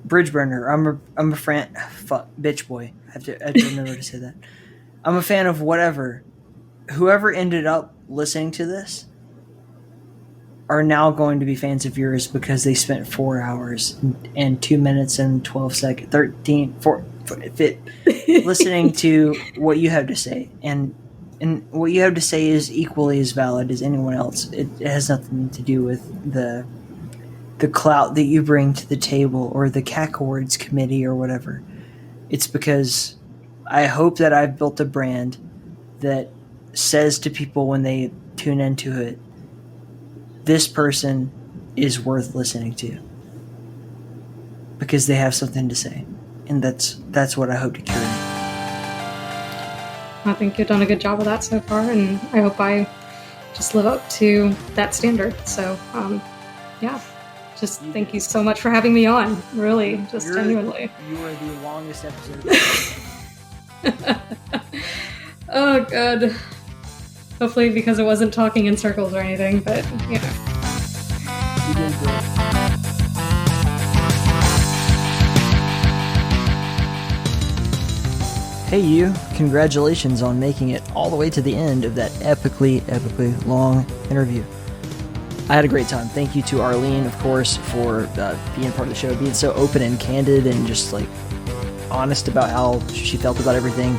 Bridgeburner, I'm a fan, fuck, Bitch Boy. I have to remember to say that. I'm a fan of whatever. Whoever ended up listening to this are now going to be fans of yours because they spent 4 hours and 2 minutes and 12 seconds, 15 listening to what you have to say. And what you have to say is equally as valid as anyone else. It has nothing to do with the clout that you bring to the table or the Cacowards committee or whatever. It's because I hope that I've built a brand that says to people when they tune into it, this person is worth listening to because they have something to say. And that's what I hope to curate. I think you've done a good job of that so far, and I hope I just live up to that standard. So, yeah, just thank you so much for having me on. Really, just genuinely. You are the longest episode. Oh, good. Hopefully because it wasn't talking in circles or anything, but, you know. You did great. Hey you, congratulations on making it all the way to the end of that epically long interview. I had a great time. Thank you to Arlene, of course, for being part of the show, being so open and candid and just like honest about how she felt about everything.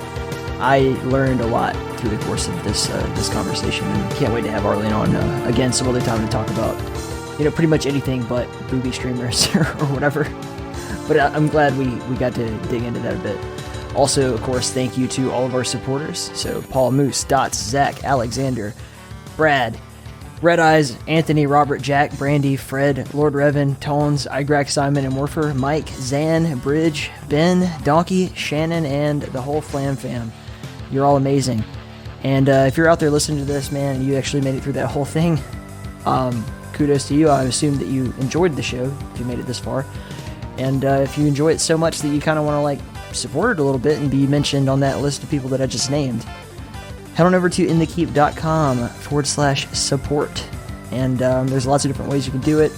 I learned a lot through the course of this conversation, and can't wait to have Arlene on again some other time to talk about, you know, pretty much anything but booby streamers or whatever. But I'm glad we got to dig into that a bit. Also, of course, thank you to all of our supporters. So Paul, Moose, Dots, Zach, Alexander, Brad, Red Eyes, Anthony, Robert, Jack, Brandy, Fred, Lord Revan, Tones, Igrax, Simon, and Morpher, Mike, Zan, Bridge, Ben, Donkey, Shannon, and the whole Flam fam. You're all amazing. And if you're out there listening to this, man, and you actually made it through that whole thing, kudos to you. I assume that you enjoyed the show if you made it this far. And if you enjoy it so much that you kind of want to like support it a little bit and be mentioned on that list of people that I just named, head on over to inthekeep.com/support. And there's lots of different ways you can do it.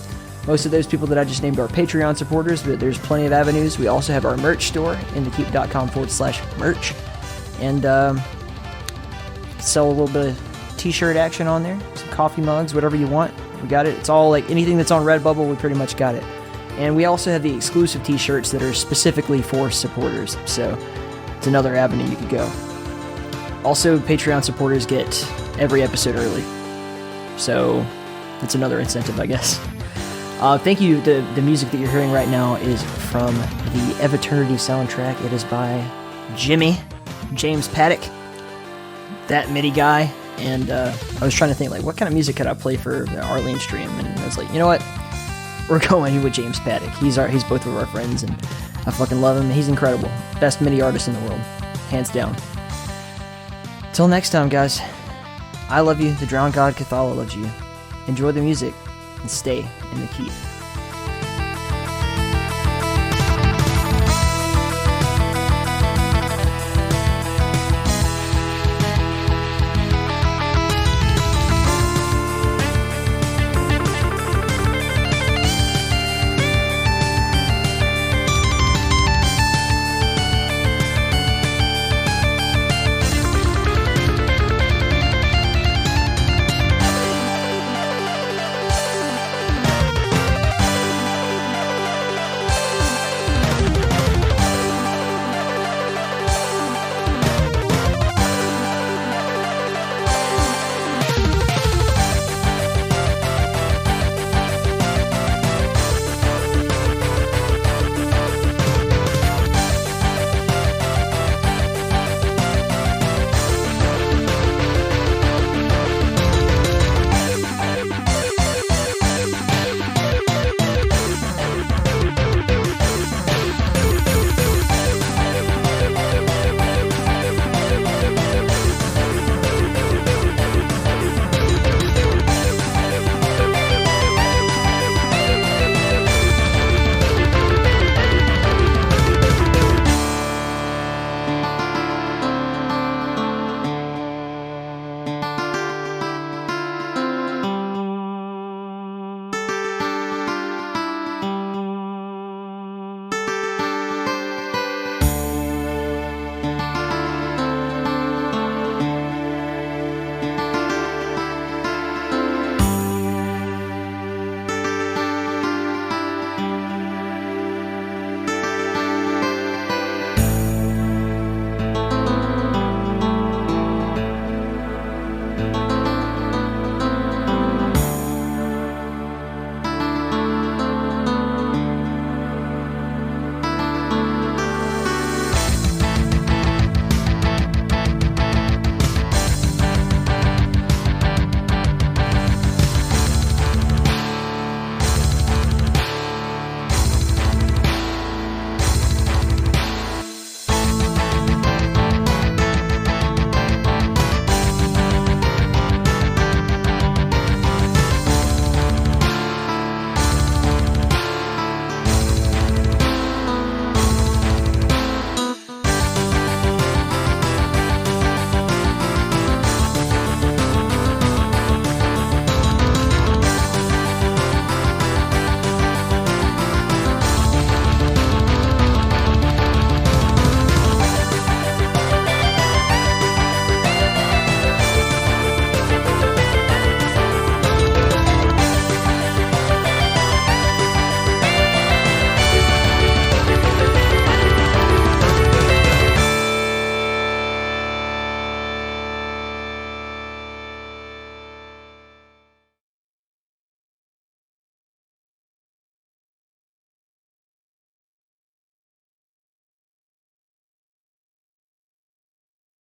Most of those people that I just named are Patreon supporters, but there's plenty of avenues. We also have our merch store, inthekeep.com/merch. And sell a little bit of t-shirt action on there, some coffee mugs, whatever you want. We got it. It's all like anything that's on Redbubble, we pretty much got it. And we also have the exclusive t-shirts that are specifically for supporters. So it's another avenue you could go. Also, Patreon supporters get every episode early. So it's another incentive, I guess. Thank you. The music that you're hearing right now is from the Eviternity soundtrack. It is by James Paddock, that MIDI guy. And I was trying to think, like, what kind of music could I play for the Arlene stream? And I was like, you know what? We're going with James Paddock. He's both of our friends, and I fucking love him. He's incredible. Best MIDI artist in the world. Hands down. Till next time, guys. I love you. The Drowned God Cathala loves you. Enjoy the music, and stay in the keep.